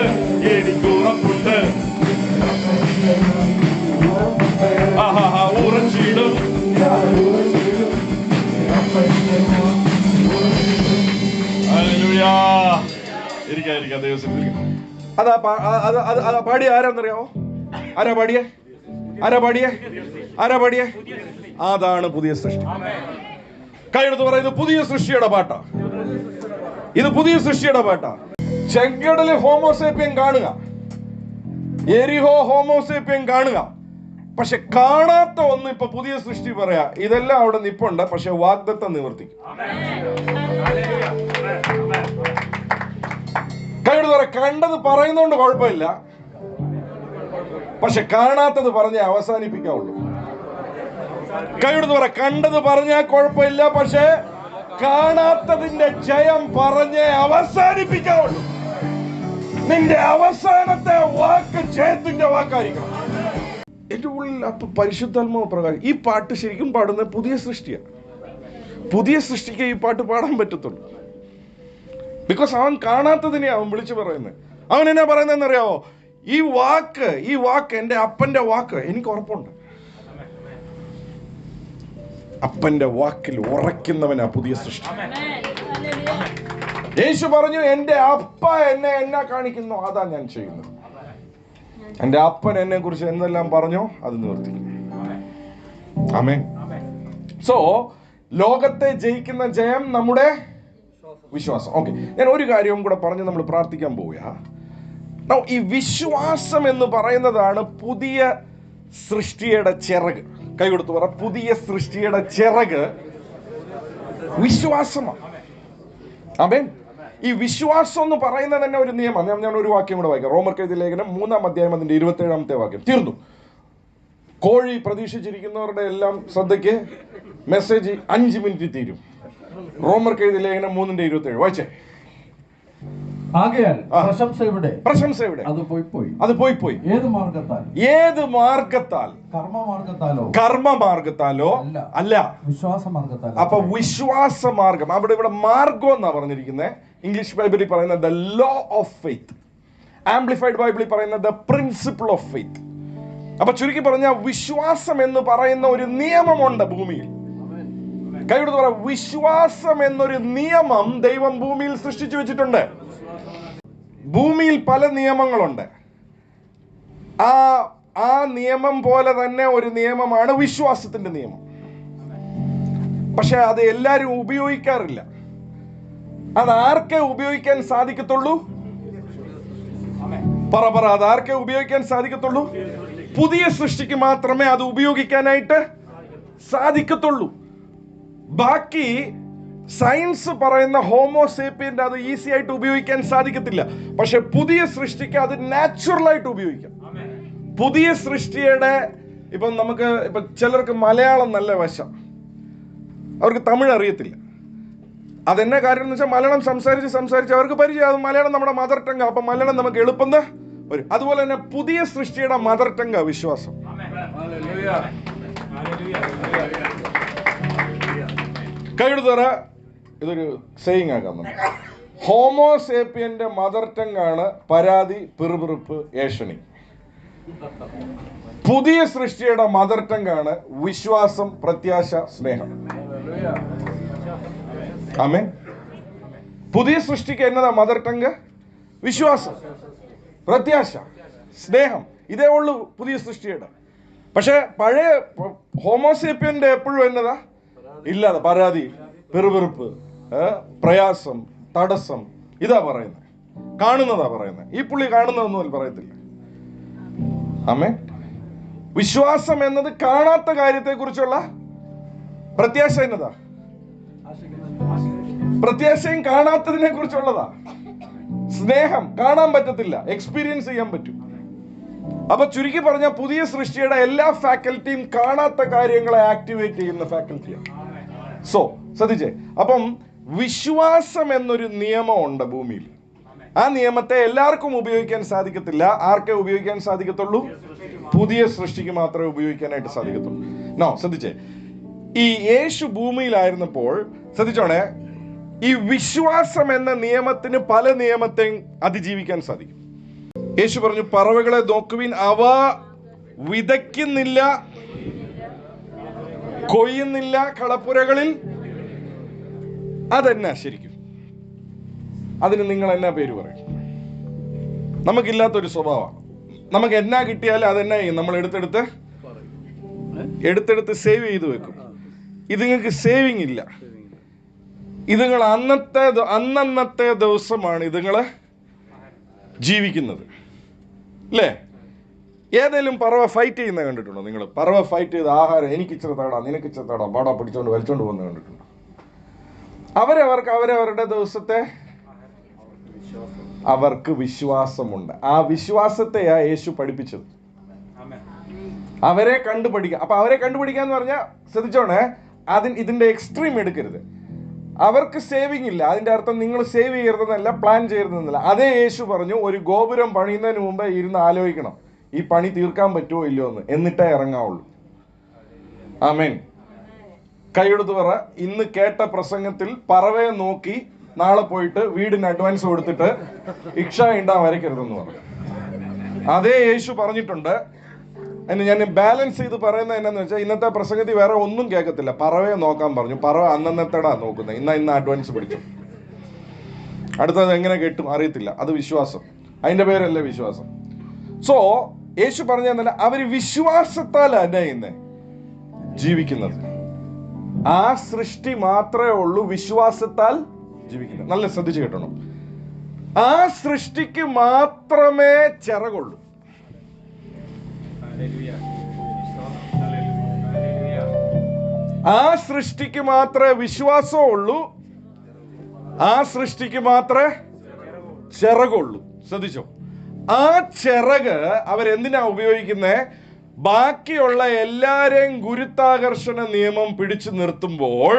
എനിക്കുറപ്പുണ്ട്, ഉറച്ചിടും. ഇരിക്കാം ദിവസം. അതാ പാടിയ ആരാന്നറിയാമോ? ആരാ പാടിയേ? അതാണ് പുതിയ സൃഷ്ടി. കൈയെടുത്ത് പറയുന്നത് പുതിയ സൃഷ്ടിയുടെ പാട്ടാ. ഇത് പുതിയ സൃഷ്ടിയുടെ പാട്ടാ. ചെങ്കടല് ഹോമോസേപ്പിയൻ കാണുക, എരിഹോ ഹോമോസേപ്പിയൻ കാണുക, പക്ഷെ കാണാത്ത ഒന്ന് ഇപ്പൊ പുതിയ സൃഷ്ടി പറയാ. ഇതെല്ലാം അവിടെ നിപ്പുണ്ട്, പക്ഷെ വാഗ്ദത്തം നിവർത്തിക്കും. കൈയെടുത്ത് പറ, കണ്ടത് പറയുന്നോണ്ട് കുഴപ്പമില്ല, പക്ഷെ കാണാത്തത് പറഞ്ഞേ അവസാനിപ്പിക്കാവുള്ളൂ. കൈയെടുത്ത് പറ, കണ്ടത് പറഞ്ഞാൽ കുഴപ്പമില്ല, പക്ഷെ കാണാത്തതിന്റെ ജയം പറഞ്ഞേ അവസാനിപ്പിക്കാവുള്ളൂ. നിന്റെ അവസാനത്തെ വാക്ക് ജയത്തിന്റെ വാക്കായിരിക്കണം. എന്റെ ഉള്ളിൽ അപ്പൊ പരിശുദ്ധാത്മാവ് പ്രകാരം ഈ പാട്ട് ശരിക്കും പാടുന്ന പുതിയ സൃഷ്ടിയാണ്. പുതിയ സൃഷ്ടിക്ക് ഈ പാട്ട് പാടാൻ പറ്റത്തുള്ളൂ. ബിക്കോസ് അവൻ കാണാത്തതിനെ അവൻ വിളിച്ചു പറയുന്നത്. അവൻ എന്നാ പറയുന്നതെന്ന് അറിയാവോ? ഈ വാക്ക് എന്റെ അപ്പന്റെ വാക്ക് എനിക്ക് ഉറപ്പുണ്ട്. അപ്പന്റെ വാക്കിൽ ഉറയ്ക്കുന്നവനാ പുതിയ സൃഷ്ടി. യേശു പറഞ്ഞു, എന്റെ അപ്പ എന്നെ കാണിക്കുന്നു, അതാ ഞാൻ ചെയ്യുന്നത്. എന്റെ അപ്പൻ എന്നെ കുറിച്ച് എന്തെല്ലാം പറഞ്ഞോ അത് നിവർത്തിക്കും. ആമേൻ. സോ ലോകത്തെ ജയിക്കുന്ന ജയം നമ്മുടെ വിശ്വാസം. ഓക്കെ, ഞാൻ ഒരു കാര്യവും കൂടെ പറഞ്ഞ് നമ്മൾ പ്രാർത്ഥിക്കാൻ പോവുക. ഈ വിശ്വാസം എന്ന് പറയുന്നതാണ് പുതിയ സൃഷ്ടിയുടെ ചിറക്. കൈ കൊടുത്തു പറ, പുതിയ സൃഷ്ടിയുടെ ചിറക് വിശ്വാസമാണ്. ആമേൻ. ഈ വിശ്വാസം എന്ന് പറയുന്നത് തന്നെ ഒരു നിയമം. ഞാൻ ഒരു വാക്യം കൂടെ വായിക്കാം. റോമർക്കെഴുതിയ ലേഖനം 3-ാം അധ്യായം അതിന്റെ 27-ാമത്തെ വാക്യം. തീർന്നു. കോഴി പ്രതീക്ഷിച്ചിരിക്കുന്നവരുടെ എല്ലാം ശ്രദ്ധയ്ക്ക് മെസ്സേജ് 5 മിനിറ്റ് തീരും. റോമർക്കെഴുതിയ ലേഖനം 3-ന്റെ 27 വായിച്ചേ. ആകയാൽ പ്രശംസ എവിടെ? അത് പോയി. ഏത് മാർഗത്താൽ? കർമ്മമാർഗത്താലോ അല്ല, വിശ്വാസമാർഗത്താൽ. അപ്പൊ വിശ്വാസമാർഗം, ഇവിടെ മാർഗം എന്നാ പറഞ്ഞിരിക്കുന്നത്. ഇംഗ്ലീഷ് ബൈബിളിൽ പറയുന്നത് the law of faith, amplified ബൈബിളിൽ പറയുന്നത് ദ പ്രിൻസിപ്പിൾ ഓഫ് ഫെയ്ത്ത്. അപ്പൊ ചുരുക്കി പറഞ്ഞാൽ വിശ്വാസം എന്ന് പറയുന്ന ഒരു നിയമമുണ്ട് ഭൂമിയിൽ. കൈയെടുത്ത് പറ, വിശ്വാസം എന്നൊരു നിയമം ദൈവം ഭൂമിയിൽ സൃഷ്ടിച്ചു വെച്ചിട്ടുണ്ട്. ഭൂമിയിൽ പല നിയമങ്ങളുണ്ട്. ആ നിയമം പോലെ തന്നെ ഒരു നിയമമാണ് വിശ്വാസത്തിന്റെ നിയമം. പക്ഷെ അത് എല്ലാരും ഉപയോഗിക്കാറില്ല. അത് ആർക്കേ ഉപയോഗിക്കാൻ സാധിക്കത്തുള്ളൂ? പറ അത് ആർക്കേ ഉപയോഗിക്കാൻ സാധിക്കത്തുള്ളൂ? പുതിയ സൃഷ്ടിക്ക് മാത്രമേ അത് ഉപയോഗിക്കാനായിട്ട് സാധിക്കത്തുള്ളൂ. ബാക്കി സയൻസ് പറയുന്ന ഹോമോസേപ്പിയന്റെ അത് ഈസി ആയിട്ട് ഉപയോഗിക്കാൻ സാധിക്കത്തില്ല. പക്ഷെ പുതിയ സൃഷ്ടിക്ക് അത് നാച്ചുറൽ ആയിട്ട് ഉപയോഗിക്കാം. പുതിയ സൃഷ്ടിയുടെ ഇപ്പം ചിലർക്ക് മലയാളം നല്ല വശം, അവർക്ക് തമിഴ് അറിയത്തില്ല. അതെന്നാ കാര്യം എന്ന് വെച്ചാൽ മലയാളം സംസാരിച്ച് അവർക്ക് പരിചയം. മലയാളം നമ്മുടെ മദർ ടങ്, അപ്പം മലയാളം നമുക്ക് എളുപ്പം വരും. അതുപോലെ തന്നെ പുതിയ സൃഷ്ടിയുടെ മദർ ടങ് വിശ്വാസം. കൈയെടുത്തറ ഇതൊരു സെയിങ് ആക്കാം നമുക്ക്. ഹോമോസേപ്പിയന്റെ മദർ ടങ് ആണ് പരാതി, പിറുപിറുപ്പ്, ഏഷണി. പുതിയ സൃഷ്ടിയുടെ മദർ ടങ് ആണ് വിശ്വാസം, പ്രത്യാശ, സ്നേഹം. ആമേൻ. പുതിയ സൃഷ്ടിക്ക് എന്നതാ മദർ ടങ്? വിശ്വാസം, പ്രത്യാശ, സ്നേഹം. ഇതേ ഉള്ളൂ പുതിയ സൃഷ്ടിയുടെ. പക്ഷെ പഴയ ഹോമോസേപ്പിയന്റെ എപ്പോഴും എന്നതാ? ഇല്ലാതെ പരാതി, പിറുപിറുപ്പ്, പ്രയാസം, തടസ്സം, ഇതാ പറയുന്നത്, കാണുന്നതാ പറയുന്നത്. ഈ പുള്ളി കാണുന്നതൊന്നും പറയത്തില്ല. ആമേൻ. വിശ്വാസം എന്നത് കാണാത്ത കാര്യത്തെ കുറിച്ചുള്ള പ്രത്യാശ എന്നതാ? പ്രത്യാശയും കാണാത്തതിനെ കുറിച്ചുള്ളതാ. സ്നേഹം കാണാൻ പറ്റത്തില്ല, എക്സ്പീരിയൻസ് ചെയ്യാൻ പറ്റും. അപ്പൊ ചുരുക്കി പറഞ്ഞ പുതിയ സൃഷ്ടിയുടെ എല്ലാ ഫാക്കൽറ്റിയും കാണാത്ത കാര്യങ്ങളെ ആക്ടിവേറ്റ് ചെയ്യുന്ന ഫാക്കൽറ്റിയാണ്. സോ ശ്രദ്ധിച്ചേ, അപ്പം വിശ്വാസം എന്നൊരു നിയമമുണ്ട് ഭൂമിയിൽ. ആ നിയമത്തെ എല്ലാവർക്കും ഉപയോഗിക്കാൻ സാധിക്കത്തില്ല. ആർക്കേ ഉപയോഗിക്കാൻ സാധിക്കത്തുള്ളൂ? പുതിയ സൃഷ്ടിക്ക് മാത്രമേ ഉപയോഗിക്കാനായിട്ട് സാധിക്കത്തുള്ളൂ. നോ, ശ്രദ്ധിച്ചേ, ഈ യേശു ഭൂമിയിലായിരുന്നപ്പോൾ ശ്രദ്ധിച്ചോണേ, ഈ വിശ്വാസം എന്ന നിയമത്തിന് പല നിയമത്തെയും അതിജീവിക്കാൻ സാധിക്കും. യേശു പറഞ്ഞു, പറവകളെ നോക്കുവിൻ, അവ വിതയ്ക്കുന്നില്ല, കൊയ്യുന്നില്ല, കളപ്പുരകളിൽ. അതെന്നാ ശരിക്കും? അതിന് നിങ്ങൾ എന്നാ പേര് പറയും? നമുക്കില്ലാത്തൊരു സ്വഭാവമാണ്. നമുക്ക് എന്നാ കിട്ടിയാലും അതെന്നാ ചെയ്യും? നമ്മൾ എടുത്തെടുത്ത് സേവ് ചെയ്ത് വെക്കും. ഇതുങ്ങൾക്ക് സേവിങ് ഇല്ല. ഇതുങ്ങൾ അന്നന്നത്തെ ദിവസമാണ് ഇതുങ്ങള് ജീവിക്കുന്നത്, അല്ലേ? ഏതെങ്കിലും പറവ ഫൈറ്റ് ചെയ്യുന്ന കണ്ടിട്ടുണ്ടോ നിങ്ങൾ? പറവ ഫൈറ്റ് ചെയ്ത് ആഹാരം എനിക്ക് ഇച്ചിരി തേടാ, നിനക്ക് ഇച്ചിരി തേടാ, പാടാ പിടിച്ചോണ്ട് വലിച്ചോണ്ട് പോകുന്നത് കണ്ടിട്ടുണ്ടോ? അവരവരുടെ ദിവസത്തെ അവർക്ക് വിശ്വാസമുണ്ട്. ആ വിശ്വാസത്തെയാ യേശു പഠിപ്പിച്ചത്. അവരെ കണ്ടുപഠിക്കാം. അപ്പൊ അവരെ കണ്ടുപിടിക്കാന്ന് പറഞ്ഞാൽ ശ്രദ്ധിച്ചോണേ, ഇതിന്റെ എക്സ്ട്രീം എടുക്കരുത്. അവർക്ക് സേവിങ് ഇല്ല, അതിന്റെ അർത്ഥം നിങ്ങൾ സേവ് ചെയ്യരുതെന്നല്ല, പ്ലാൻ ചെയ്യരുതെന്നല്ല. അതേ യേശു പറഞ്ഞു, ഒരു ഗോപുരം പണിയുന്നതിന് മുമ്പ് ഇരുന്ന് ആലോചിക്കണം, ഈ പണി തീർക്കാൻ പറ്റുമോ ഇല്ലയോ എന്ന്, എന്നിട്ടേ ഇറങ്ങാവുള്ളൂ. ആമേൻ. കൈയെടുത്ത് പറ, ഇന്ന് കേട്ട പ്രസംഗത്തിൽ പറവയെ നോക്കി നാളെ പോയിട്ട് വീടിന് അഡ്വാൻസ് കൊടുത്തിട്ട് ഇക്ഷ ഇണ്ടാ വരയ്ക്കരുതെന്ന് പറഞ്ഞു. അതേ യേശു പറഞ്ഞിട്ടുണ്ട്. അതിന് ഞാൻ ബാലൻസ് ചെയ്ത് പറയുന്നത് എന്നാന്ന് വെച്ചാൽ, ഇന്നത്തെ പ്രസംഗത്തിൽ വേറെ ഒന്നും കേൾക്കത്തില്ല, പറവയെ നോക്കാൻ പറഞ്ഞു. പറവ അന്നന്നത്തേടാ നോക്കുന്നത്, ഇന്ന് അഡ്വാൻസ് പിടിച്ചു, അടുത്തത് എങ്ങനെ കേട്ടും അറിയത്തില്ല. അത് വിശ്വാസം, അതിന്റെ പേരല്ലേ വിശ്വാസം. സോ യേശു പറഞ്ഞു തന്നില്ല, അവര് വിശ്വാസത്താൽ അന്നയുന്നേ ജീവിക്കുന്നത്. ആ സൃഷ്ടി മാത്രമേ ഉള്ളൂ വിശ്വാസത്താൽ ജീവിക്കുന്നത്. നല്ല ശ്രദ്ധിച്ചു കേട്ടണം. ആ സൃഷ്ടിക്ക് മാത്രമേ ചിറകുള്ളൂ. ആ സൃഷ്ടിക്ക് മാത്രമേ വിശ്വാസം ഉള്ളൂ. ആ സൃഷ്ടിക്ക് മാത്രമേ ചിറകുള്ളൂ. ശ്രദ്ധിച്ചോ, ആ ചിറക് അവരെന്തിനാ ഉപയോഗിക്കുന്നത്? ബാക്കിയുള്ള എല്ലാരെയും ഗുരുത്വാകർഷണ നിയമം പിടിച്ചു നിർത്തുമ്പോൾ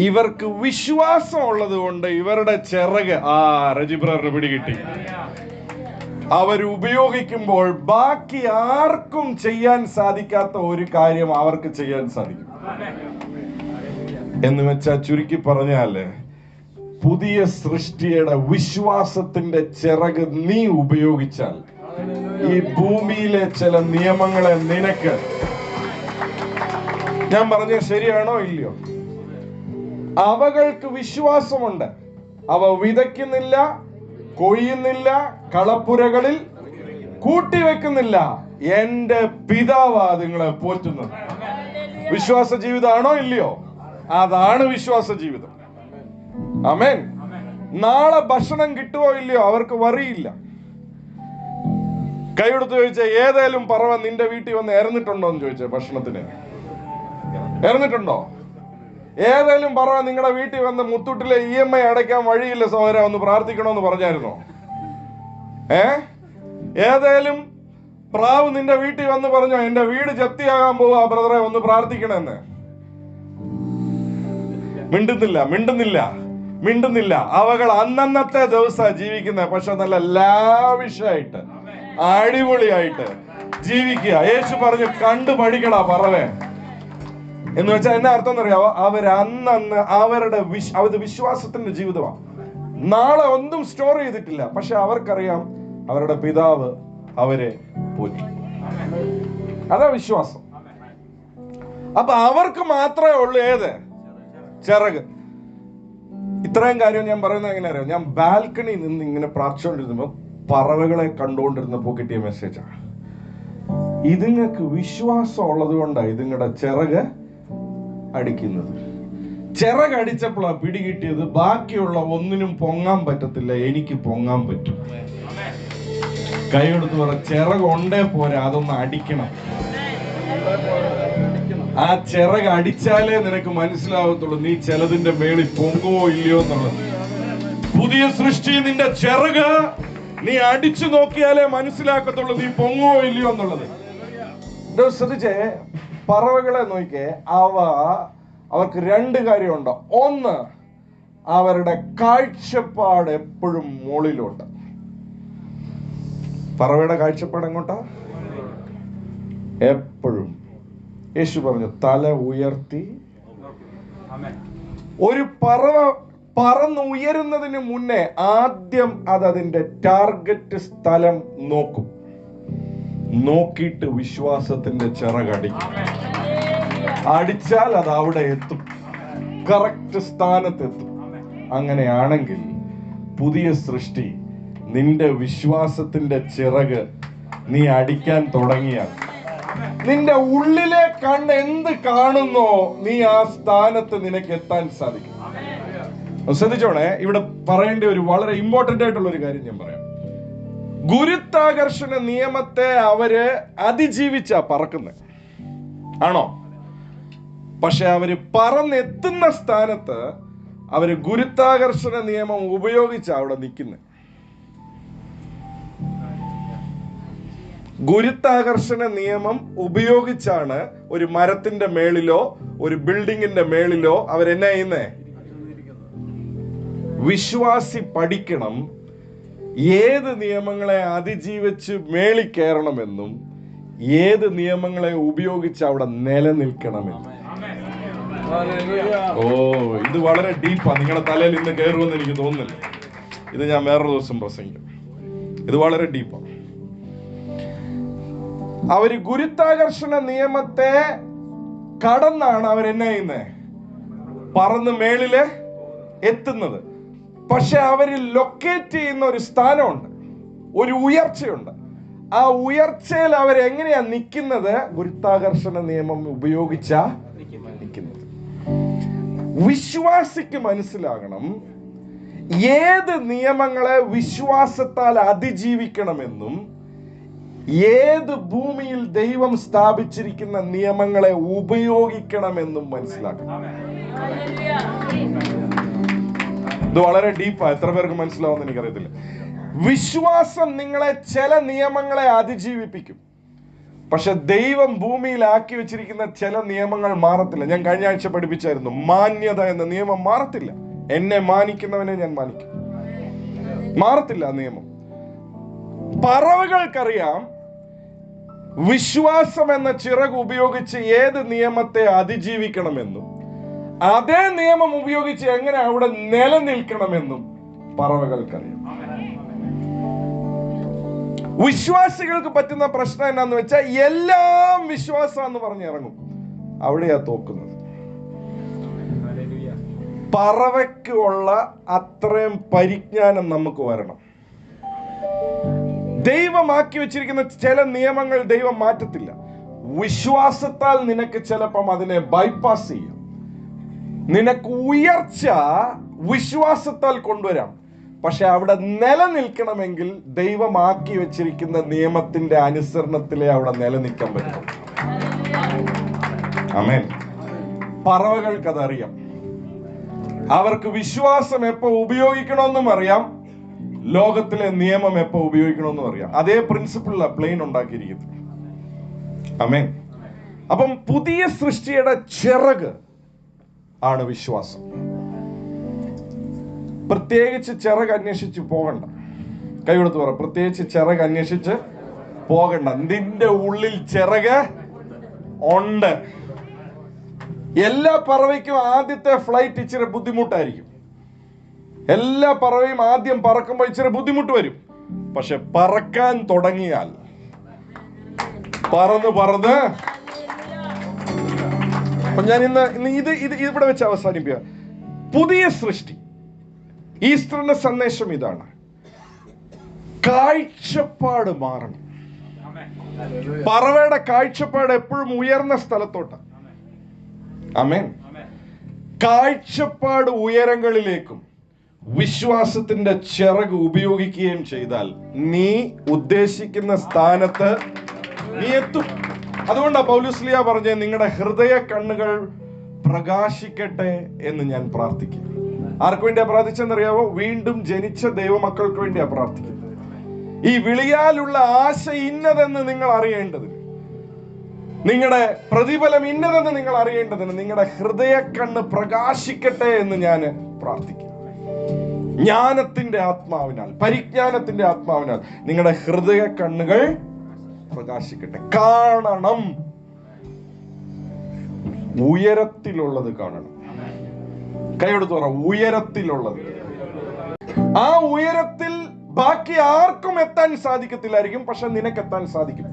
ഇവർക്ക് വിശ്വാസം ഉള്ളത് കൊണ്ട് ഇവരുടെ ചിറക് രജിബ്രറിന് പിടികിട്ടി. അവരുപയോഗിക്കുമ്പോൾ ബാക്കി ആർക്കും ചെയ്യാൻ സാധിക്കാത്ത ഒരു കാര്യം അവർക്ക് ചെയ്യാൻ സാധിക്കും. എന്ന് വെച്ചാൽ ചുരുക്കി പറഞ്ഞാല്, പുതിയ സൃഷ്ടിയുടെ വിശ്വാസത്തിന്റെ ചിറക് നീ ഉപയോഗിച്ചാൽ ഈ ഭൂമിയിലെ ചില നിയമങ്ങളെ നിനക്ക്, ഞാൻ പറഞ്ഞ ശരിയാണോ ഇല്ലയോ? അവകൾക്ക് വിശ്വാസമുണ്ട്. അവ വിതയ്ക്കുന്നില്ല, കൊയ്യുന്നില്ല, കളപ്പുരകളിൽ കൂട്ടിവെക്കുന്നില്ല. എന്റെ പിതാവാ നിങ്ങളെ പോറ്റുന്നത്. വിശ്വാസ ജീവിതമാണോ ഇല്ലയോ? അതാണ് വിശ്വാസ ജീവിതം. ആമേൻ. നാളെ ഭക്ഷണം കിട്ടുമോ ഇല്ലയോ അവർക്ക് വറിയില്ല. കൈയെടുത്ത് ചോദിച്ച, ഏതേലും പറവ നിന്റെ വീട്ടിൽ വന്ന് ഇറന്നിട്ടുണ്ടോ എന്ന് ചോദിച്ചേ, ഭക്ഷണത്തിന് ഇറന്നിട്ടുണ്ടോ? ഏതേലും പറവ നിങ്ങളുടെ വീട്ടിൽ വന്ന് മുത്തൂട്ടിലെ EMI അടയ്ക്കാൻ വഴിയില്ല സഹോദര ഒന്ന് പ്രാർത്ഥിക്കണമെന്ന് പറഞ്ഞായിരുന്നോ? ഏതേലും പ്രാവ് നിന്റെ വീട്ടിൽ വന്ന് പറഞ്ഞോ എന്റെ വീട് ജപ്തിയാകാൻ പോവാ ബ്രദറെ, ഒന്ന് പ്രാർത്ഥിക്കണമെന്ന്? മിണ്ടുന്നില്ല. അവകൾ അന്നന്നത്തെ ദിവസം ജീവിക്കുന്നത്, പക്ഷെ നല്ല ലാവിഷായിട്ട് അടിപൊളിയായിട്ട് ജീവിക്കുക. യേശു പറഞ്ഞു കണ്ടു പഠിക്കടാ പറവേ എന്ന് വെച്ചാൽ എന്നാ അർത്ഥം എന്നറിയാവോ? അവരന്ന് അവരുടെ വിശ്വാസത്തിന്റെ ജീവിതമാണ്. നാളെ ഒന്നും സ്റ്റോർ ചെയ്തിട്ടില്ല, പക്ഷെ അവർക്കറിയാം അവരുടെ പിതാവ് അവരെ പോറ്റി. അതാ വിശ്വാസം. അപ്പൊ അവർക്ക് മാത്രമേ ഉള്ളൂ ഏത് ചിറക്. ഇത്രയും കാര്യം ഞാൻ പറയുന്നത് എങ്ങനെ അറിയാം? ഞാൻ ബാൽക്കണി നിന്ന് ഇങ്ങനെ പ്രാർത്ഥിച്ചുകൊണ്ടിരുന്നപ്പോ പറവകളെ കണ്ടുകൊണ്ടിരുന്നപ്പോ കിട്ടിയ മെസ്സേജാണ്. ഇതുങ്ങൾക്ക് വിശ്വാസം ഉള്ളത് കൊണ്ടാണ് ഇതുങ്ങളുടെ ചിറക് അടിക്കുന്നത്. ചിറകടിച്ചപ്പോഴാണ് പിടികിട്ടിയത് ബാക്കിയുള്ള ഒന്നിനും പൊങ്ങാൻ പറ്റത്തില്ല, എനിക്ക് പൊങ്ങാൻ പറ്റും. കൈയെടുത്ത് പറ, ചിറകൊണ്ടേ പോരാ, അതൊന്ന് അടിക്കണം. ആ ചിറക് അടിച്ചാലേ നിനക്ക് മനസ്സിലാവത്തുള്ളൂ നീ ചിലതിന്റെ മേളിൽ പൊങ്ങുവോ ഇല്ലയോ എന്നുള്ളത്. പുതിയ സൃഷ്ടി നിന്റെ ചിറക് നീ അടിച്ചു നോക്കിയാലേ മനസ്സിലാക്കത്തുള്ളൂ നീ പൊങ്ങുവോ ഇല്ലയോ എന്നുള്ളത്. ശ്രദ്ധിച്ചേ, പറവകളെ നോക്കിയേ, അവർക്ക് രണ്ട് കാര്യമുണ്ട്. ഒന്ന്, അവരുടെ കാഴ്ചപ്പാട് എപ്പോഴും മുകളിലോട്ട്. പറവയുടെ കാഴ്ചപ്പാട് എങ്ങോട്ടാ? എപ്പോഴും. യേശു പറഞ്ഞു തല ഉയർത്തി. ഒരു പറവ പറന്നുയരുന്നതിന് മുന്നേ ആദ്യം അതിന്റെ ടാർഗറ്റ് സ്ഥലം നോക്കും. നോക്കിയിട്ട് വിശ്വാസത്തിന്റെ ചിറകടിക്കും. അടിച്ചാൽ അത് അവിടെ എത്തും, കറക്റ്റ് സ്ഥാനത്തെത്തും. അങ്ങനെയാണെങ്കിൽ പുതിയ സൃഷ്ടി നിന്റെ വിശ്വാസത്തിന്റെ ചിറക് നീ അടിക്കാൻ തുടങ്ങിയാൽ നിന്റെ ഉള്ളിലെ കണ്ണ് എന്ത് കാണുന്നോ നീ ആ സ്ഥാനത്ത് നിനക്ക് എത്താൻ സാധിക്കും. ശ്രദ്ധിച്ചോണേ, ഇവിടെ പറയേണ്ട ഒരു വളരെ ഇമ്പോർട്ടന്റ് ആയിട്ടുള്ള ഒരു കാര്യം ഞാൻ പറയാം. ഗുരുത്വാകർഷണ നിയമത്തെ അവര് അതിജീവിച്ച പറക്കുന്നത് ആണോ? പക്ഷെ അവര് പറന്നെത്തുന്ന സ്ഥാനത്ത് അവര് ഗുരുത്വാകർഷണ നിയമം ഉപയോഗിച്ച അവിടെ നിൽക്കുന്നത്. ഗുരുത്വാകർഷണ നിയമം ഉപയോഗിച്ചാണ് ഒരു മരത്തിന്റെ മേളിലോ ഒരു ബിൽഡിങ്ങിന്റെ മേളിലോ അവരെന്നാ ചെയ്യുന്നേ? വിശ്വാസി പഠിക്കണം ഏത് നിയമങ്ങളെ അതിജീവിച്ച് മേളി കയറണമെന്നും ഏത് നിയമങ്ങളെ ഉപയോഗിച്ച് അവിടെ നിലനിൽക്കണമെന്നും. ഓ, ഇത് വളരെ ഡീപ്പാ. നിങ്ങളുടെ തലയിൽ ഇന്ന് കയറുമെന്ന് എനിക്ക് തോന്നുന്നില്ല. ഇത് ഞാൻ വേറൊരു ദിവസം പ്രസംഗിക്കും. ഇത് വളരെ ഡീപ്പാ. അവര് ഗുരുത്വാകർഷണ നിയമത്തെ കടന്നാണ് അവരെന്നാ ചെയ്യുന്നത്? പറന്ന് മേളില് എത്തുന്നത്. പക്ഷെ അവര് ലൊക്കേറ്റ് ചെയ്യുന്ന ഒരു സ്ഥാനമുണ്ട്, ഒരു ഉയർച്ചയുണ്ട്. ആ ഉയർച്ചയിൽ അവരെങ്ങനെയാ നിൽക്കുന്നത്? ഗുരുത്വാകർഷണ നിയമം ഉപയോഗിച്ചാ നിൽക്കുന്നത്. വിശ്വാസിക്ക് മനസ്സിലാകണം ഏത് നിയമങ്ങളെ വിശ്വാസത്താൽ അതിജീവിക്കണമെന്നും ഏത് ഭൂമിയിൽ ദൈവം സ്ഥാപിച്ചിരിക്കുന്ന നിയമങ്ങളെ ഉപയോഗിക്കണമെന്നും മനസ്സിലാക്കണം. ഇത് വളരെ ഡീപ്പാ. എത്ര പേർക്ക് മനസ്സിലാവുമെന്ന് എനിക്കറിയത്തില്ല. വിശ്വാസം നിങ്ങളെ ചില നിയമങ്ങളെ അതിജീവിപ്പിക്കും, പക്ഷെ ദൈവം ഭൂമിയിൽ ആക്കി വെച്ചിരിക്കുന്ന ചില നിയമങ്ങൾ മാറത്തില്ല. ഞാൻ കഴിഞ്ഞ ആഴ്ച പഠിപ്പിച്ചായിരുന്നു, മാന്യത എന്ന നിയമം മാറത്തില്ല. എന്നെ മാനിക്കുന്നവനെ ഞാൻ മാനിക്കും. മാറത്തില്ല ആ നിയമം. പറവകൾക്കറിയാം വിശ്വാസം എന്ന ചിറക് ഉപയോഗിച്ച് ഏത് നിയമത്തെ അതിജീവിക്കണമെന്നും അതേ നിയമം ഉപയോഗിച്ച് എങ്ങനെ അവിടെ നിലനിൽക്കണമെന്നും പറവകൾക്കറിയാം. വിശ്വാസികൾക്ക് പറ്റുന്ന പ്രശ്നം എന്നാന്ന് വെച്ചാൽ എല്ലാം വിശ്വാസം എന്ന് പറഞ്ഞിറങ്ങും, അവിടെയാ തോക്കുന്നത്. പറവയ്ക്ക് ഉള്ള അത്രയും പരിജ്ഞാനം നമുക്ക് വരണം. ദൈവമാക്കി വെച്ചിരിക്കുന്ന ചില നിയമങ്ങൾ ദൈവം മാറ്റത്തില്ല. വിശ്വാസത്താൽ നിനക്ക് ചിലപ്പം അതിനെ ബൈപ്പാസ് ചെയ്യാം. നിനക്ക് ഉയർച്ച വിശ്വാസത്താൽ കൊണ്ടുവരാം. പക്ഷെ അവിടെ നിലനിൽക്കണമെങ്കിൽ ദൈവമാക്കി വെച്ചിരിക്കുന്ന നിയമത്തിന്റെ അനുസരണത്തിലേ അവിടെ നിലനിൽക്കാൻ പറ്റും. ആമേൻ. പറവകൾക്ക് അതറിയാം. അവർക്ക് വിശ്വാസം എപ്പോ ഉപയോഗിക്കണമെന്നും അറിയാം, ലോകത്തിലെ നിയമം എപ്പോ ഉപയോഗിക്കണമെന്ന് അറിയാം. അതേ പ്രിൻസിപ്പിളിലാണ് പ്ലെയിൻ ഉണ്ടാക്കിയിരിക്കുന്നത്. ആമേൻ. അപ്പം പുതിയ സൃഷ്ടിയുടെ ചിറക് ആണ് വിശ്വാസം. പ്രത്യേകിച്ച് ചിറക് അന്വേഷിച്ച് പോകണ്ട. കൈ കൊടുത്ത് പറ, പ്രത്യേകിച്ച് ചിറക് അന്വേഷിച്ച് പോകണ്ട. നിന്റെ ഉള്ളിൽ ചിറക് ഉണ്ട്. എല്ലാ പറവയ്ക്കും ആദ്യത്തെ ഫ്ലൈറ്റ് ഇച്ചിരി ബുദ്ധിമുട്ടായിരിക്കും. എല്ലാ പറവയും ആദ്യം പറക്കുമ്പോൾ ഇച്ചിരി ബുദ്ധിമുട്ട് വരും. പക്ഷെ പറക്കാൻ തുടങ്ങിയാൽ പറന്ന് ഞാൻ ഇന്ന് ഇത് ഇവിടെ വെച്ച് അവസാനിപ്പിക്കുക. പുതിയ സൃഷ്ടി, ഈസ്റ്ററിന്റെ സന്ദേശം ഇതാണ്: കാഴ്ചപ്പാട് മാറണം. പറവയുടെ കാഴ്ചപ്പാട് എപ്പോഴും ഉയർന്ന സ്ഥലത്തോട്ടാണ്. ആമേൻ. കാഴ്ചപ്പാട് ഉയരങ്ങളിലേക്കും വിശ്വാസത്തിന്റെ ചിറക് ഉപയോഗിക്കുകയും ചെയ്താൽ നീ ഉദ്ദേശിക്കുന്ന സ്ഥാനത്ത് നീ എത്തും. അതുകൊണ്ടാ പൗലോസ്ലീഹ പറഞ്ഞ, നിങ്ങളുടെ ഹൃദയ കണ്ണുകൾ പ്രകാശിക്കട്ടെ എന്ന് ഞാൻ പ്രാർത്ഥിക്കും. ആർക്ക് വേണ്ടിയാ പ്രാർത്ഥിച്ചെന്നറിയാവോ? വീണ്ടും ജനിച്ച ദൈവമക്കൾക്ക് വേണ്ടിയാ പ്രാർത്ഥിക്കുന്നത്. ഈ വിളിയാലുള്ള ആശ ഇന്നതെന്ന് നിങ്ങൾ അറിയേണ്ടതിന്, നിങ്ങളുടെ പ്രതിഫലം ഇന്നതെന്ന് നിങ്ങൾ അറിയേണ്ടതിന് നിങ്ങളുടെ ഹൃദയ കണ്ണ് പ്രകാശിക്കട്ടെ എന്ന് ഞാൻ പ്രാർത്ഥിക്കും. ജ്ഞാനത്തിന്റെ ആത്മാവിനാൽ, പരിജ്ഞാനത്തിന്റെ ആത്മാവിനാൽ നിങ്ങളുടെ ഹൃദയ കണ്ണുകൾ പ്രകാശിക്കട്ടെ. കാണണം, ഉയരത്തിലുള്ളത് കാണണം. കൈയെടുത്ത് പറ, ഉയരത്തിലുള്ളത്. ആ ഉയരത്തിൽ ബാക്കി ആർക്കും എത്താൻ സാധിക്കത്തില്ലായിരിക്കും, പക്ഷെ നിനക്കെത്താൻ സാധിക്കും.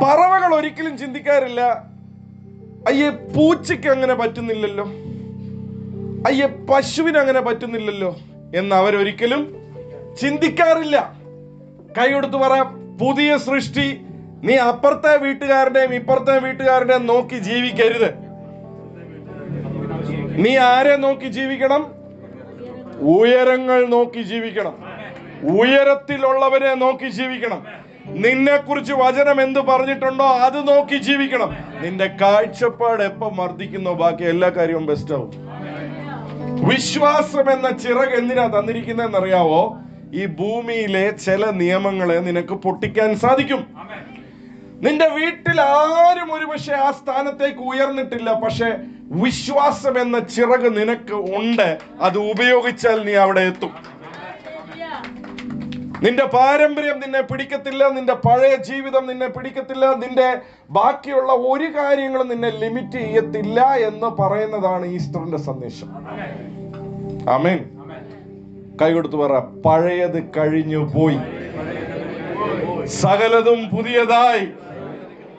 പറവകൾ ഒരിക്കലും ചിന്തിക്കാറില്ല, അയ്യേ പൂച്ചയ്ക്ക് അങ്ങനെ പറ്റുന്നില്ലല്ലോ, അയ്യേ പശുവിന് അങ്ങനെ പറ്റുന്നില്ലല്ലോ എന്ന് അവരൊരിക്കലും ചിന്തിക്കാറില്ല. കൈ കൊടുത്ത് പറ, പുതിയ സൃഷ്ടി, നീ അപ്പുറത്തെ വീട്ടുകാരുടെയും ഇപ്പുറത്തെ വീട്ടുകാരുടെയും നോക്കി ജീവിക്കരുത്. നീ ആരെ നോക്കി ജീവിക്കണം? ഉയരങ്ങൾ നോക്കി ജീവിക്കണം. ഉയരത്തിലുള്ളവരെ നോക്കി ജീവിക്കണം. നിന്നെ കുറിച്ച് വചനം എന്ത് പറഞ്ഞിട്ടുണ്ടോ അത് നോക്കി ജീവിക്കണം. നിന്റെ കാഴ്ചപ്പാട് എപ്പം വർദ്ധിക്കുന്നോ ബാക്കി എല്ലാ കാര്യവും ബെസ്റ്റ് ആവും. വിശ്വാസം എന്ന ചിറക് എന്തിനാ തന്നിരിക്കുന്നതെന്നറിയാവോ? ഈ ഭൂമിയിലെ ചില നിയമങ്ങളെ നിനക്ക് പൊട്ടിക്കാൻ സാധിക്കും. നിന്റെ വീട്ടിൽ ആരും ഒരുപക്ഷെ ആ സ്ഥാനത്തേക്ക് ഉയർന്നിട്ടില്ല, പക്ഷെ വിശ്വാസം എന്ന ചിറക് നിനക്ക് ഉണ്ട്. അത് ഉപയോഗിച്ചാൽ നീ അവിടെ എത്തും. നിന്റെ പാരമ്പര്യം നിന്നെ പിടിക്കത്തില്ല, നിന്റെ പഴയ ജീവിതം നിന്നെ പിടിക്കത്തില്ല, നിന്റെ ബാക്കിയുള്ള ഒരു കാര്യങ്ങളും നിന്നെ ലിമിറ്റ് ചെയ്യത്തില്ല എന്ന് പറയുന്നതാണ് ഈസ്റ്ററിന്റെ സന്ദേശം. ആമേൻ. കൈ കൊടുത്ത് പറ, പഴയത് കഴിഞ്ഞു പോയി, സകലതും പുതിയതായി.